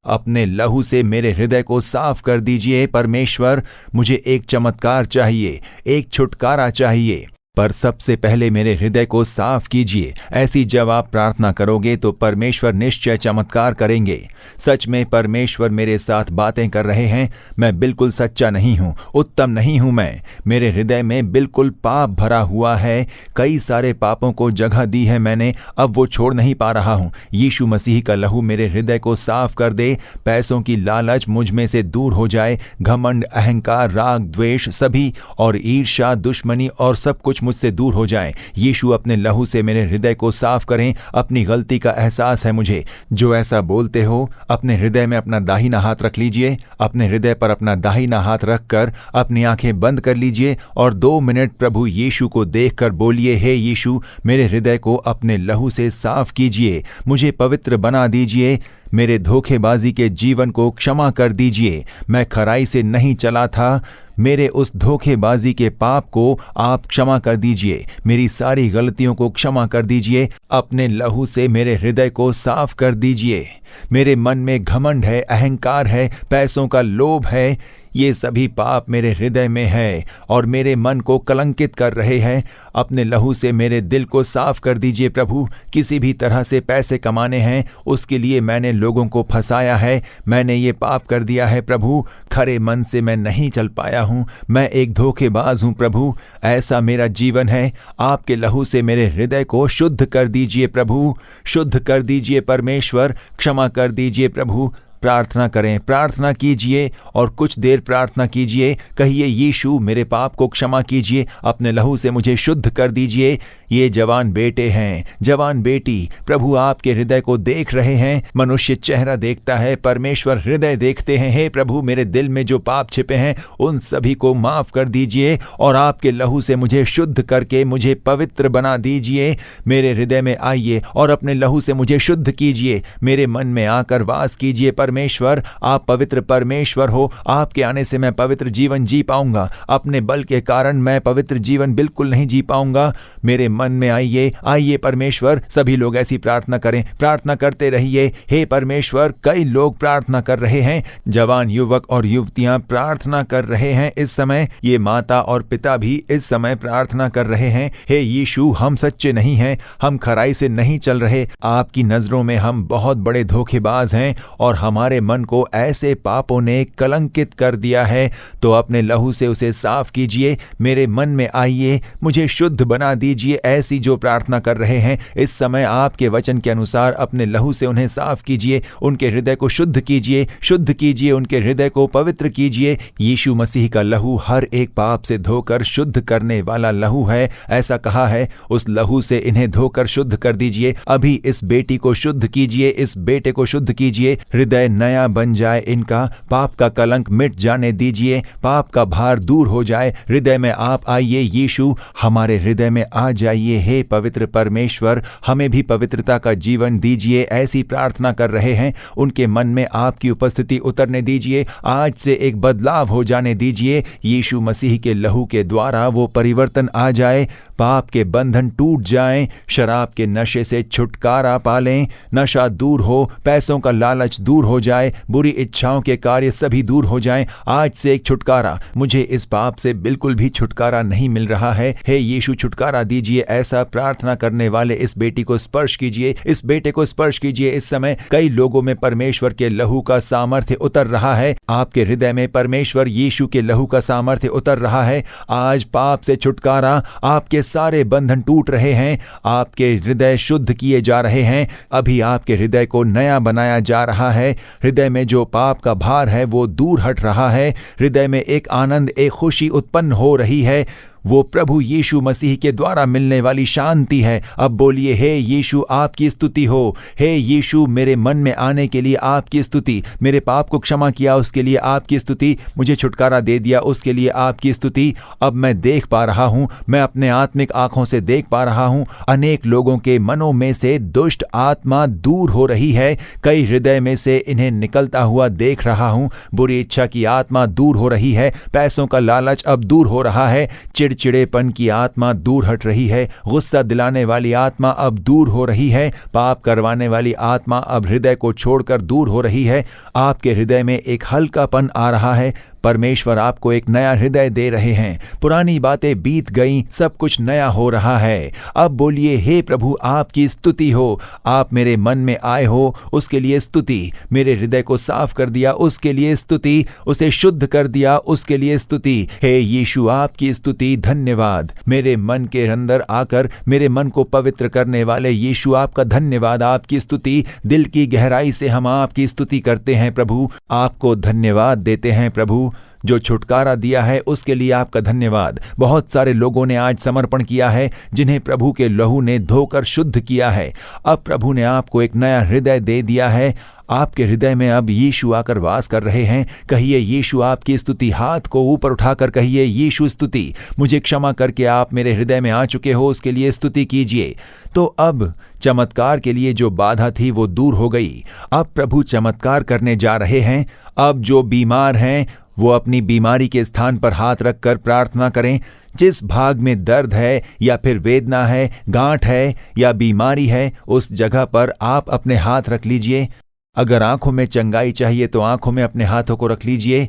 अपने लहू से मेरे हृदय को साफ कर दीजिए। परमेश्वर, मुझे एक चमत्कार चाहिए, एक छुटकारा चाहिए। पर सबसे पहले मेरे हृदय को साफ कीजिए। ऐसी जब आप प्रार्थना करोगे तो परमेश्वर निश्चय चमत्कार करेंगे। सच में परमेश्वर मेरे साथ बातें कर रहे हैं। मैं बिल्कुल सच्चा नहीं हूँ, उत्तम नहीं हूँ। मैं मेरे हृदय में बिल्कुल पाप भरा हुआ है। कई सारे पापों को जगह दी है मैंने, अब वो छोड़ नहीं पा रहा हूँ। यीशु मसीह का लहू मेरे हृदय को साफ कर दे। पैसों की लालच मुझ में से दूर हो जाए। घमंड, अहंकार, राग, द्वेष सभी और ईर्ष्या, दुश्मनी और सब कुछ मुझसे दूर हो जाए। यीशु अपने लहू से मेरे हृदय को साफ करें। अपनी गलती का एहसास है मुझे। जो ऐसा बोलते हो, अपने हृदय में अपना दाहिना हाथ रख लीजिए। अपने हृदय पर अपना दाहिना हाथ रखकर अपनी आंखें बंद कर लीजिए और 2 मिनट प्रभु यीशु को देखकर बोलिए, हे यीशु, मेरे हृदय को अपने लहू से साफ कीजिए। मुझे पवित्र बना दीजिए। मेरे धोखेबाजी के जीवन को क्षमा कर दीजिए। मैं खराई से नहीं चला था। मेरे उस धोखेबाजी के पाप को आप क्षमा कर दीजिए। मेरी सारी गलतियों को क्षमा कर दीजिए। अपने लहू से मेरे हृदय को साफ कर दीजिए। मेरे मन में घमंड है, अहंकार है, पैसों का लोभ है। ये सभी पाप मेरे हृदय में है और मेरे मन को कलंकित कर रहे हैं। अपने लहू से मेरे दिल को साफ कर दीजिए प्रभु। किसी भी तरह से पैसे कमाने हैं, उसके लिए मैंने लोगों को फंसाया है। मैंने ये पाप कर दिया है प्रभु। खरे मन से मैं नहीं चल पाया हूँ। मैं एक धोखेबाज हूँ प्रभु। ऐसा मेरा जीवन है। आपके लहू से मेरे हृदय को शुद्ध कर दीजिए प्रभु। शुद्ध कर दीजिए परमेश्वर। क्षमा कर दीजिए प्रभु। प्रार्थना करें, प्रार्थना कीजिए और कुछ देर प्रार्थना कीजिए। कहिए, यीशु मेरे पाप को क्षमा कीजिए। अपने लहू से मुझे शुद्ध कर दीजिए। ये जवान बेटे हैं, जवान बेटी, प्रभु आपके हृदय को देख रहे हैं। मनुष्य चेहरा देखता है, परमेश्वर हृदय देखते हैं। हे प्रभु, मेरे दिल में जो पाप छिपे हैं उन सभी को माफ कर दीजिए और आपके लहू से मुझे शुद्ध करके मुझे पवित्र बना दीजिए। मेरे हृदय में आइए और अपने लहू से मुझे शुद्ध कीजिए। मेरे मन में आकर वास कीजिए परमेश्वर। आप पवित्र परमेश्वर हो। आपके आने से मैं पवित्र जीवन जी पाऊंगा। अपने बल के कारण मैं पवित्र जीवन बिल्कुल नहीं जी पाऊंगा। मेरे मन में आइए, आइए परमेश्वर। सभी लोग ऐसी प्रार्थना करें, प्रार्थना करते रहिए। हे परमेश्वर, कई लोग प्रार्थना कर रहे हैं। जवान युवक और युवतियां प्रार्थना कर रहे हैं इस समय। ये माता और पिता भी इस समय प्रार्थना कर रहे हैं। हे यीशु, हम सच्चे नहीं हैं, हम खराई से नहीं चल रहे। आपकी नजरों में हम बहुत बड़े धोखेबाज हैं और हमारे मन को ऐसे पापों ने कलंकित कर दिया है। तो अपने लहू से उसे साफ कीजिए। मेरे मन में आइए, मुझे शुद्ध बना दीजिए। ऐसी जो प्रार्थना कर रहे हैं इस समय आपके वचन के अनुसार अपने लहू से उन्हें साफ कीजिए। उनके हृदय को शुद्ध कीजिए, शुद्ध कीजिए। उनके हृदय को पवित्र कीजिए। यीशु मसीह का लहू हर एक पाप से धोकर शुद्ध करने वाला लहू है। ऐसा कहा है, उस लहू से इन्हें धोकर शुद्ध कर दीजिए। अभी इस बेटी को शुद्ध कीजिए, इस बेटे को शुद्ध कीजिए। हृदय नया बन जाए इनका। पाप का कलंक मिट जाने दीजिए। पाप का भार दूर हो जाए। हृदय में आप आइए यीशु, हमारे हृदय में आ जाइए। हे पवित्र परमेश्वर, हमें भी पवित्रता का जीवन दीजिए। ऐसी प्रार्थना कर रहे हैं। उनके मन में आपकी उपस्थिति उतरने दीजिए। आज से एक बदलाव हो जाने दीजिए। यीशु मसीह के लहू के द्वारा वो परिवर्तन आ जाए। पाप के बंधन टूट जाएं। शराब के नशे से छुटकारा पालें। नशा दूर हो, पैसों का लालच दूर हो जाए, बुरी इच्छाओं के कार्य सभी दूर हो जाएं। आज से एक छुटकारा। मुझे इस पाप से बिल्कुल भी छुटकारा नहीं मिल रहा है। हे यीशु, छुटकारा दीजिए। ऐसा प्रार्थना करने वाले इस बेटी को स्पर्श कीजिए, इस बेटे को स्पर्श कीजिए। इस समय कई लोगों में परमेश्वर के लहू का सामर्थ्य उतर रहा है। आपके हृदय में परमेश्वर यीशु के लहू का सामर्थ्य उतर रहा है। आज पाप से छुटकारा, आपके सारे बंधन टूट रहे हैं। आपके हृदय शुद्ध किए जा रहे हैं। अभी आपके हृदय को नया बनाया जा रहा है। हृदय में जो पाप का भार है वो दूर हट रहा है। हृदय में एक आनंद, एक खुशी उत्पन्न हो रही है। वो प्रभु यीशु मसीह के द्वारा मिलने वाली शांति है। अब बोलिए, हे यीशु, आपकी स्तुति हो। हे यीशु, मेरे मन में आने के लिए आपकी स्तुति। मेरे पाप को क्षमा किया उसके लिए आपकी स्तुति। मुझे छुटकारा दे दिया उसके लिए आपकी स्तुति। अब मैं देख पा रहा हूँ, मैं अपने आत्मिक आंखों से देख पा रहा हूँ। अनेक लोगों के मनों में से दुष्ट आत्मा दूर हो रही है। कई हृदय में से इन्हें निकलता हुआ देख रहा हूँ। बुरी इच्छा की आत्मा दूर हो रही है। पैसों का लालच अब दूर हो रहा है। चिड़चिड़ेपन की आत्मा दूर हट रही है। गुस्सा दिलाने वाली आत्मा अब दूर हो रही है। पाप करवाने वाली आत्मा अब हृदय को छोड़कर दूर हो रही है। आपके हृदय में एक हल्कापन आ रहा है। परमेश्वर आपको एक नया हृदय दे रहे हैं। पुरानी बातें बीत गईं, सब कुछ नया हो रहा है। अब बोलिए, हे प्रभु आपकी स्तुति हो। आप मेरे मन में आए हो, उसके लिए स्तुति। मेरे हृदय को साफ कर दिया, उसके लिए स्तुति। उसे शुद्ध कर दिया, उसके लिए स्तुति। हे यीशु आपकी स्तुति, धन्यवाद। मेरे मन के अंदर आकर मेरे मन को पवित्र करने वाले यीशु आपका धन्यवाद, आपकी स्तुति। दिल की गहराई से हम आपकी स्तुति करते हैं प्रभु, आपको धन्यवाद देते हैं प्रभु। जो छुटकारा दिया है उसके लिए आपका धन्यवाद। बहुत सारे लोगों ने आज समर्पण किया है जिन्हें प्रभु के लहू ने धोकर शुद्ध किया है। अब प्रभु ने आपको एक नया हृदय दे दिया है। आपके हृदय में अब यीशु आकर वास कर रहे हैं। कहिए यीशु आपकी स्तुति। हाथ को ऊपर उठाकर कहिए, यीशु स्तुति। मुझे क्षमा करके आप मेरे हृदय में आ चुके हो, उसके लिए स्तुति कीजिए। तो अब चमत्कार के लिए जो बाधा थी वो दूर हो गई। अब प्रभु चमत्कार करने जा रहे हैं। अब जो बीमार हैं वो अपनी बीमारी के स्थान पर हाथ रखकर प्रार्थना करें। जिस भाग में दर्द है या फिर वेदना है, गांठ है या बीमारी है, उस जगह पर आप अपने हाथ रख लीजिए। अगर आंखों में चंगाई चाहिए तो आंखों में अपने हाथों को रख लीजिए।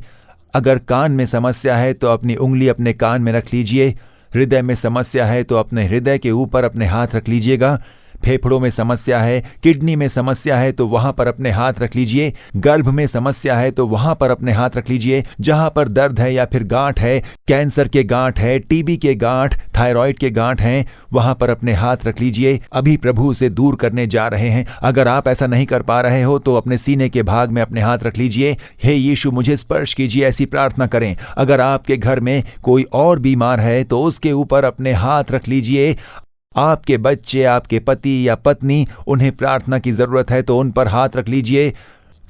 अगर कान में समस्या है तो अपनी उंगली अपने कान में रख लीजिए। हृदय में समस्या है तो अपने हृदय के ऊपर अपने हाथ रख लीजिएगा। फेफड़ों में समस्या है, किडनी में समस्या है तो वहां पर अपने हाथ रख लीजिए। गर्भ में समस्या है तो वहां पर अपने हाथ रख लीजिए। जहां पर दर्द है या फिर गांठ है, कैंसर के गांठ है, टीबी के गांठ, थायराइड के गांठ हैं, वहां पर अपने हाथ रख लीजिए। अभी प्रभु उसे दूर करने जा रहे हैं। अगर आप ऐसा नहीं कर पा रहे हो तो अपने सीने के भाग में अपने हाथ रख लीजिए। हे यीशु मुझे स्पर्श कीजिए, ऐसी प्रार्थना करें। अगर आपके घर में कोई और बीमार है तो उसके ऊपर अपने हाथ रख लीजिए। आपके बच्चे, आपके पति या पत्नी, उन्हें प्रार्थना की जरूरत है तो उन पर हाथ रख लीजिए।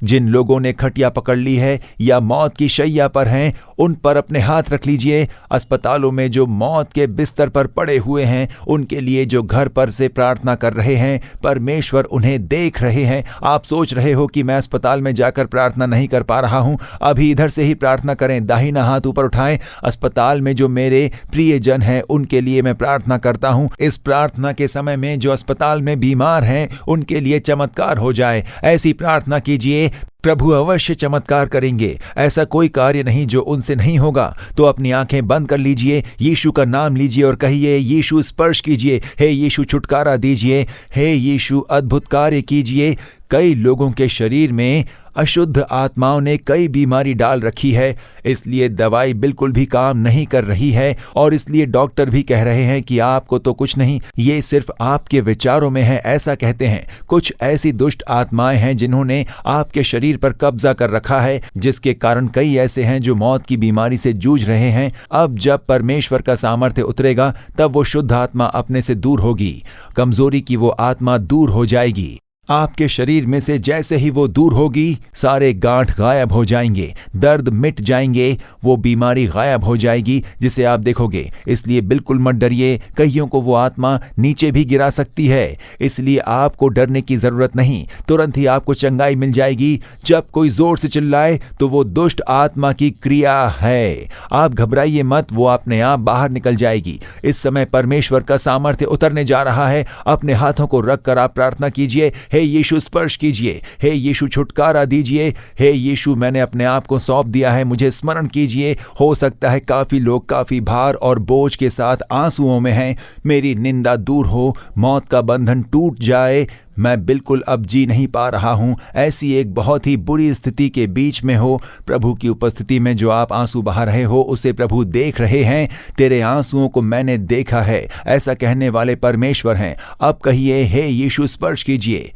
जिन लोगों ने खटिया पकड़ ली है या मौत की शैया पर हैं, उन पर अपने हाथ रख लीजिए। अस्पतालों में जो मौत के बिस्तर पर पड़े हुए हैं, उनके लिए जो घर पर से प्रार्थना कर रहे हैं, परमेश्वर उन्हें देख रहे हैं। आप सोच रहे हो कि मैं अस्पताल में जाकर प्रार्थना नहीं कर पा रहा हूं, अभी इधर से ही प्रार्थना करें। दाहिना हाथ ऊपर उठाएं। अस्पताल में जो मेरे प्रियजन हैं उनके लिए मैं प्रार्थना करता हूं। इस प्रार्थना के समय में जो अस्पताल में बीमार हैं उनके लिए चमत्कार हो जाए, ऐसी प्रार्थना कीजिए। प्रभु अवश्य चमत्कार करेंगे। ऐसा कोई कार्य नहीं जो उनसे नहीं होगा। तो अपनी आंखें बंद कर लीजिए, यीशु का नाम लीजिए और कहिए, यीशु स्पर्श कीजिए। हे यीशु छुटकारा दीजिए। हे यीशु अद्भुत कार्य कीजिए। कई लोगों के शरीर में अशुद्ध आत्माओं ने कई बीमारी डाल रखी है, इसलिए दवाई बिल्कुल भी काम नहीं कर रही है और इसलिए डॉक्टर भी कह रहे हैं कि आपको तो कुछ नहीं, ये सिर्फ आपके विचारों में है, ऐसा कहते हैं। कुछ ऐसी दुष्ट आत्माएं हैं जिन्होंने आपके शरीर पर कब्जा कर रखा है, जिसके कारण कई ऐसे हैं जो मौत की बीमारी से जूझ रहे हैं। अब जब परमेश्वर का सामर्थ्य उतरेगा तब वो शुद्ध आत्मा अपने से दूर होगी। कमजोरी की वो आत्मा दूर हो जाएगी। आपके शरीर में से जैसे ही वो दूर होगी, सारे गांठ गायब हो जाएंगे, दर्द मिट जाएंगे, वो बीमारी गायब हो जाएगी जिसे आप देखोगे। इसलिए बिल्कुल मत डरिए। कईयों को वो आत्मा नीचे भी गिरा सकती है, इसलिए आपको डरने की जरूरत नहीं। तुरंत ही आपको चंगाई मिल जाएगी। जब कोई जोर से चिल्लाए तो वो दुष्ट आत्मा की क्रिया है। आप घबराइए मत, वो अपने आप बाहर निकल जाएगी। इस समय परमेश्वर का सामर्थ्य उतरने जा रहा है। अपने हाथों को रखकर आप प्रार्थना कीजिए। हे यीशु स्पर्श कीजिए। हे यीशु छुटकारा दीजिए। हे यीशु मैंने अपने आप को सौंप दिया है, मुझे स्मरण कीजिए। हो सकता है काफी लोग काफी भार और बोझ के साथ आंसुओं में हैं। मेरी निंदा दूर हो, मौत का बंधन टूट जाए। मैं बिल्कुल अब जी नहीं पा रहा हूं। ऐसी एक बहुत ही बुरी स्थिति के बीच में हो, प्रभु की उपस्थिति में जो आप आंसू बहा रहे हो उसे प्रभु देख रहे हैं। तेरे आंसुओं को मैंने देखा है, ऐसा कहने वाले परमेश्वर हैं। अब कहिए, हे यीशु स्पर्श कीजिए।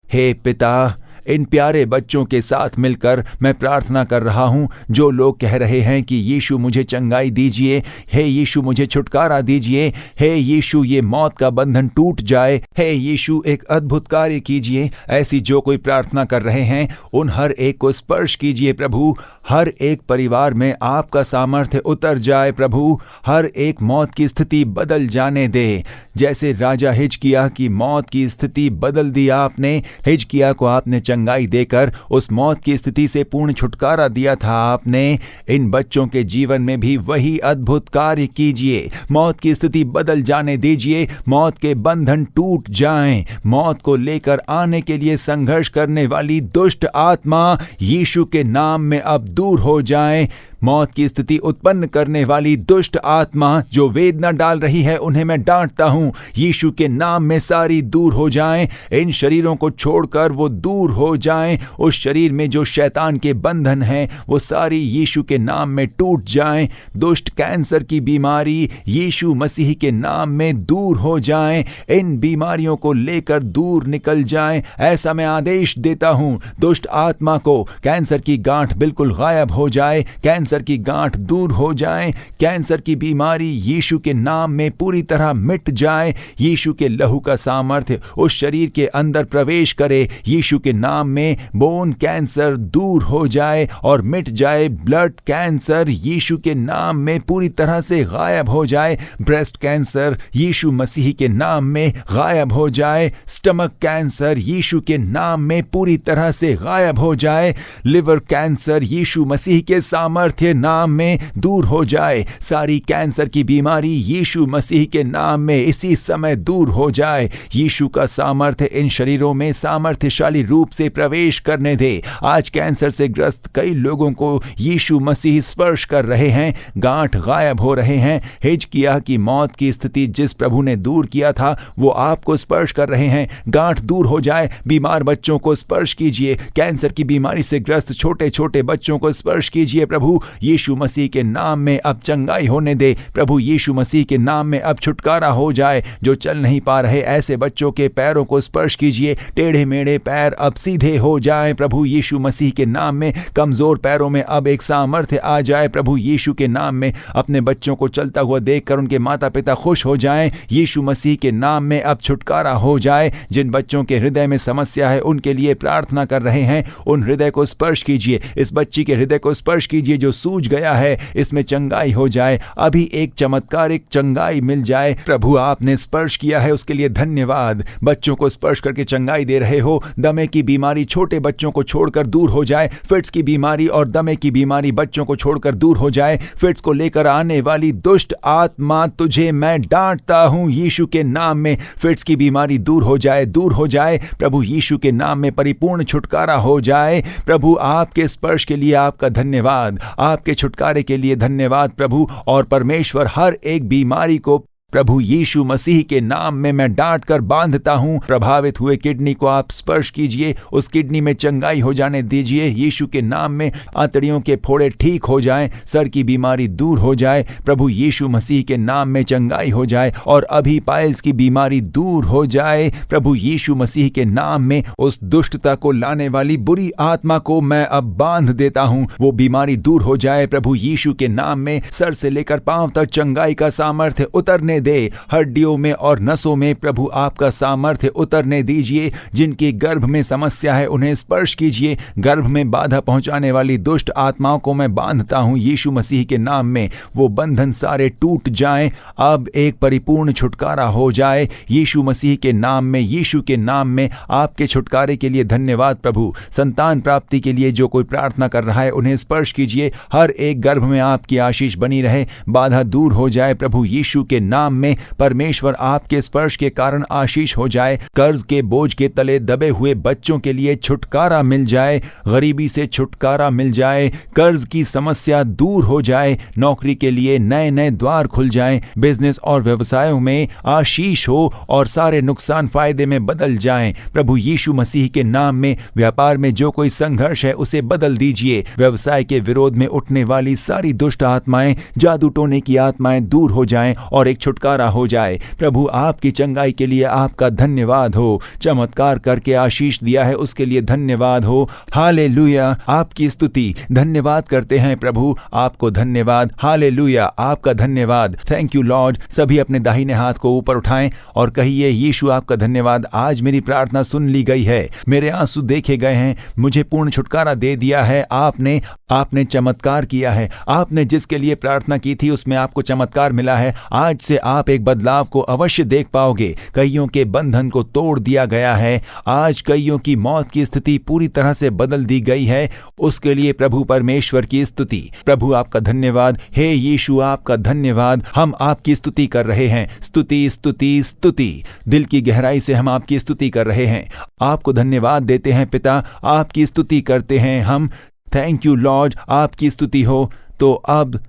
हे पिता, इन प्यारे बच्चों के साथ मिलकर मैं प्रार्थना कर रहा हूं जो लोग कह रहे हैं कि यीशु मुझे चंगाई दीजिए, हे यीशु मुझे छुटकारा दीजिए, हे यीशु ये मौत का बंधन टूट जाए, हे यीशु एक अद्भुत कार्य कीजिए। ऐसी जो कोई प्रार्थना कर रहे हैं उन हर एक को स्पर्श कीजिए प्रभु। हर एक परिवार में आपका सामर्थ्य उतर जाए प्रभु। हर एक मौत की स्थिति बदल जाने दे। जैसे राजा हिजकिय्याह की मौत की स्थिति बदल दी आपने, हिजकिय्याह को आपने चंगाई देकर उस मौत की स्थिति से पूर्ण छुटकारा दिया था आपने, इन बच्चों के जीवन में भी वही अद्भुत कार्य कीजिए। मौत की स्थिति बदल जाने दीजिए, मौत के बंधन टूट जाएं। मौत को लेकर आने के लिए संघर्ष करने वाली दुष्ट आत्मा यीशु के नाम में अब दूर हो जाएं। मौत की स्थिति उत्पन्न करने वाली दुष्ट आत्मा जो वेदना डाल रही है, उन्हें मैं डांटता हूं, यीशु के नाम में सारी दूर हो जाएं। इन शरीरों को छोड़कर वो दूर हो जाएं। उस शरीर में जो शैतान के बंधन हैं वो सारी यीशु के नाम में टूट जाएं। दुष्ट कैंसर की बीमारी यीशु मसीह के नाम में दूर हो जाएं। इन बीमारियों को लेकर दूर निकल जाएं, ऐसा मैं आदेश देता हूं। दुष्ट आत्मा को कैंसर की गांठ बिल्कुल गायब हो जाए, कैंसर की गांठ दूर हो जाए, कैंसर की बीमारी यीशु के नाम में पूरी तरह मिट जाए। यीशु के लहू का सामर्थ्य उस शरीर के अंदर प्रवेश करे। यीशु के नाम में बोन कैंसर दूर हो जाए और मिट जाए। ब्लड कैंसर यीशु के नाम में पूरी तरह से गायब हो जाए। ब्रेस्ट कैंसर यीशु मसीह के नाम में गायब हो जाए। स्टमक कैंसर यीशु के नाम में पूरी तरह से गायब हो जाए। लिवर कैंसर यीशु मसीह के सामर्थ्य नाम में दूर हो जाए। सारी कैंसर की बीमारी यीशु मसीह के नाम में इसी समय दूर हो जाए। यीशु का सामर्थ्य इन शरीरों में सामर्थ्यशाली रूप से प्रवेश करने दे। आज कैंसर से ग्रस्त कई लोगों को यीशु मसीह स्पर्श कर रहे हैं, गांठ गायब हो रहे हैं। हिजकिय्याह की मौत की स्थिति जिस प्रभु ने दूर किया था वो आपको स्पर्श कर रहे हैं। गांठ दूर हो जाए। बीमार बच्चों को स्पर्श कीजिए। कैंसर की बीमारी से ग्रस्त छोटे छोटे बच्चों को स्पर्श कीजिए। प्रभु यीशु मसीह के नाम में अब चंगाई होने दे। प्रभु यीशु मसीह के नाम में अब छुटकारा हो जाए। जो चल नहीं पा रहे ऐसे बच्चों के पैरों को स्पर्श कीजिए। टेढ़े मेढ़े पैर अब सीधे हो जाएं। प्रभु यीशु मसीह के नाम में कमजोर पैरों में अब एक सामर्थ्य आ जाए। प्रभु यीशु के नाम में अपने बच्चों को चलता हुआ देखकर उनके माता पिता खुश हो जाएं। यीशु मसीह के नाम में अब छुटकारा हो जाए। जिन बच्चों के हृदय में समस्या है उनके लिए प्रार्थना कर रहे हैं, उन हृदय को स्पर्श कीजिए। इस बच्ची के हृदय को स्पर्श कीजिए जो सूज गया है, इसमें चंगाई हो जाए। अभी एक चमत्कारिक चंगाई मिल जाए। प्रभु आपने स्पर्श किया है उसके लिए धन्यवाद। बच्चों को स्पर्श करके चंगाई दे रहे हो। दमे की बीमारी छोटे बच्चों को छोड़कर दूर हो जाए। फिट्स की बीमारी और दमे की बीमारी बच्चों को छोड़कर दूर हो जाए। फिट्स को लेकर आने वाली दुष्ट आत्मा तुझे मैं डांटता हूं यीशु के नाम में। फिट्स की बीमारी दूर हो जाए, दूर हो जाए। प्रभु यीशु के नाम में परिपूर्ण छुटकारा हो जाए। प्रभु आपके स्पर्श के लिए आपका धन्यवाद, आपके छुटकारे के लिए धन्यवाद प्रभु। और परमेश्वर हर एक बीमारी को प्रभु यीशु मसीह के नाम में मैं डांट कर बांधता हूं। प्रभावित हुए किडनी को आप स्पर्श कीजिए, उस किडनी में चंगाई हो जाने दीजिए यीशु के नाम में। आंतड़ियों के फोड़े ठीक हो जाएं, सर की बीमारी दूर हो जाए। प्रभु यीशु मसीह के नाम में चंगाई हो जाए। और अभी पाइल्स की बीमारी दूर हो जाए। प्रभु यीशु मसीह के नाम में उस दुष्टता को लाने वाली बुरी आत्मा को मैं अब बांध देता हूं। वो बीमारी दूर हो जाए प्रभु यीशु के नाम में। सर से लेकर पांव तक चंगाई का सामर्थ्य उतरने दे। हड्डियों में और नसों में प्रभु आपका सामर्थ्य उतरने दीजिए। जिनकी गर्भ में समस्या है उन्हें स्पर्श कीजिए। गर्भ में बाधा पहुंचाने वाली दुष्ट आत्माओं को मैं बांधता हूं यीशु मसीह के नाम में। वो बंधन सारे टूट जाएं। अब एक परिपूर्ण छुटकारा हो जाए यीशु मसीह के नाम में। यीशु के नाम में आपके छुटकारे के लिए धन्यवाद प्रभु। संतान प्राप्ति के लिए जो कोई प्रार्थना कर रहा है उन्हें स्पर्श कीजिए। हर एक गर्भ में आपकी आशीष बनी रहे, बाधा दूर हो जाए प्रभु यीशु के नाम में। परमेश्वर आपके स्पर्श के कारण आशीष हो जाए। कर्ज के बोझ के तले दबे हुए बच्चों के लिए छुटकारा मिल जाए। गरीबी से छुटकारा मिल जाए। कर्ज की समस्या दूर हो जाए। नौकरी के लिए नए नए द्वार खुल जाएं। बिजनेस और व्यवसायों में आशीष हो और सारे नुकसान फायदे में बदल जाएं। प्रभु यीशु मसीह के नाम में व्यापार में जो कोई संघर्ष है उसे बदल दीजिए। व्यवसाय के विरोध में उठने वाली सारी दुष्ट आत्माएं, जादू टोने की आत्माएं दूर हो जाएं और एक छुटकारा हो जाए। प्रभु आपकी चंगाई के लिए आपका धन्यवाद हो। चमत्कार करके आशीष दिया है उसके लिए धन्यवाद हो। हालेलुया, आपकी स्तुति धन्यवाद करते हैं प्रभु, आपको धन्यवाद। हालेलुया, आपका धन्यवाद। Thank you Lord. सभी अपने दाहिने हाथ को ऊपर उठाएं और कहिए यीशु आपका धन्यवाद। आज मेरी प्रार्थना सुन ली गई है, मेरे आंसू देखे गए हैं, मुझे पूर्ण छुटकारा दे दिया है आपने चमत्कार किया है। आपने जिसके लिए प्रार्थना की थी उसमें आपको चमत्कार मिला है। आज से आप एक बदलाव को अवश्य देख पाओगे। कईयों के बंधन को तोड़ दिया गया है। आज कईयों की मौत की स्थिति पूरी तरह से बदल दी गई है। उसके लिए प्रभु परमेश्वर की स्तुति। प्रभु आपका धन्यवाद। हे यीशु आपका धन्यवाद। हम आपकी स्तुति कर रहे हैं। स्तुति स्तुति स्तुति। दिल की गहराई से हम आपकी स्तुति कर रहे हैं। आपको धन्यवाद देते हैं पिता। आपकी स्तुति करते हैं हम। Thank you Lord. आपकी स्तुति हो। तो अब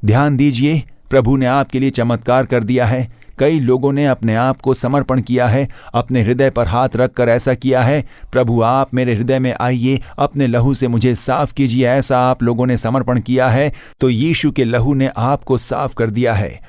ध्यान दीजिए, प्रभु ने आपके लिए चमत्कार कर दिया है। कई लोगों ने अपने आप को समर्पण किया है, अपने हृदय पर हाथ रखकर ऐसा किया है, प्रभु आप मेरे हृदय में आइए, अपने लहू से मुझे साफ कीजिए। ऐसा आप लोगों ने समर्पण किया है तो यीशु के लहू ने आपको साफ कर दिया है।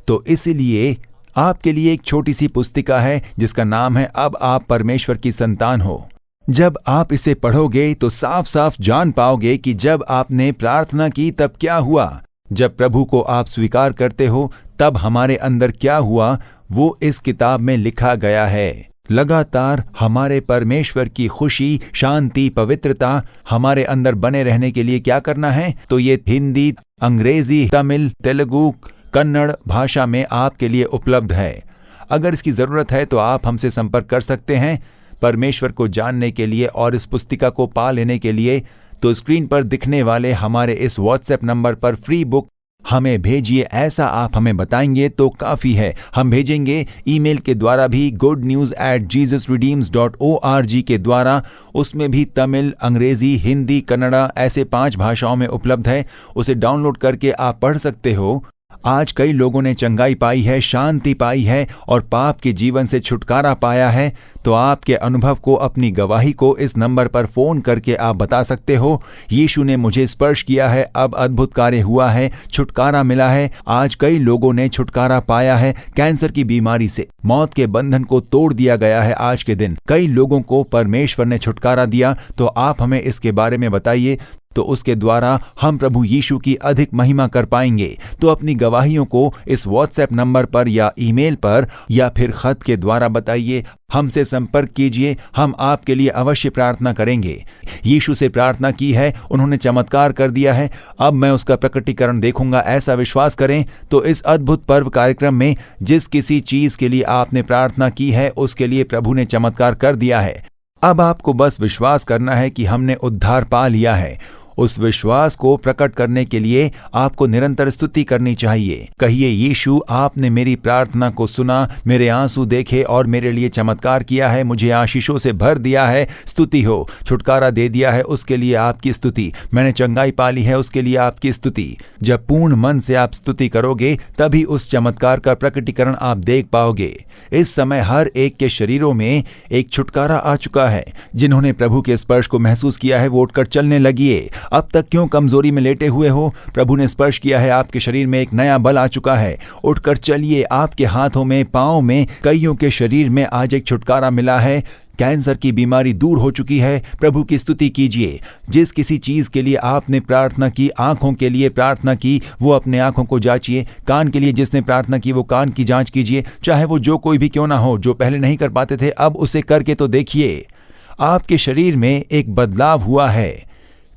तो इसलिए आपके लिए एक छोटी सी पुस्तिका है जिसका नाम है अब आप परमेश्वर की संतान हो। जब आप इसे पढ़ोगे तो साफ साफ जान पाओगे कि जब आपने प्रार्थना की तब क्या हुआ। जब प्रभु को आप स्वीकार करते हो तब हमारे अंदर क्या हुआ, वो इस किताब में लिखा गया है। लगातार हमारे परमेश्वर की खुशी, शांति, पवित्रता हमारे अंदर बने रहने के लिए क्या करना है, तो ये हिंदी, अंग्रेजी, तमिल, तेलुगु, कन्नड़ भाषा में आपके लिए उपलब्ध है। अगर इसकी जरूरत है तो आप हमसे संपर्क कर सकते हैं परमेश्वर को जानने के लिए और इस पुस्तिका को पा लेने के लिए। तो स्क्रीन पर दिखने वाले हमारे इस व्हाट्सएप नंबर पर फ्री बुक हमें भेजिए। ऐसा आप हमें बताएंगे तो काफ़ी है। हम भेजेंगे ईमेल के द्वारा भी, goodnews@jesusredeems.org के द्वारा। उसमें भी तमिल, अंग्रेजी, हिंदी, कन्नड़ा ऐसे 5 भाषाओं में उपलब्ध है। उसे डाउनलोड करके आप पढ़ सकते हो। आज कई लोगों ने चंगाई पाई है, शांति पाई है और पाप के जीवन से छुटकारा पाया है। तो आपके अनुभव को, अपनी गवाही को इस नंबर पर फोन करके आप बता सकते हो, यीशु ने मुझे स्पर्श किया है, अब अद्भुत कार्य हुआ है, छुटकारा मिला है। आज कई लोगों ने छुटकारा पाया है कैंसर की बीमारी से। मौत के बंधन को तोड़ दिया गया है आज के दिन। कई लोगों को परमेश्वर ने छुटकारा दिया। तो आप हमें इसके बारे में बताइए, तो उसके द्वारा हम प्रभु यीशु की अधिक महिमा कर पाएंगे। तो अपनी गवाहियों को इस व्हाट्सएप नंबर पर या ईमेल पर या फिर खत के द्वारा बताइए। हमसे संपर्क कीजिए, हम आपके लिए अवश्य प्रार्थना करेंगे। यीशु से प्रार्थना की है, उन्होंने चमत्कार कर दिया है, अब मैं उसका प्रकटीकरण देखूंगा, ऐसा विश्वास करें। तो इस अद्भुत पर्व कार्यक्रम में जिस किसी चीज के लिए आपने प्रार्थना की है उसके लिए प्रभु ने चमत्कार कर दिया है। अब आपको बस विश्वास करना है कि हमने उद्धार पा लिया है। उस विश्वास को प्रकट करने के लिए आपको निरंतर स्तुति करनी चाहिए। कहिए, यीशु आपने मेरी प्रार्थना को सुना, मेरे आंसू देखे और मेरे लिए चमत्कार किया है, मुझे आशीषों से भर दिया है। स्तुति हो। छुटकारा दे दिया है, उसके लिए आपकी स्तुति। मैंने चंगाई पाली है, उसके लिए आपकी स्तुति। जब पूर्ण मन से आप स्तुति करोगे तभी उस चमत्कार का प्रकटीकरण आप देख पाओगे। इस समय हर एक के शरीरों में एक छुटकारा आ चुका है। जिन्होंने प्रभु के स्पर्श को महसूस किया है वो उठकर चलने लगिए। अब तक क्यों कमजोरी में लेटे हुए हो? प्रभु ने स्पर्श किया है, आपके शरीर में एक नया बल आ चुका है। उठकर चलिए। आपके हाथों में, पांव में, कईयों के शरीर में आज एक छुटकारा मिला है। कैंसर की बीमारी दूर हो चुकी है। प्रभु की स्तुति कीजिए। जिस किसी चीज के लिए आपने प्रार्थना की, आंखों के लिए प्रार्थना की, वो अपने आंखों को जांचिए। कान के लिए जिसने प्रार्थना की वो कान की जांच कीजिए। चाहे वो जो कोई भी क्यों ना हो, जो पहले नहीं कर पाते थे अब उसे करके तो देखिए। आपके शरीर में एक बदलाव हुआ है।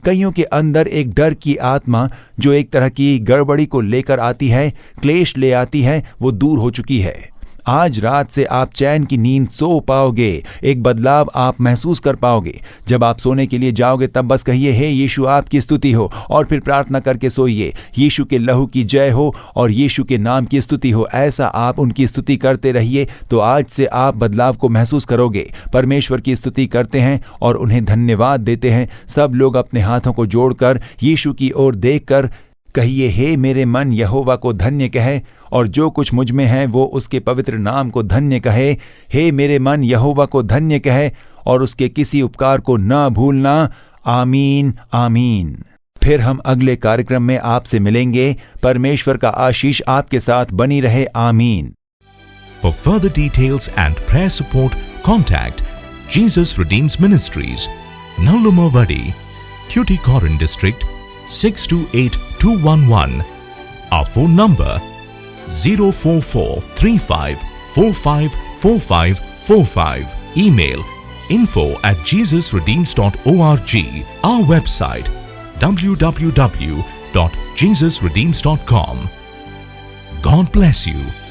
कईयों के अंदर एक डर की आत्मा जो एक तरह की गड़बड़ी को लेकर आती है, क्लेश ले आती है, वो दूर हो चुकी है। आज रात से आप चैन की नींद सो पाओगे। एक बदलाव आप महसूस कर पाओगे। जब आप सोने के लिए जाओगे तब बस कहिए, हे यीशु आपकी स्तुति हो, और फिर प्रार्थना करके सोइए। यीशु के लहू की जय हो और यीशु के नाम की स्तुति हो। ऐसा आप उनकी स्तुति करते रहिए तो आज से आप बदलाव को महसूस करोगे। परमेश्वर की स्तुति करते हैं और उन्हें धन्यवाद देते हैं। सब लोग अपने हाथों को जोड़कर यीशु की ओर देखकर कहिए, हे मेरे मन यहोवा को धन्य कहे और जो कुछ मुझ में है वो उसके पवित्र नाम को धन्य कहे। हे मेरे मन यहोवा को धन्य कहे और उसके किसी उपकार को न भूलना। आमीन आमीन। फिर हम अगले कार्यक्रम में आपसे मिलेंगे। परमेश्वर का आशीष आपके साथ बनी रहे। आमीन। For further details and prayer support, contact Jesus Redeems Ministries, Nallumavadi, Tuticorin District, 628211. Our phone number 04435454545. Email info@jesusredeems.org. Our website www.jesusredeems.com. God bless you.